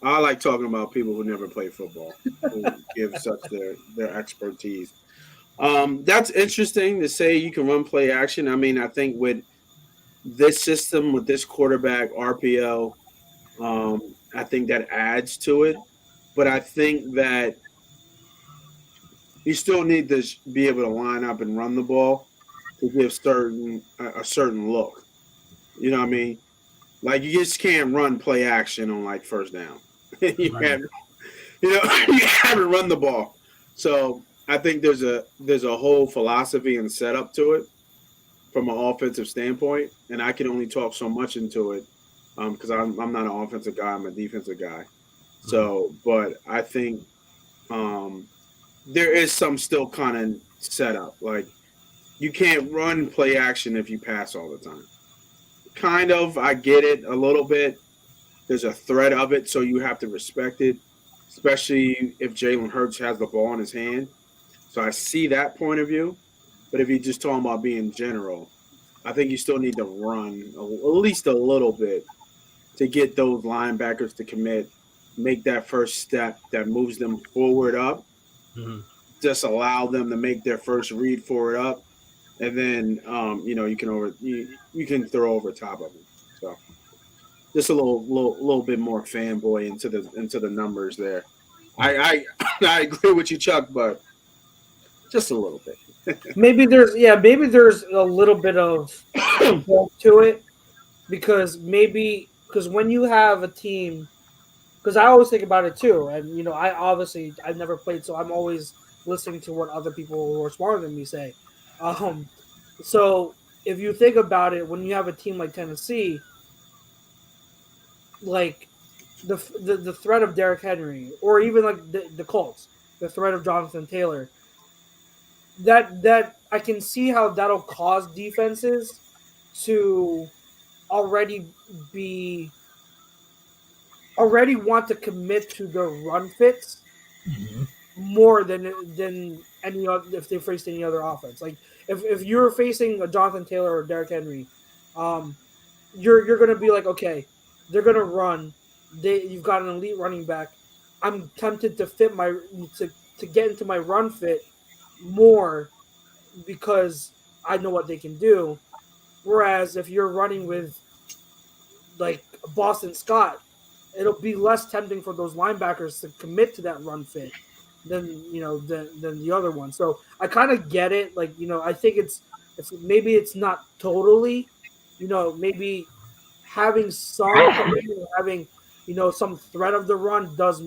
I like talking about people who never play football, who give such their expertise. That's interesting to say you can run play action. I mean, I think with this system, with this quarterback RPO, I think that adds to it. But I think that you still need to be able to line up and run the ball to give a certain look. You know what I mean? Like you just can't run play action on like first down. You haven't run the ball. So I think there's a whole philosophy and setup to it from an offensive standpoint, and I can only talk so much into it because I'm not an offensive guy. I'm a defensive guy. So, but I think there is some still kind of setup. Like you can't run play action if you pass all the time. Kind of, I get it a little bit. There's a threat of it, so you have to respect it, especially if Jalen Hurts has the ball in his hand. So I see that point of view. But if you're just talking about being general, I think you still need to run at least a little bit to get those linebackers to commit, make that first step that moves them forward up. Mhm. Just allow them to make their first read forward up, and then you can throw over top of them. So just a little bit more fanboy into the numbers there. I agree with you, Chuck, but just a little bit. maybe there's a little bit of bulk to it because when you have a team, because I always think about it too, and I've never played, so I'm always listening to what other people who are smarter than me say. So if you think about it, when you have a team like Tennessee, like the threat of Derrick Henry, or even like the Colts, the threat of Jonathan Taylor, that I can see how that'll cause defenses to already want to commit to the run fits more than any other if they faced any other offense. Like if you're facing a Jonathan Taylor or Derrick Henry, you're gonna be like, okay, they're gonna run. You've got an elite running back. I'm tempted to to get into my run fit more because I know what they can do. Whereas if you're running with like Boston Scott, it'll be less tempting for those linebackers to commit to that run fit than the other one. So I kind of get it. Like I think it's maybe it's not totally, maybe having some having some threat of the run does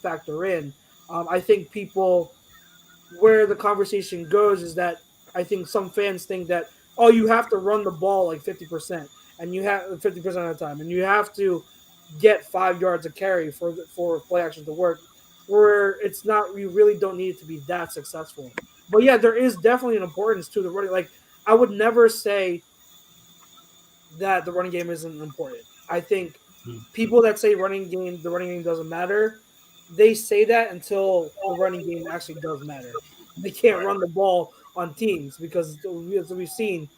factor in. I think people where the conversation goes is that I think some fans think that you have to run the ball like 50%, and you have 50% of the time, and you have to get 5 yards of carry for play action to work. Where it's not, you really don't need it to be that successful. But yeah, there is definitely an importance to the running. Like I would never say that the running game isn't important. I think people that say the running game doesn't matter, they say that until the running game actually does matter. They can't run the ball on teams because, as we've seen,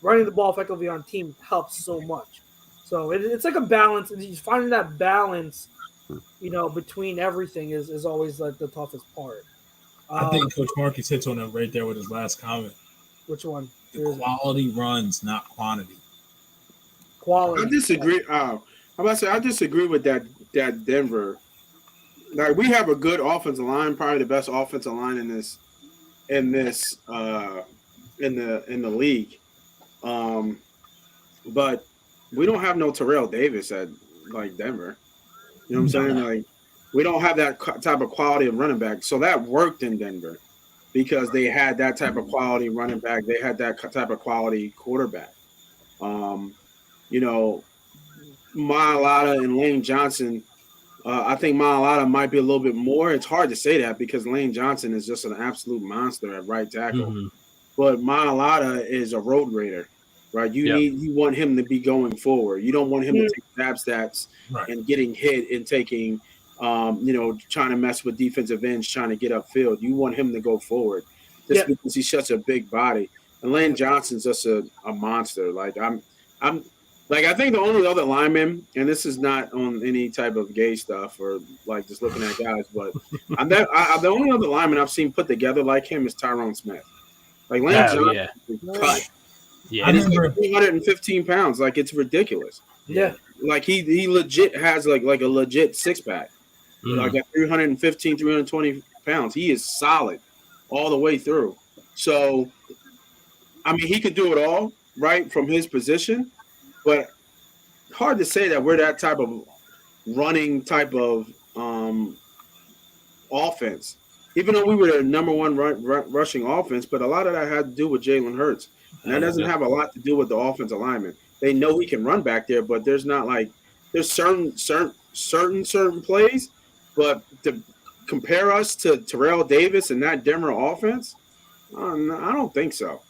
running the ball effectively on teams helps so much. So it's like a balance, and finding that balance, between everything is always like the toughest part. I think Coach Marcus hits on it right there with his last comment. Which one? The quality runs, not quantity. Quality. I disagree. I disagree with that Denver. Like we have a good offensive line, probably the best offensive line in the league. But we don't have no Terrell Davis at like Denver. You know what I'm saying? Like we don't have that type of quality of running back. So that worked in Denver because they had that type of quality running back. They had that type of quality quarterback. Mailata and Lane Johnson. I think Mailata might be a little bit more. It's hard to say that because Lane Johnson is just an absolute monster at right tackle. Mm-hmm. But Mailata is a road grader, right? You want him to be going forward. You don't want him to take snap stats and getting hit and taking, trying to mess with defensive ends, trying to get upfield. You want him to go forward just because he's such a big body. And Lane Johnson's just a monster. Like I think the only other lineman, and this is not on any type of gay stuff or like just looking at guys, but the only other lineman I've seen put together like him is Tyrone Smith. Like Lane Johnson is cut. Yeah, and he's like 315 pounds. Like it's ridiculous. Yeah, like he legit has like a legit six pack. Like at 315, 320 pounds, he is solid all the way through. So, I mean, he could do it all right from his position. But hard to say that we're that type of running type of offense. Even though we were the number one rushing offense, but a lot of that had to do with Jalen Hurts. And that doesn't have a lot to do with the offensive lineman. They know he can run back there, but there's not like there's certain plays. But to compare us to Terrell Davis and that Denver offense, I don't think so.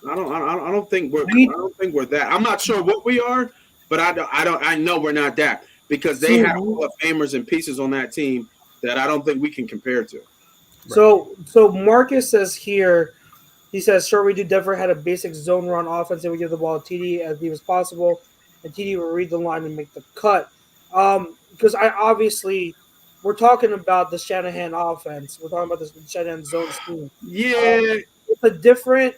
I don't think we're that. I'm not sure what we are, but I know we're not that because they have Hall of Famers and pieces on that team that I don't think we can compare to. So Marcus says here, he says, sure, we do. Denver had a basic zone run offense, and we give the ball to TD as deep as possible, and TD will read the line and make the cut. Because we're talking about the Shanahan offense. We're talking about the Shanahan zone scheme. Yeah, it's a different.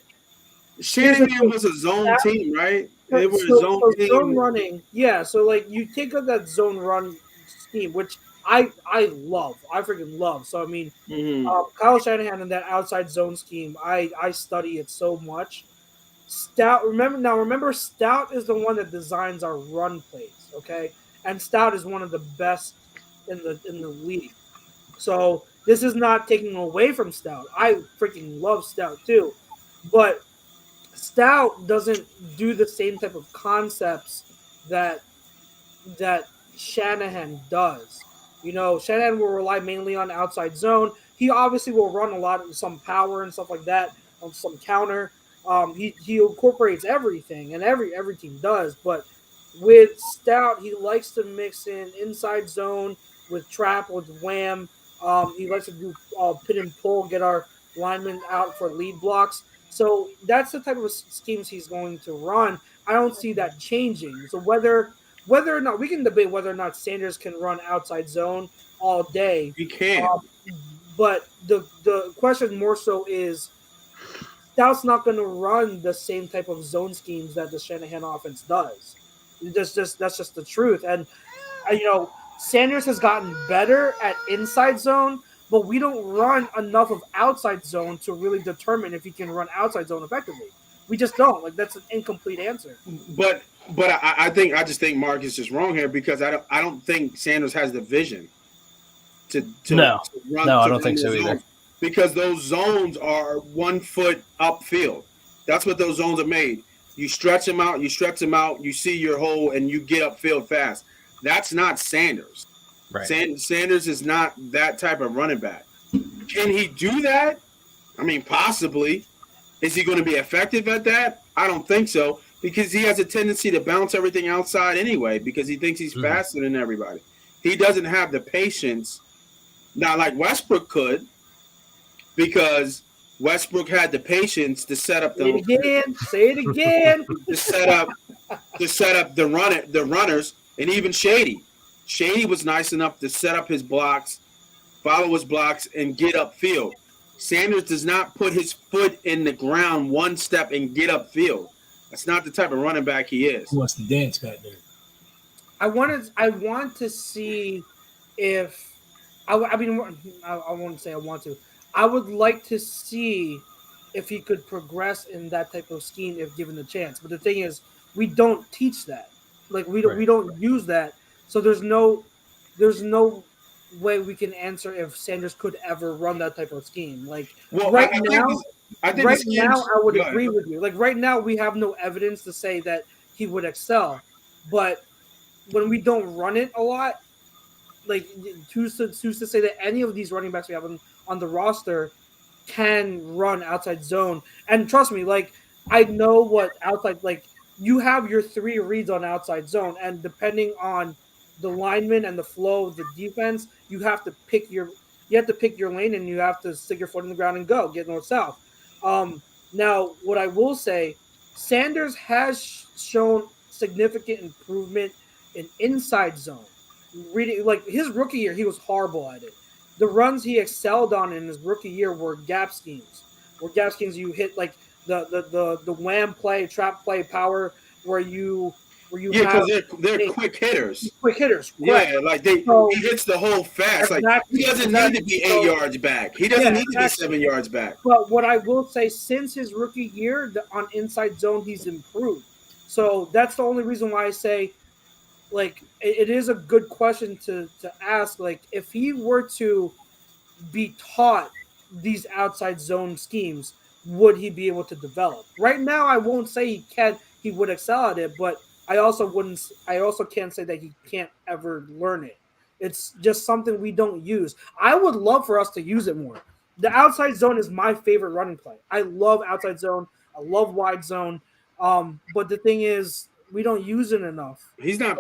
Shanahan was a zone team, right? It was a zone team. Zone running, yeah. So like you take up that zone run scheme, which I love. I freaking love. So I mean, Kyle Shanahan and that outside zone scheme, I study it so much. Stout, remember, Stout is the one that designs our run plays, okay? And Stout is one of the best in the league. So this is not taking away from Stout. I freaking love Stout too, but Stout doesn't do the same type of concepts that Shanahan does. You know, Shanahan will rely mainly on outside zone. He obviously will run a lot of some power and stuff like that, on some counter. He incorporates everything, and every team does. But with Stout, he likes to mix in inside zone with trap, with wham. He likes to do pin and pull, get our linemen out for lead blocks. So that's the type of schemes he's going to run. I don't see that changing. So whether or not, we can debate whether or not Sanders can run outside zone all day. He can. But the question more so is, Stout's not going to run the same type of zone schemes that the Shanahan offense does. That's just the truth. And Sanders has gotten better at inside zone, but we don't run enough of outside zone to really determine if he can run outside zone effectively. We just don't. Like, that's an incomplete answer. But I just think Mark is just wrong here because I don't think Sanders has the vision to run. I don't think so either. Because those zones are 1 foot upfield. That's what those zones are made. You stretch them out, you see your hole, and you get upfield fast. That's not Sanders. Right. Sanders is not that type of running back. Can he do that? I mean, possibly. Is he going to be effective at that? I don't think so because he has a tendency to bounce everything outside anyway because he thinks he's faster than everybody. He doesn't have the patience. Now, like Westbrook could, because Westbrook had the patience to set up Say it again. to set up the runners, and even Shady. Shady was nice enough to set up his blocks, follow his blocks, and get upfield. Sanders does not put his foot in the ground one step and get upfield. That's not the type of running back he is. He wants to dance back there. I want to see if I won't say I want to. I would like to see if he could progress in that type of scheme if given the chance. But the thing is, we don't teach that. Like we don't use that. So there's no way we can answer if Sanders could ever run that type of scheme. Like right now, I would agree with you. Like right now, we have no evidence to say that he would excel. But when we don't run it a lot, like who's to say that any of these running backs we have on the roster can run outside zone? And trust me, like I know what outside, like you have your 3 reads on outside zone, and depending on the lineman and the flow of the defense, you have to pick your lane and you have to stick your foot in the ground and go get north south. Now, what I will say, Sanders has shown significant improvement in inside zone. Reading, like his rookie year, he was horrible at it. The runs he excelled on in his rookie year were gap schemes. You hit like the wham play, trap play, power, where you because they're quick hitters. Quick hitters. Correct. Yeah, like he hits the hole fast. Exactly, like he doesn't need to be 8 yards back. He doesn't need to be 7 yards back. But what I will say, since his rookie year, on inside zone, he's improved. So that's the only reason why I say, like, it is a good question to ask. Like, if he were to be taught these outside zone schemes, would he be able to develop? Right now, I won't say he would excel at it, but I also can't say that he can't ever learn it. It's just something we don't use. I would love for us to use it more. The outside zone is my favorite running play. I love outside zone. I love wide zone. But the thing is, we don't use it enough. He's not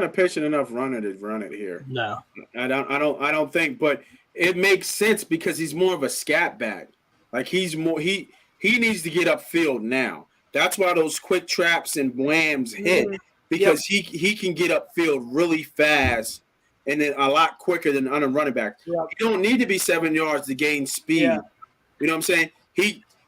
a patient enough runner to run it here. No. I don't think, but it makes sense because he's more of a scat back. Like he needs to get upfield now. That's why those quick traps and whams hit because he can get upfield really fast and then a lot quicker than other running back. Yep. You don't need to be 7 yards to gain speed. Yeah. You know what I'm saying?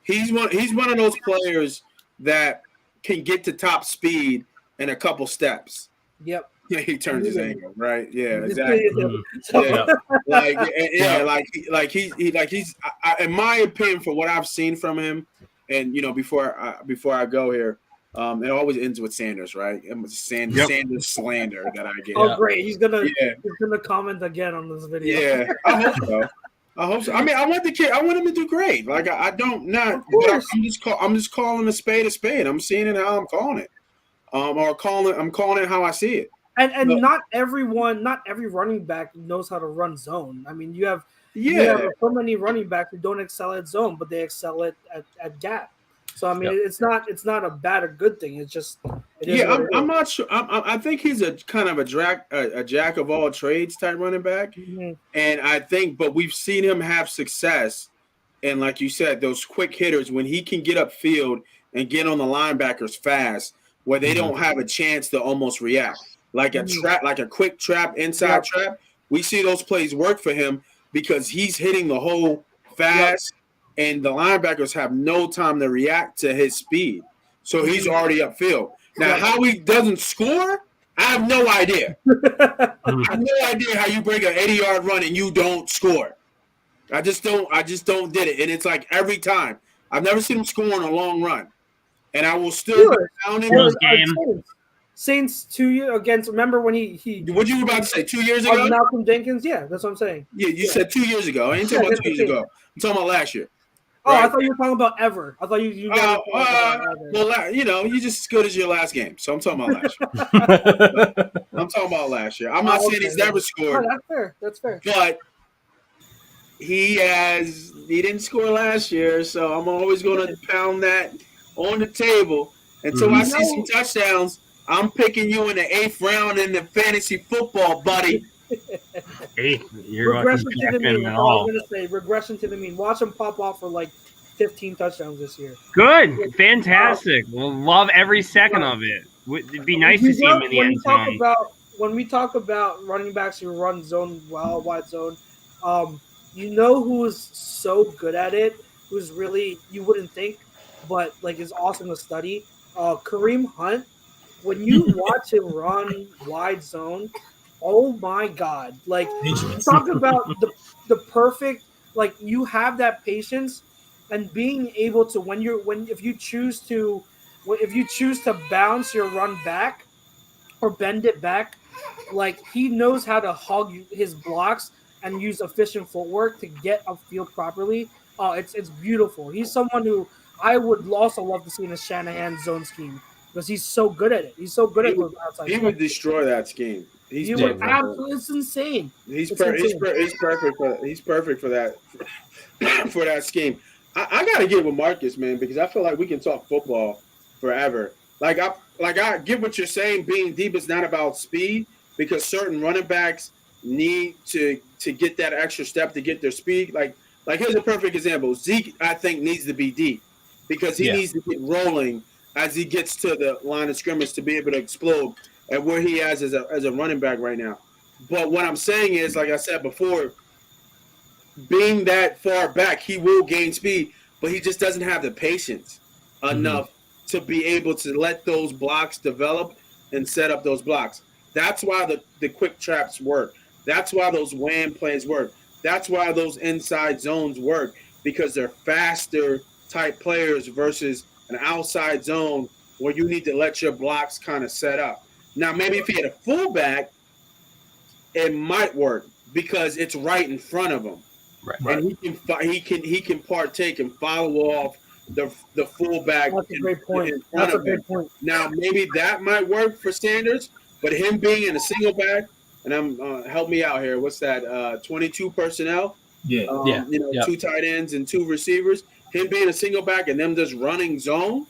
He's one of those players that can get to top speed in a couple steps. Yep. Yeah, he turns his ankle, right? Yeah, exactly. He's in my opinion, for what I've seen from him, and before I go here, it always ends with Sanders, right? Sanders slander that I get. Oh, great! He's gonna comment again on this video. Yeah, I hope so. I mean, I want the kid. I want him to do great. Like I don't not. But I'm just calling a spade a spade. I'm seeing it how I'm calling it. I'm calling it how I see it. And not every running back knows how to run zone. I mean, you have so many running backs who don't excel at zone, but they excel at gap. So I mean, it's not a bad or good thing. It's just I'm not sure. I think he's a kind of a jack of all trades type running back, and I think, but we've seen him have success, and like you said, those quick hitters when he can get upfield and get on the linebackers fast, where they don't have a chance to almost react. Like a trap, like a quick trap, inside trap. We see those plays work for him because he's hitting the hole fast, and the linebackers have no time to react to his speed. So he's already upfield. Now, how he doesn't score, I have no idea. I have no idea how you break an 80-yard run and you don't score. I just don't did it. And it's like every time. I've never seen him score on a long run. And I will still pound him. Saints 2 years against. Remember when he? What you were about to say? 2 years ago? Malcolm Jenkins. Yeah, that's what I'm saying. Yeah, you said 2 years ago. I ain't talking about 2 years ago. I'm talking about last year. Oh, right? I thought you were talking about ever. I thought you. Well, you're just as good as your last game. So I'm talking about last year. I'm talking about last year. I'm not saying he's never scored. Oh, that's fair. But he didn't score last year, so I'm always going to pound that on the table until I see some touchdowns. I'm picking you in the 8th round in the fantasy football, buddy. You're regression to the mean. That's all I'm going to say. Regression to the mean. Watch him pop off for like 15 touchdowns this year. Good. Fantastic. We'll love every second of it. It'd be nice to see him in the end zone. When we talk about running backs who run zone well, wide zone, you know who is so good at it, who's really, you wouldn't think, but like is awesome to study? Kareem Hunt. When you watch him run wide zone, oh my God! Like talk about the perfect. Like you have that patience and being able to if you choose to bounce your run back or bend it back, like he knows how to hug his blocks and use efficient footwork to get upfield properly. Oh, it's beautiful. He's someone who I would also love to see in a Shanahan zone scheme. Because he's so good at it. He's so good at those outside. He would destroy that scheme. Absolutely, it's insane. He's perfect for that for that scheme. I gotta get with Marcus, man, because I feel like we can talk football forever. Like I get what you're saying. Being deep is not about speed because certain running backs need to get that extra step to get their speed. Like here's a perfect example. Zeke, I think, needs to be deep because he needs to get rolling as he gets to the line of scrimmage to be able to explode at where he has as a running back right now. But what I'm saying is, like I said before, being that far back, he will gain speed, but he just doesn't have the patience enough to be able to let those blocks develop and set up those blocks. That's why the quick traps work. That's why those wham plays work. That's why those inside zones work, because they're faster type players versus an outside zone where you need to let your blocks kind of set up. Now, maybe if he had a fullback, it might work because it's right in front of him, and he can partake and follow off the fullback. That's a great point. That's a great point. Now, maybe that might work for Sanders, but him being in a single back, and help me out here. What's that? 22 personnel. Yeah. Two tight ends and two receivers. Him being a single back and them just running zone.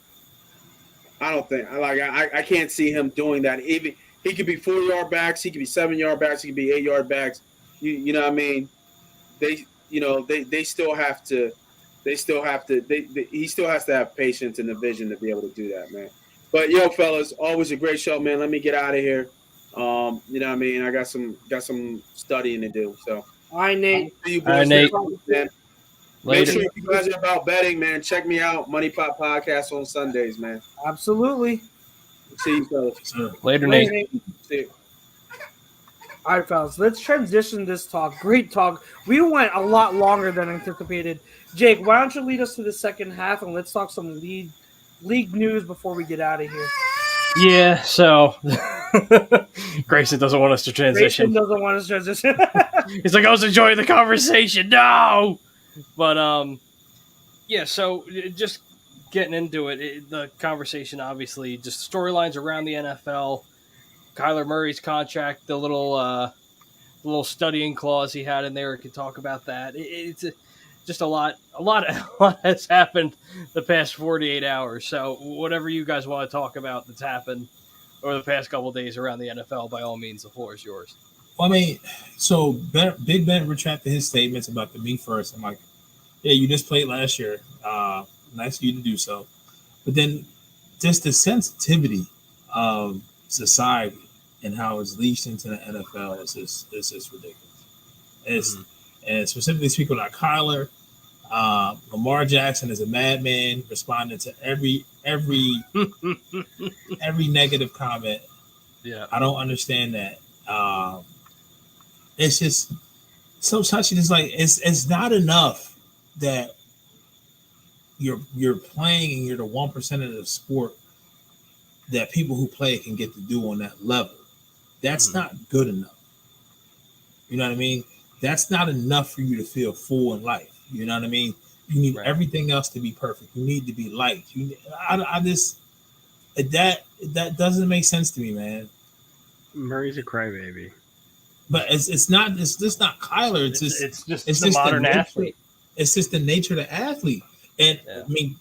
I don't think I can't see him doing that. Even he could be 4-yard backs, he could be 7-yard backs, he could be 8-yard backs. You know what I mean? They still have to. He still has to have patience and the vision to be able to do that, man. But yo, fellas, always a great show, man. Let me get out of here. You know what I mean? I got some studying to do. So All right, Nate. see you boys All right, Nate. man. Make Later. sure if you guys are about betting, man, check me out. Money Pop Podcast on Sundays, man. Absolutely. See you, fellas. Later, Later, Nate. See you. All right, fellas, let's transition this talk. Great talk. We went a lot longer than anticipated. Jake, why don't you lead us to the second half, and let's talk some league news before we get out of here. Yeah, so Grayson doesn't want us to transition. Grayson doesn't want us to transition. He's like, I was enjoying the conversation. No! But, yeah, so just getting into it, the conversation, obviously, just storylines around the NFL, Kyler Murray's contract, the little studying clause he had in there, we could talk about that. It's just a lot has happened the past 48 hours. So whatever you guys want to talk about that's happened over the past couple of days around the NFL, by all means, the floor is yours. Well, I mean, so Big Ben retracted his statements about the me first. I'm like, yeah, you just played last year. Nice of you to do so. But then just the sensitivity of society and how it's leached into the NFL is just ridiculous. And specifically speaking about Kyler, Lamar Jackson is a madman responding to every negative comment. Yeah, I don't understand that. It's just so touchy. It's like it's not enough that you're playing and you're the 1% of the sport that people who play can get to do on that level. That's not good enough. You know what I mean? That's not enough for you to feel full in life. You know what I mean? You need everything else to be perfect. You need to be liked. That doesn't make sense to me, man. Murray's a crybaby. But it's just not Kyler. It's just the modern athlete. It's just the nature of the athlete. And I mean,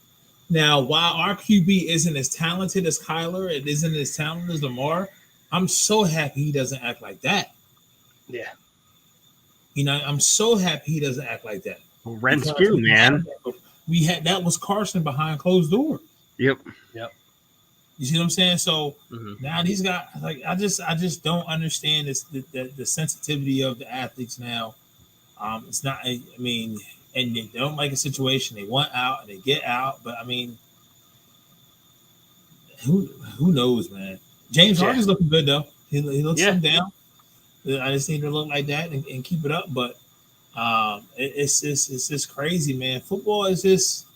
now while our QB isn't as talented as Kyler, it isn't as talented as Lamar, I'm so happy he doesn't act like that. Yeah. You know, I'm so happy he doesn't act like that. Well, Rent's too, man. That was Carson behind closed doors. Yep. You see what I'm saying? So now these guys, like, I just don't understand this the sensitivity of the athletes now. It's not. I mean, and they don't like a situation. They want out and they get out. But I mean, who knows, man? Just Harden's looking good though. He looks him down. I just need to look like that and keep it up. But it's just crazy, man. Football is just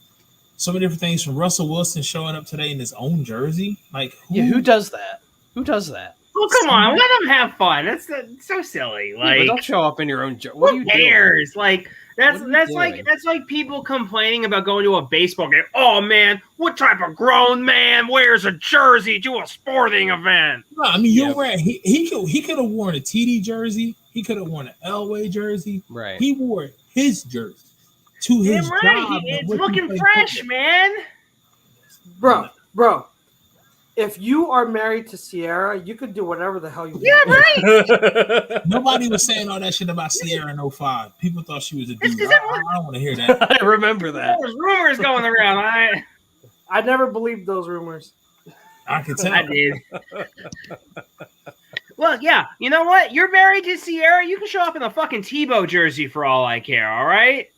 so many different things. From Russell Wilson showing up today in his own jersey, like who does that? Who does that? Well, come on, let them have fun. That's so silly. Like, but don't show up in your own jersey. What are you cares? Doing? Like that's like people complaining about going to a baseball game. Oh man, what type of grown man wears a jersey to a sporting event? No, I mean you're right. He could have worn a TD jersey. He could have worn an Elway jersey. Right. He wore his jersey to his job. It's looking fresh, man. Bro. If you are married to Sierra, you could do whatever the hell you want. Yeah, right. Nobody was saying all that shit about Sierra in 05. People thought she was a dude. I don't want to hear that. I remember that. There was rumors going around. I never believed those rumors. I could tell. I did. Look, yeah, you know what? You're married to Sierra. You can show up in a fucking Tebow jersey for all I care, all right?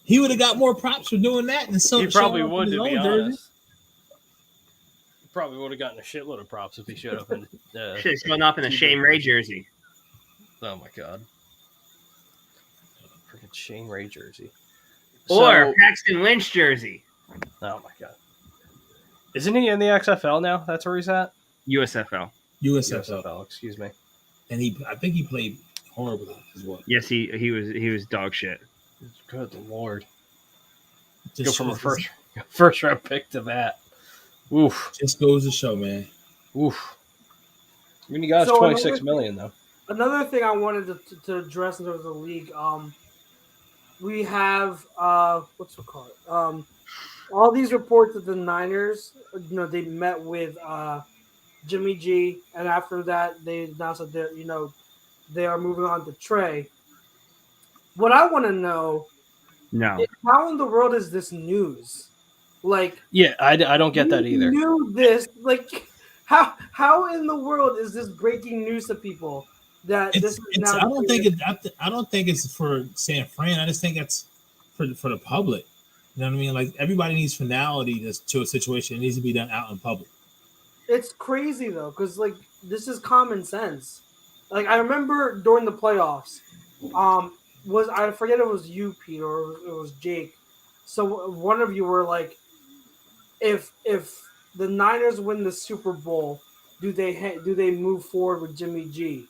He would have got more props for doing that than so. He probably would, to be honest. Probably would have gotten a shitload of props if he showed up in should have shown up in a Shane Ray jersey. Oh my god. Freaking Shane Ray jersey. Or Paxton Lynch jersey. Oh my god. Isn't he in the XFL now? That's where he's at? USFL, excuse me. And I think he played horribly as well. Yes, he was dog shit. Good lord. Just go from a first round pick to that. Oof. Just goes to show, man. Oof. I mean, you got $26 million though. Another thing I wanted to address in terms of the league, we have what's it called? All these reports that the Niners, they met with Jimmy G, and after that they announced that they are moving on to Trey. What I want to know No. is how in the world is this news? Like, Yeah, I don't get that either. Knew this? Like, how in the world is this breaking news to people that this is now? I don't think it's for San Fran. I just think it's for the public. You know what I mean? Like everybody needs finality to a situation. It needs to be done out in public. It's crazy though, because like this is common sense. Like I remember during the playoffs, I forget if it was you, Pete, or it was Jake. So one of you were like, if the Niners win the Super Bowl, do they move forward with Jimmy G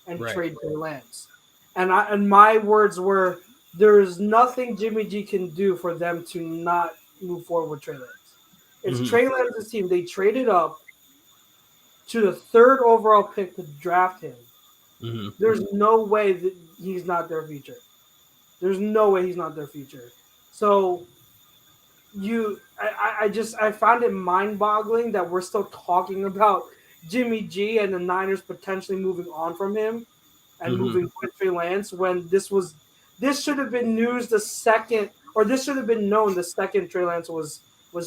and trade Trey Lance? And my words were, there is nothing Jimmy G can do for them to not move forward with Trey Lance. It's Trey Lance's team. They traded up to the 3rd overall pick to draft him. Mm-hmm. There's no way that he's not their future. There's no way he's not their future. So I found it mind-boggling that we're still talking about Jimmy G and the Niners potentially moving on from him and moving with Trey Lance when this should have been news the second, or this should have been known the second Trey Lance was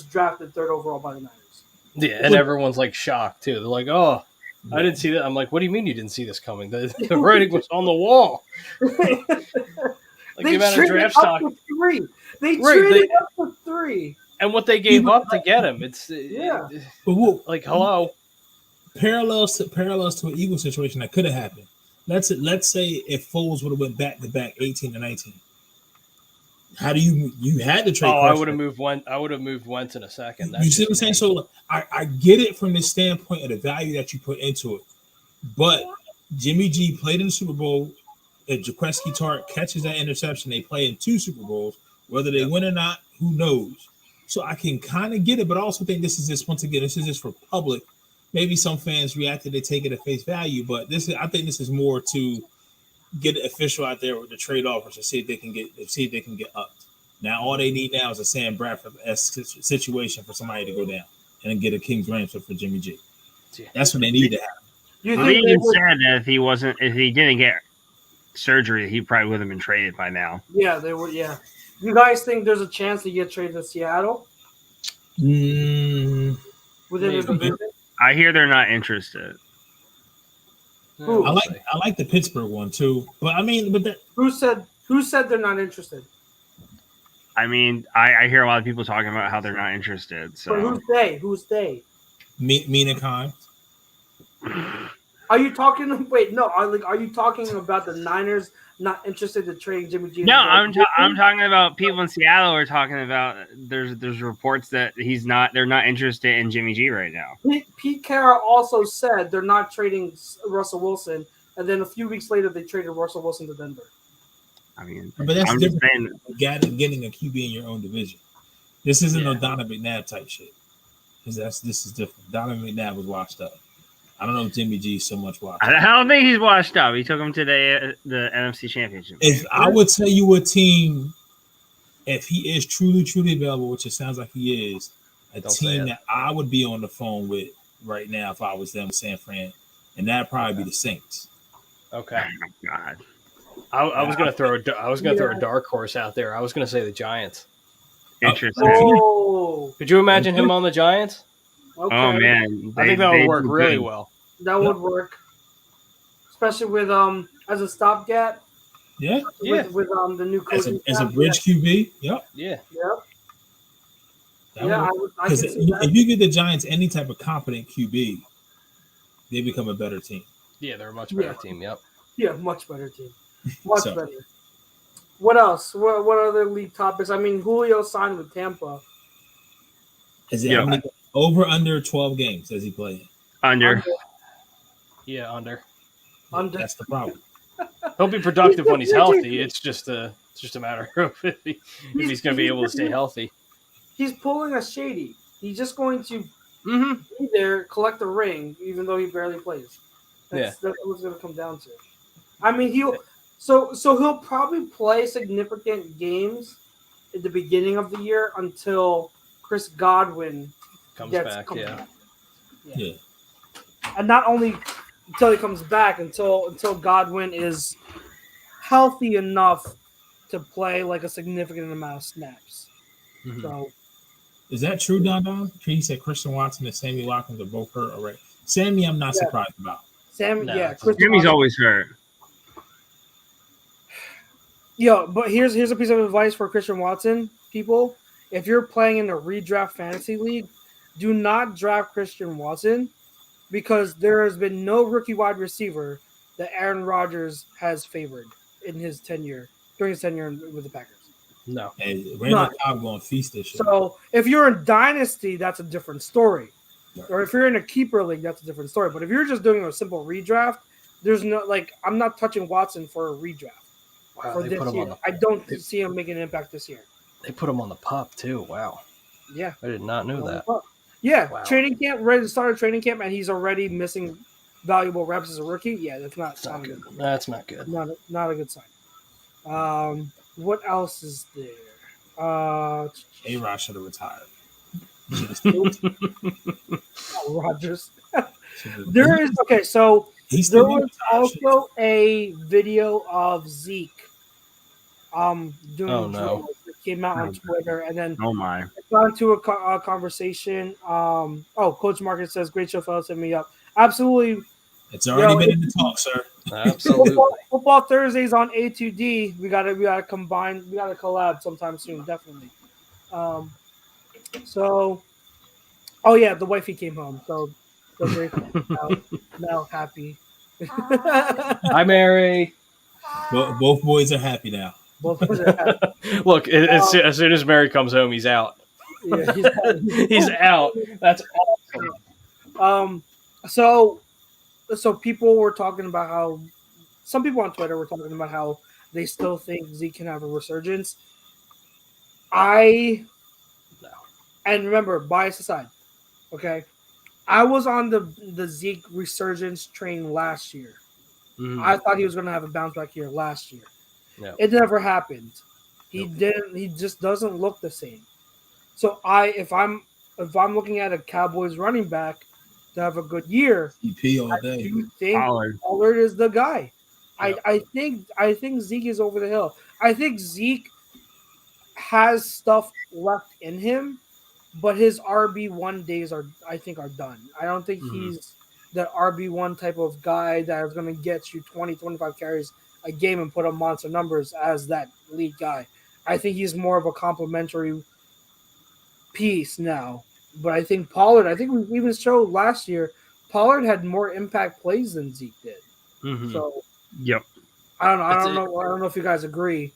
drafted 3rd overall by the Niners. Yeah, and everyone's like shocked too. They're like, "Oh, I didn't see that." I'm like, "What do you mean you didn't see this coming? The writing was on the wall." Like they the amount of draft stock. They traded up for 3. And what they gave up to get him, like hello. Parallels to an Eagle situation that could have happened. Let's say if Foles would have went back to back 18 to 19. How do you had to trade? I would have moved Wentz in a second. You see what I'm saying? So I get it from the standpoint of the value that you put into it, but Jimmy G played in the Super Bowl. If Jaquiski Tartt catches that interception, they play in 2 Super Bowls. Whether they win or not, who knows? So I can kind of get it, but I also think this is just for public. Maybe some fans reacted, they take it at face value, but I think this is more to get an official out there with the trade offers to see if they can get upped. Now all they need now is a Sam Bradford-esque situation for somebody to go down and then get a King's ransom for Jimmy G. That's what they need to have. He even said that if he didn't get surgery, he probably would have been traded by now. Yeah, they would. Yeah. You guys think there's a chance to get traded to Seattle? Within the division? I hear they're not interested. I like the Pittsburgh one too, but I mean, who said they're not interested? I mean, I hear a lot of people talking about how they're not interested. So but who's they? Mina Kimes. Are you talking? Wait, no. Are you talking about the Niners not interested in trading Jimmy G? No, I'm talking about people in Seattle are talking about. There's reports that they're not interested in Jimmy G right now. Pete Carroll also said they're not trading Russell Wilson, and then a few weeks later they traded Russell Wilson to Denver. I mean, but that's different. Getting a QB in your own division. This isn't no Donovan McNabb type shit. This is different. Donovan McNabb was washed up. I don't know if Jimmy G is so much washed up. I don't think he's washed up. He took him to the NFC Championship. If I would tell you a team, if he is truly, truly available, which it sounds like he is, team that I would be on the phone with right now if I was them, San Fran, and that'd probably be the Saints. Okay. Oh my God. I was gonna throw a dark horse out there. I was gonna say the Giants. Interesting. Oh. Could you imagine him on the Giants? Okay. Oh man, I think that would work really well. That would work, especially with as a stopgap. Yeah, with the new coach as a bridge QB. Yep. Yeah. Because if you give the Giants any type of competent QB, they become a better team. Yeah, they're a much better team. Yep. Yeah, much better team. Much better. What else? What other league topics? I mean, Julio signed with Tampa. Is it over under 12 games? Does he play? Under. Yeah, under. That's the problem. He'll be productive when he's healthy. It's just a matter of if he's going to be able to stay healthy. He's pulling a shady. He's just going to be there, collect a ring, even though he barely plays. That's what it's going to come down to. I mean, So he'll probably play significant games at the beginning of the year until Chris Godwin Comes gets back, comes yeah. back. Yeah. And not only until he comes back, until Godwin is healthy enough to play like a significant amount of snaps. Mhm. So Is that true, Don Don? He said Christian Watson and Sammy Watkins are both hurt already. Sammy, I'm not surprised about. Sam, No, yeah, it's Chris Jimmy's Watson- always hurt. Yo, but here's a piece of advice for Christian Watson people. If you're playing in a redraft fantasy league, do not draft Christian Watson because there has been no rookie wide receiver that Aaron Rodgers has favored in his tenure during his tenure with the Packers. No. And Randall Not. Cobb going to feast this shit. So if you're in Dynasty, that's a different story. Right. Or if you're in a keeper league, that's a different story. But if you're just doing a simple redraft, there's no I'm not touching Watson for a redraft Wow, for they this put him year. on the I don't see him making an impact this year. they put him on the pup too. Wow. Yeah. I did not know that. Yeah, Wow. training camp, ready to start a training camp, and he's already missing valuable reps as a rookie. Yeah, that's not That's not good. good. That's not good. Not a good sign. What else is there? A-Rod should have retired. Rogers. There is okay. So He's there still was also a video of Zeke doing Oh, no. drills that came out on Twitter, and then Oh my! got into a conversation. Coach Marcus says, "Great show, fellas. Hit me up." Absolutely. It's already been in the talk, sir. Absolutely. Football Thursdays on A2D. We gotta combine. We gotta collab sometime soon, definitely. The wifey came home, so very now happy. Hi, Mary. Both boys are happy now. Both of us are happy. Look, as soon as Mary comes home, he's out. Yeah, He's out. That's awesome. So people were talking about how some people on Twitter were talking about how they still think Zeke can have a resurgence. And remember, bias aside, okay, I was on the Zeke resurgence train last year. Mhm. I thought he was going to have a bounce back here last year. No. It never happened. He didn't. He just doesn't look the same. So if I'm looking at a Cowboys running back to have a good year, EP all day. I do think Pollard. Pollard is the guy. Yep. I think Zeke is over the hill. I think Zeke has stuff left in him, but his RB1 days are done. I don't think he's the RB1 type of guy that is going to get you 20, 25 carries a game and put up monster numbers as that lead guy. I think he's more of a complementary piece now. But I think Pollard, we even showed last year, Pollard had more impact plays than Zeke did. Mhm. So Yep. I don't know if you guys agree.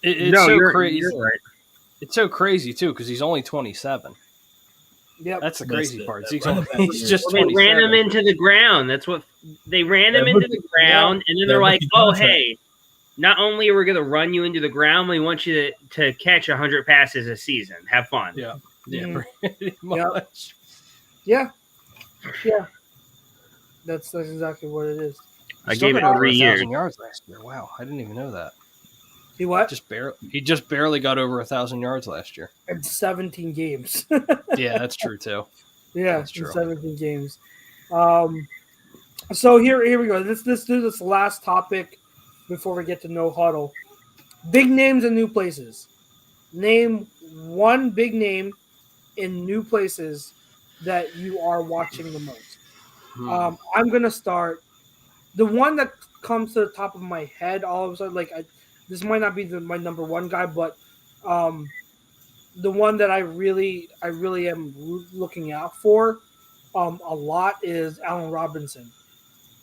It's No, so you're crazy. You're right. It's so crazy too because he's only 27. Yep. That's the That's crazy the- part. that He's, running only, back he's is- just Well, they 27. ran him into the ground. That's what they ran him into the ground, and then they're like, rookie "Oh, contract. hey, not only are we going to run you into the ground, we want you to catch 100 passes a season. Have fun." Yeah. Yeah, Mhm. pretty much. Yeah. That's exactly what it is. I Still gave it got over 3 years. 1,000 yards last year. Wow, I didn't even know that. He what? He just barely got over 1,000 yards last year. In 17 games. Yeah, that's true too. Yeah, That's true. in 17 games. So here we go. Let's do this last topic before we get to no huddle. Big names in new places. Name one big name in new places that you are watching the most. I'm gonna start. The one that comes to the top of my head all of a sudden, this might not be my number one guy, but the one that I really am looking out for a lot is Allen Robinson.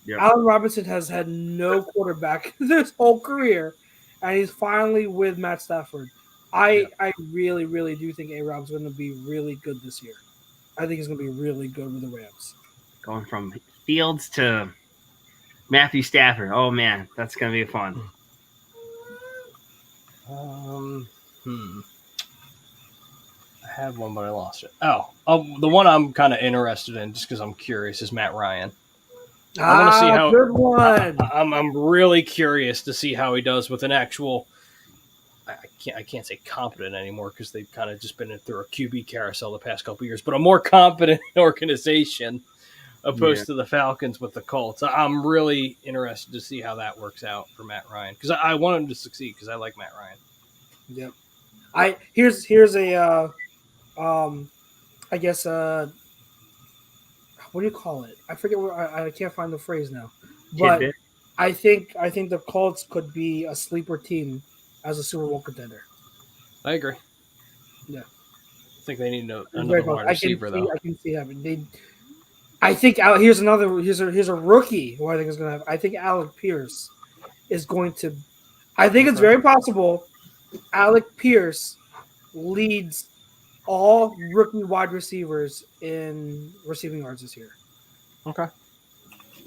Yep. Allen Robinson has had no quarterback this whole career, and he's finally with Matt Stafford. I really do think A-Rob's going to be really good this year. I think he's going to be really good with the Rams. Going from Fields to Matthew Stafford. Oh man, that's going to be fun. I had one, but I lost it. The one I'm kind of interested in, just because I'm curious, is Matt Ryan. I want to see how. Good one. I'm really curious to see how he does with an actual. I can't say competent anymore because they've kind of just been through a QB carousel the past couple of years, but a more competent organization opposed to the Falcons with the Colts. I'm really interested to see how that works out for Matt Ryan because I want him to succeed because I like Matt Ryan. Yep. Here's a I guess what do you call it? I forget what I can't find the phrase now. But Tidbit. I think the Colts could be a sleeper team as a Super Bowl contender. I agree. Yeah. I think they need another wide receiver though. I can see having. I think here's a rookie who I think is going to have. I think Alec Pierce is going to. I think it's very possible. Alec Pierce leads all rookie wide receivers in receiving yards this year. Okay.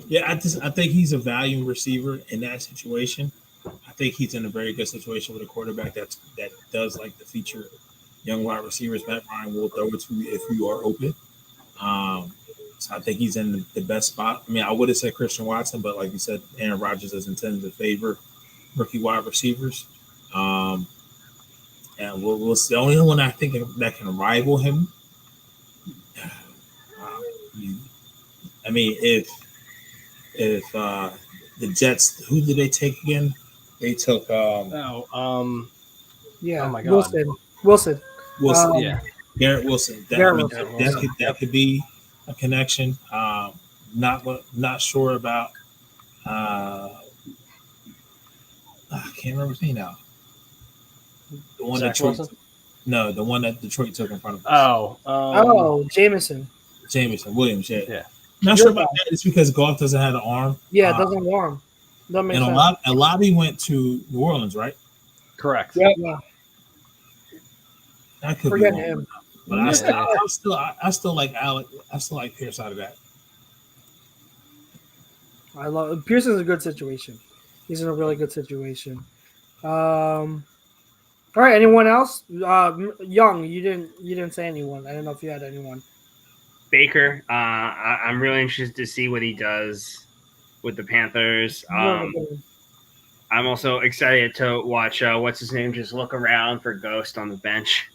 Yeah, I think he's a value receiver in that situation. I think he's in a very good situation with a quarterback that does like to feature young wide receivers. Matt Ryan will throw it to you if you are open. So I think he's in the best spot. I mean, I would have said Christian Watson, but like you said, Aaron Rodgers is intended to favor rookie wide receivers. And we'll see. The only one I think that can rival him. I mean, if the Jets, who did they take again? They took. Yeah. Oh my God. Wilson. Yeah. Garrett Wilson. That could be a connection. Not sure about. I can't remember his name now. The one Zach Detroit. Wilson? No, the one that Detroit took in front of us. Jamison Williams. Yeah. You're Not sure about right. that. It's because Goff doesn't have an arm. Yeah, it doesn't warm. Doesn't make And sense. a lot went to New Orleans, right? Correct. Yeah. That could Forget be wrong. him. But I still like Alec. I still like Pierce out of that. I love Pearson's a good situation. He's in a really good situation. All right. Anyone else? Young, you didn't say anyone. I don't know if you had anyone. Baker. I'm really interested to see what he does with the Panthers. I'm also excited to watch what's his name just look around for Ghost on the bench.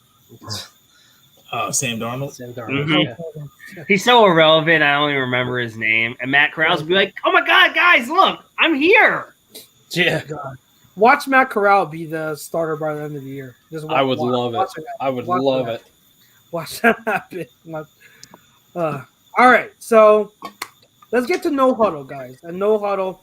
Sam Darnold. Mhm. He's so irrelevant. I don't even remember his name. And Matt Corral's be like, "Oh my God, guys, look, I'm here." Yeah. God. Watch Matt Corral be the starter by the end of the year. I would love it. I would love it. Watch that happen. All right, so let's get to No Huddle, guys. And No Huddle,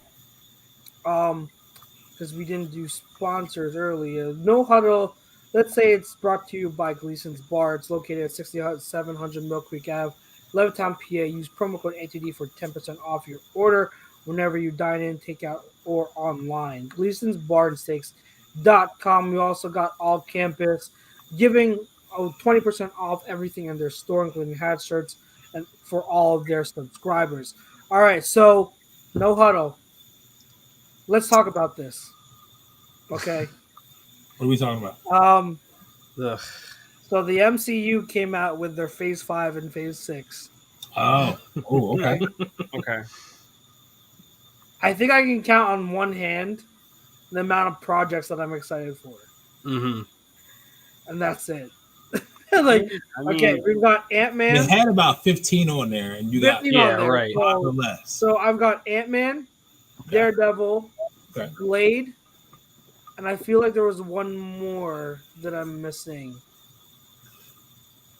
because we didn't do sponsors earlier. No Huddle, let's say it's brought to you by Gleason's Bar. It's located at 6700 Mill Creek Ave, Levittown, PA. Use promo code ATD for 10% off your order whenever you dine in, take out, or online. Gleason's Bar and Steaks.com. We also got All Campus giving 20% off everything in their store, including hats, shirts, and for all of their subscribers. All right, so No Huddle. Let's talk about this. Okay. What are we talking about? Ugh. So the MCU came out with their Phase 5 and Phase 6. Oh, okay. Okay. I think I can count on one hand the amount of projects that I'm excited for. Mm-hmm. And that's it. Okay, we've got Ant-Man. They had about 15 on there, and you got 15 on there. right. or less. So I've got Ant-Man, Daredevil, Okay. Blade, and I feel like there was one more that I'm missing.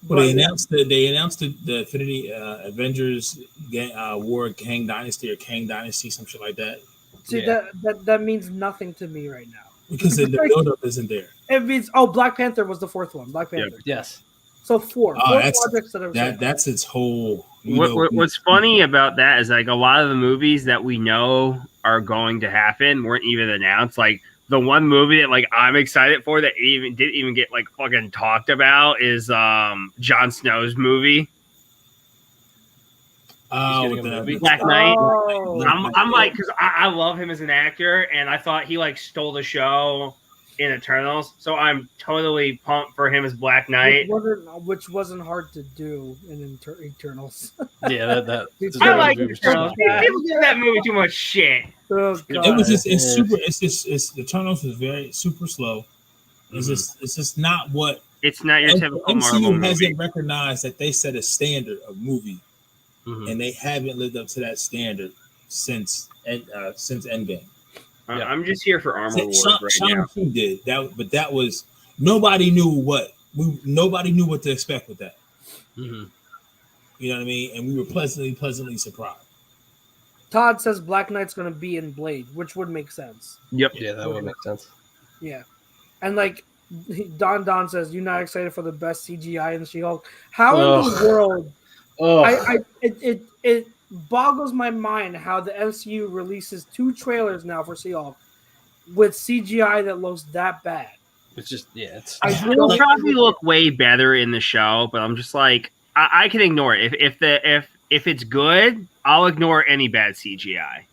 Well, they announced the Infinity Avengers War Kang Dynasty or Kang Dynasty, some shit like that. See, that means nothing to me right now. Because the build-up isn't there. It means Black Panther was the fourth one. Black Panther. Yes. So four projects that I've that's its whole. What's funny about that is like a lot of the movies that we know are going to happen weren't even announced. Like the one movie that like I'm excited for that didn't even get like fucking talked about is Jon Snow's movie. Black Knight. I'm like, because I love him as an actor, and I thought he like stole the show in Eternals, so I'm totally pumped for him as Black Knight. Which wasn't hard to do in Eternals. Yeah, that I like movie was Eternals. just- People give that movie too much shit. Oh, God. It was just it's Yeah. super. It's just the Eternals is very super slow. It's just not what It's not your typical Marvel MCU movie. hasn't recognized that they set a standard of movie, Mhm. and they haven't lived up to that standard since Endgame. Yeah. I'm just here for Armor Wars right now. Shang-Chi did that, but that was nobody knew what to expect with that. Mhm. You know what I mean? And we were pleasantly surprised. Todd says Black Knight's going to be in Blade, which would make sense. Yep. Yeah, that would make sense. Yeah. And like Don says, you're not excited for the best CGI in She-Hulk. How in the world? Oh, It boggles my mind how the MCU releases 2 trailers now for She-Hulk with CGI that looks that bad. it's just it's. It'll probably look way better in the show, but I'm just like, I can ignore it. If it's good, I'll ignore any bad CGI.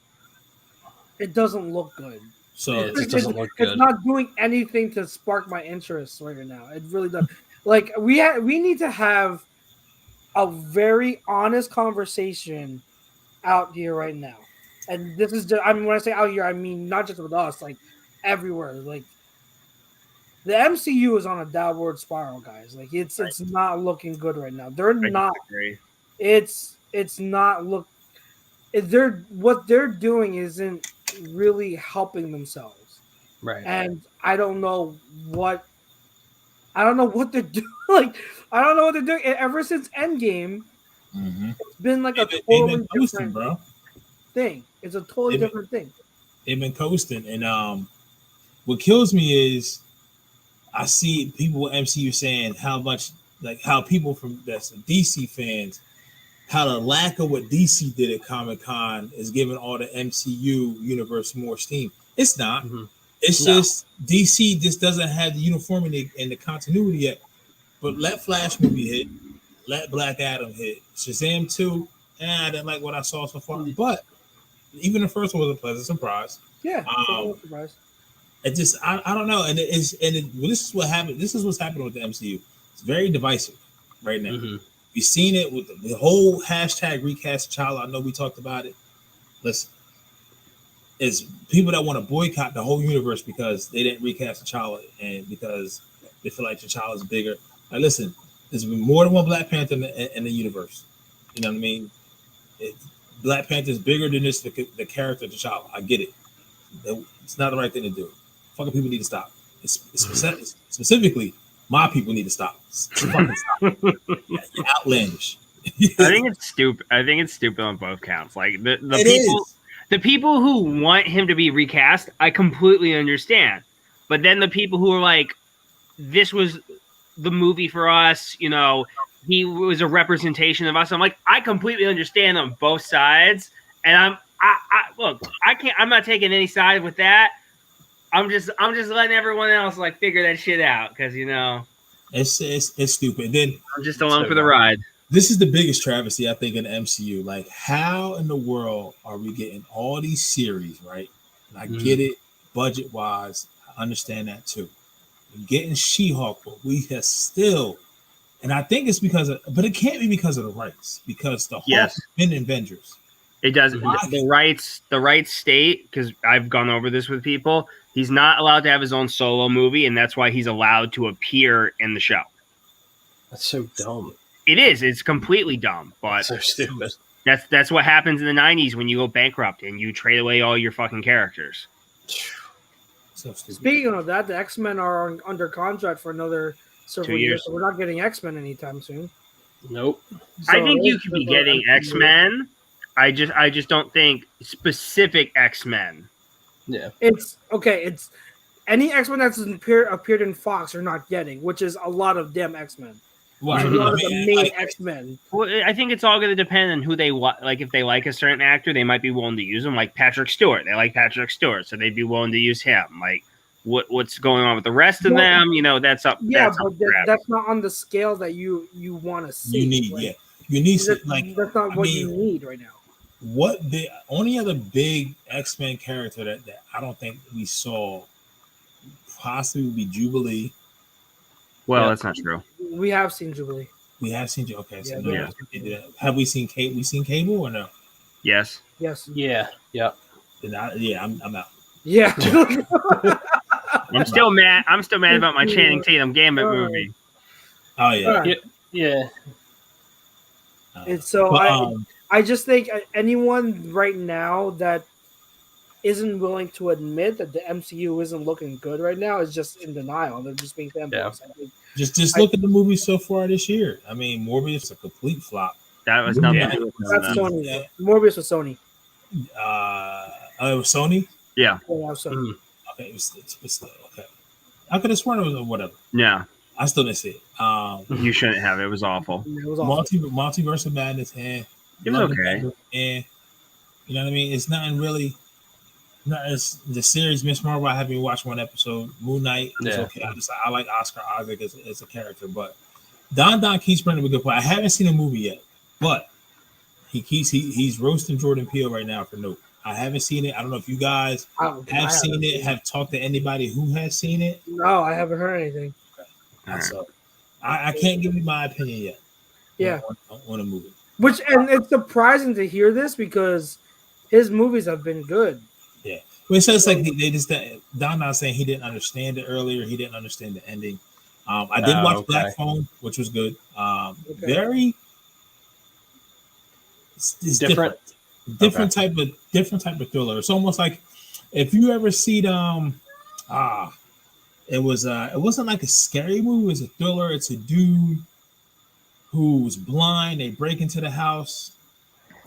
It doesn't look good. So Yeah, it just doesn't look good. It's not doing anything to spark my interest right now. It really does. Like we need to have a very honest conversation out here right now. And this is just, I mean, when I say out here, I mean not just with us, like everywhere. Like the MCU is on a downward spiral, guys. Like it's not looking good right now. They're not. It's not look. What they're doing isn't really helping themselves. Right. And I don't know what they're doing. Like I don't know what they're doing. Ever since Endgame, it's been like a totally different thing. It's a totally different thing. They've been coasting, and what kills me is I see people with MCU saying how much, like how people from that's DC fans, how the lack of what DC did at Comic-Con is giving all the MCU universe more steam. It's not. It's just DC just doesn't have the uniformity and the continuity yet. But let Flash movie hit, let Black Adam hit, Shazam 2. I didn't like what I saw so far, but even the first one was a pleasant surprise. Yeah, it just I don't know, and this is what happened. This is what's happening with the MCU. It's very divisive right now. We've seen it with the whole hashtag recast T'Challa. I know we talked about it. Listen, it's people that want to boycott the whole universe because they didn't recast T'Challa and because they feel like T'Challa is bigger. Like, listen, there's been more than one Black Panther in the universe. You know what I mean? Black Panther is bigger than just the character T'Challa. I get it. It's not the right thing to do. Fucking people need to stop. Specifically, my people need to stop. Fucking stop. You're outlandish. I think it's stupid. I think it's stupid on both counts. Like the people who want him to be recast, I completely understand. But then the people who are like, this was the movie for us, you know, he was a representation of us. I'm like, I completely understand on both sides. And I'm not taking any side with that. I'm just letting everyone else like figure that shit out because you know it's stupid. Then I'm just along for the ride. This is the biggest travesty I think in the MCU. Like, how in the world are we getting all these series, right? And I get it, budget wise, I understand that too. We're getting She-Hulk, but we have still, and I think it's because of, but it can't be because of the rights, because the Hulk has been in Avengers. It does the rights state, because I've gone over this with people. He's not allowed to have his own solo movie, and that's why he's allowed to appear in the show. That's so dumb. It is. It's completely dumb, but so stupid. That's what happens in the 90s when you go bankrupt and you trade away all your fucking characters. So stupid. Speaking of that, the X-Men are under contract for another several 2 years. So we're not getting X-Men anytime soon. Nope. So I think you could be getting X-Men. I just don't think specific X-Men. Yeah. It's okay. It's any X-Men that's appeared in Fox are not getting, which is a lot of damn X-Men. Right. A lot of the main X-Men. Well, I think it's all going to depend on who they like. If they like a certain actor, they might be willing to use him. Like Patrick Stewart, they like Patrick Stewart, so they'd be willing to use him. Like what's going on with the rest of them? You know, that's up. Yeah, that's but that's not on the scale that you want to see. You need, like, you need that's not what you need right now. What the only other big X-Men character that I don't think we saw possibly would be Jubilee. Well, Yeah. that's not true. We have seen Jubilee. We have seen okay. So Yeah, no, have we seen Cable? We seen Cable or no? Yes. Yes. Yeah. Yeah. Then I'm out. Yeah. I'm still mad. I'm still mad about my Channing Tatum Gambit movie. Oh yeah. Alright. Yeah. And so But, I just think anyone right now that isn't willing to admit that the MCU isn't looking good right now is just in denial. They're just being fanboys. Yeah. I think. just look at the movies so far this year. I mean, Morbius is a complete flop. That was nothing to do with That's that. Sony. Though. Morbius was Sony. It was Sony. Yeah. Yeah, that was Sony. Okay, it's still okay. I could have sworn it was whatever. Yeah. I still didn't see it. You shouldn't have. It was awful. It was awesome. Multiverse of Madness, It was okay. And you know what I mean? It's nothing really. It's the series Miss Marvel. I haven't watched one episode. Moon Knight is okay. I like Oscar Isaac as a character, but Don keeps bringing up a good point. I haven't seen a movie yet, but he's roasting Jordan Peele right now for Nope. I haven't seen it. I don't know if you guys have seen it. Have talked to anybody who has seen it? No, I haven't heard anything. Okay. So I can't give you my opinion yet. Yeah, on a movie. Which and it's surprising to hear this because his movies have been good. Yeah, well, it says like they just Don saying he didn't understand it earlier. He didn't understand the ending. I did watch Black Phone, which was good. Very it's different type of thriller. It's almost like if you ever see it wasn't like a scary movie. It was a thriller. It's a dude who's blind. They break into the house.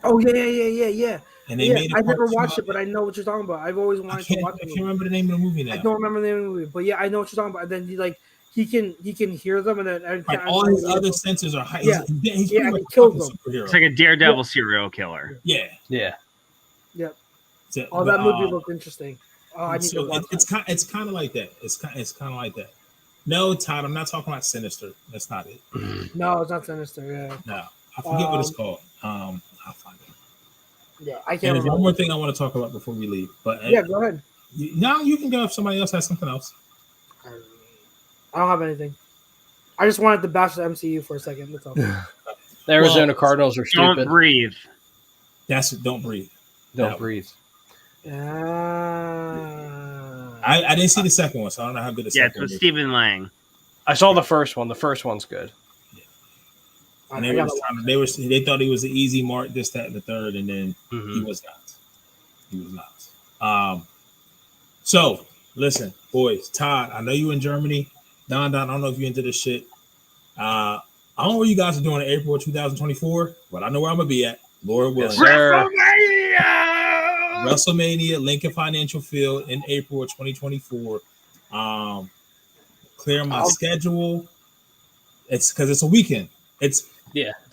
Oh yeah. And they made. I never watched it, but I know what you're talking about. I've always wanted to watch it. I can't remember the name of the movie now. I don't remember the name of the movie, but yeah, I know what you're talking about. And then he can hear them, and then all his other senses are high. Yeah, he kills them. It's like a daredevil serial killer. Yeah. Yep. So, that movie looked interesting. I need to watch it. It's kind of like that. It's kind of like that. No, Todd, I'm not talking about Sinister. That's not it. No, it's not Sinister. Yeah. No, I forget what it's called. I'll find it. Yeah, I can't. And there's remember. one more thing I want to talk about before we leave. But yeah, go ahead. Now you can go if somebody else has something else. I don't have anything. I just wanted to bash the MCU for a second. That's all. The Arizona Cardinals are stupid. Don't breathe. Don't breathe. Don't breathe. I didn't see the second one, so I don't know how good the second one is. It's with Stephen Lang. I saw the first one. The first one's good. And they thought he was an easy mark, this, that, and the third, and then he was not. So listen, boys, Todd, I know you in Germany. Don, I don't know if you're into this shit. I don't know what you guys are doing in April 2024, but I know where I'm gonna be at. Lord willing. WrestleMania, Lincoln Financial Field in April of 2024. Clear my schedule. It's because it's a weekend. It's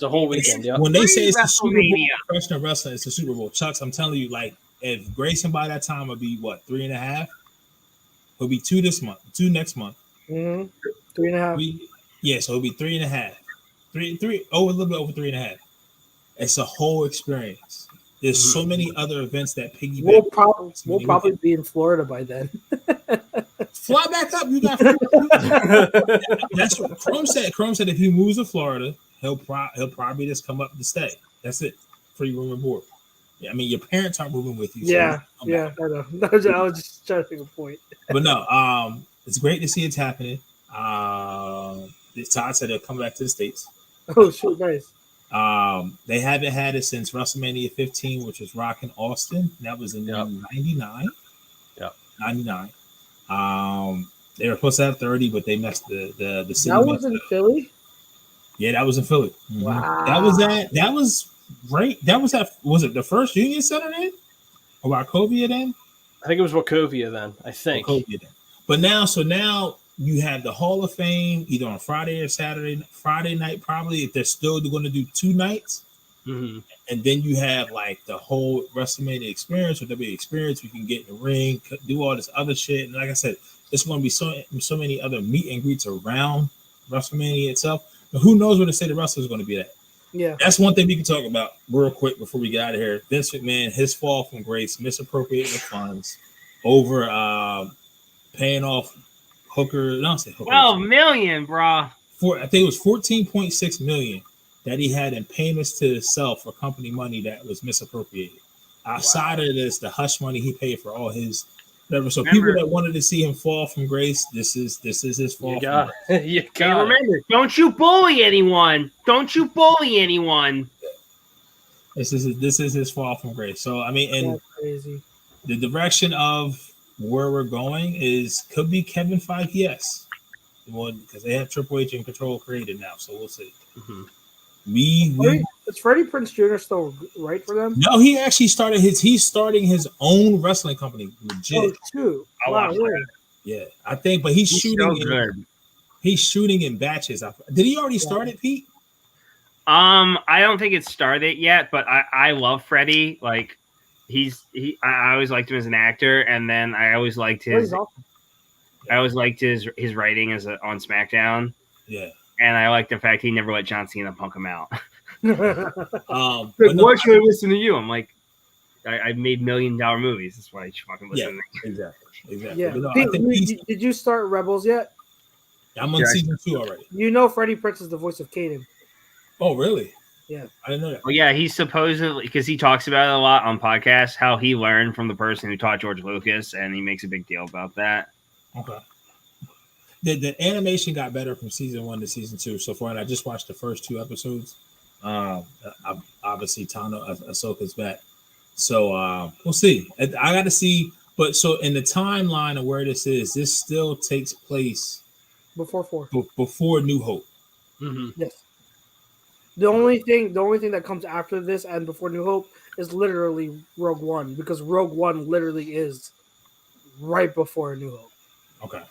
a whole weekend. Yeah. When they say it's the Super Bowl professional wrestling, it's the Super Bowl. Chucks, I'm telling you, like if Grayson by that time would be what 3.5. It'll be 2 this month, 2 next month. 3.5. So it'll be 3.5. 3 a little bit over 3.5. It's a whole experience. There's so many other events that piggyback. We'll probably be in Florida by then. Fly back up. You got. That's what Chrome said. Chrome said if he moves to Florida, he'll probably just come up to stay. That's it. Free room and board. Yeah, I mean your parents aren't moving with you. So I know. I was just trying to make a point. But no, it's great to see it's happening. Todd said they'll come back to the States. Oh, shoot, nice. They haven't had it since WrestleMania 15, which was Rock in Austin. That was in 99. Yep. 99. They were supposed to have 30, but they messed the city. That was in Philly? Yeah, that was in Philly. Mm-hmm. Wow. That was right. Was it the first Union Center then? Or Wachovia then? I think it was Wachovia then. I think. Wachovia then. But now you have the Hall of Fame either on Friday or Saturday. Friday night, probably, if they're still going to do 2 nights. Mm-hmm. And then you have like the whole WrestleMania experience or WWE experience. We can get in the ring, do all this other shit. And like I said, there's going to be so many other meet and greets around WrestleMania itself. But who knows where the state of wrestling is going to be at? Yeah. That's one thing we can talk about real quick before we get out of here. Vince McMahon, his fall from grace, misappropriating the funds over paying off Hooker. No, I say Hooker. 12 million, bro. I think it was 14.6 million that he had in payments to himself for company money that was misappropriated. Outside of this, the hush money he paid for all his whatever. So people that wanted to see him fall from grace, this is his fall. You got it. Remember, don't you bully anyone. Don't you bully anyone. This is his fall from grace. So I mean, and That's crazy. The direction of where we're going could be Kevin Feige, yes. Well, because they have Triple H and Control created now, so we'll see. Mm-hmm. Is Freddie Prinze Jr. still right for them? No, he actually started he's starting his own wrestling company. Legit. Oh, too. Wow, really? Yeah, I think, but he's shooting so he's shooting in batches. Did he already start it, Pete? I don't think it's started yet, but I love Freddie. Like I always liked him as an actor, and then I always liked his his writing on SmackDown. Yeah. And I like the fact he never let John Cena punk him out. Why should I listen to you? I'm like, I made $1 million movies. That's why I should fucking listen to me. Exactly. Yeah. No, Pete, did you start Rebels yet? I'm on season 2 already. You know Freddie Prinze is the voice of Kaden. Oh, really? Yeah. I didn't know that. Well, yeah, he's supposedly, because he talks about it a lot on podcasts, how he learned from the person who taught George Lucas, and he makes a big deal about that. Okay. The animation got better from season 1 to season 2 so far, and I just watched the first 2 episodes. Obviously, Tano Ahsoka's back, so we'll see. I got to see, but so in the timeline of where this still takes place before 4, before New Hope. Mm-hmm. Yes. The only thing that comes after this and before New Hope is literally Rogue One, because Rogue One literally is right before New Hope. Okay.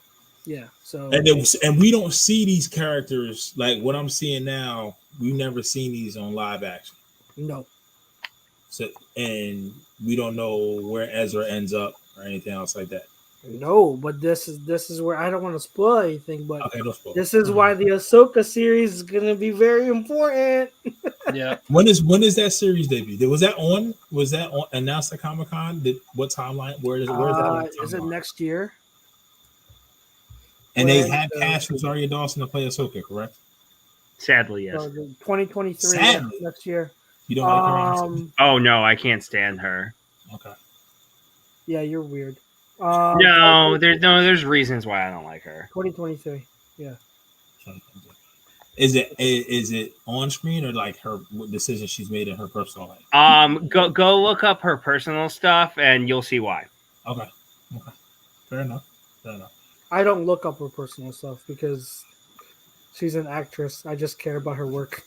Yeah. So and we don't see these characters like what I'm seeing now. We've never seen these on live action. No. So and we don't know where Ezra ends up or anything else like that. No, but this is where I don't want to spoil anything, but okay, don't spoil. This is why the Ahsoka series is gonna be very important. Yeah. When is that series debut? Was that on announced at Comic-Con? What timeline? Where is that? Is it next year? And they have cast Rosario Dawson to play Ahsoka, correct? Sadly, yes. 2023 Sadly. next year. You don't like her? Oh no, I can't stand her. Okay. Yeah, you're weird. There's reasons why I don't like her. 2023. Yeah. Is it on screen or like her decision she's made in her personal life? Go look up her personal stuff and you'll see why. Okay. Fair enough. I don't look up her personal stuff because she's an actress. I just care about her work.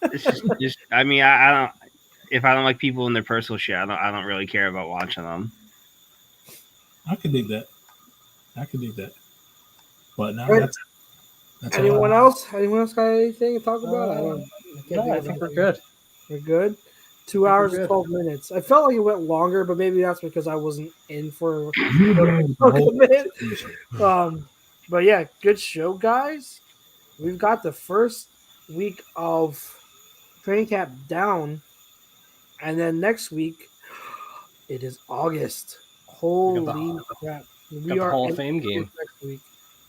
It's just I mean, I don't. If I don't like people in their personal shit, I don't really care about watching them. I could dig that. But now that's anyone else? Anyone else got anything to talk about? I think we're good. We're good. 2 hours and 12 minutes. I felt like it went longer, but maybe that's because I wasn't in for a minute. But yeah, good show, guys. We've got the first week of training camp down, and then next week it is August. Holy crap! We are Hall of Fame game next week.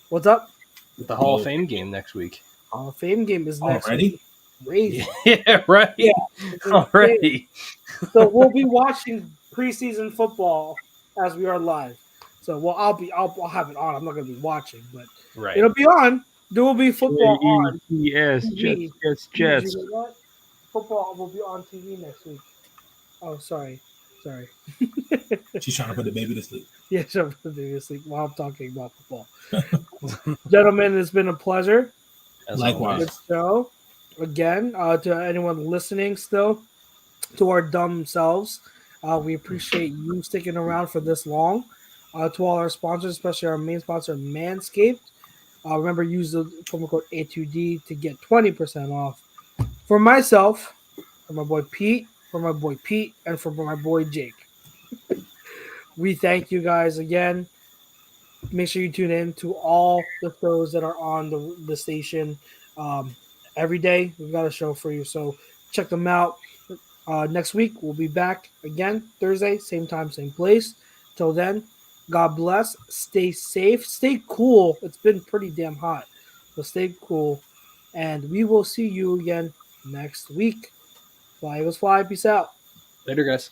What's up? The Hall of Fame game next week. Hall of Fame game is next week. Crazy. Yeah, right. Yeah, already. So we'll be watching preseason football as we are live. So I'll have it on. I'm not going to be watching, but it'll be on. There will be football on. Yes, Jets. Football will be on TV next week. Oh, sorry. She's trying to put the baby to sleep. Yeah, she's trying to put the baby to sleep while I'm talking about football. Gentlemen, it's been a pleasure. Likewise. Good show. Again, to anyone listening still, to our dumb selves, we appreciate you sticking around for this long. To all our sponsors, especially our main sponsor, Manscaped, remember, use the promo code A2D to get 20% off. For myself, for my boy Pete, and for my boy Jake. We thank you guys again. Make sure you tune in to all the shows that are on the station. Every day we've got a show for you, so check them out. Next week we'll be back again Thursday, same time, same place. Till then, God bless. Stay safe. Stay cool. It's been pretty damn hot. So stay cool. And we will see you again next week. Fly Eagles Fly. Peace out. Later, guys.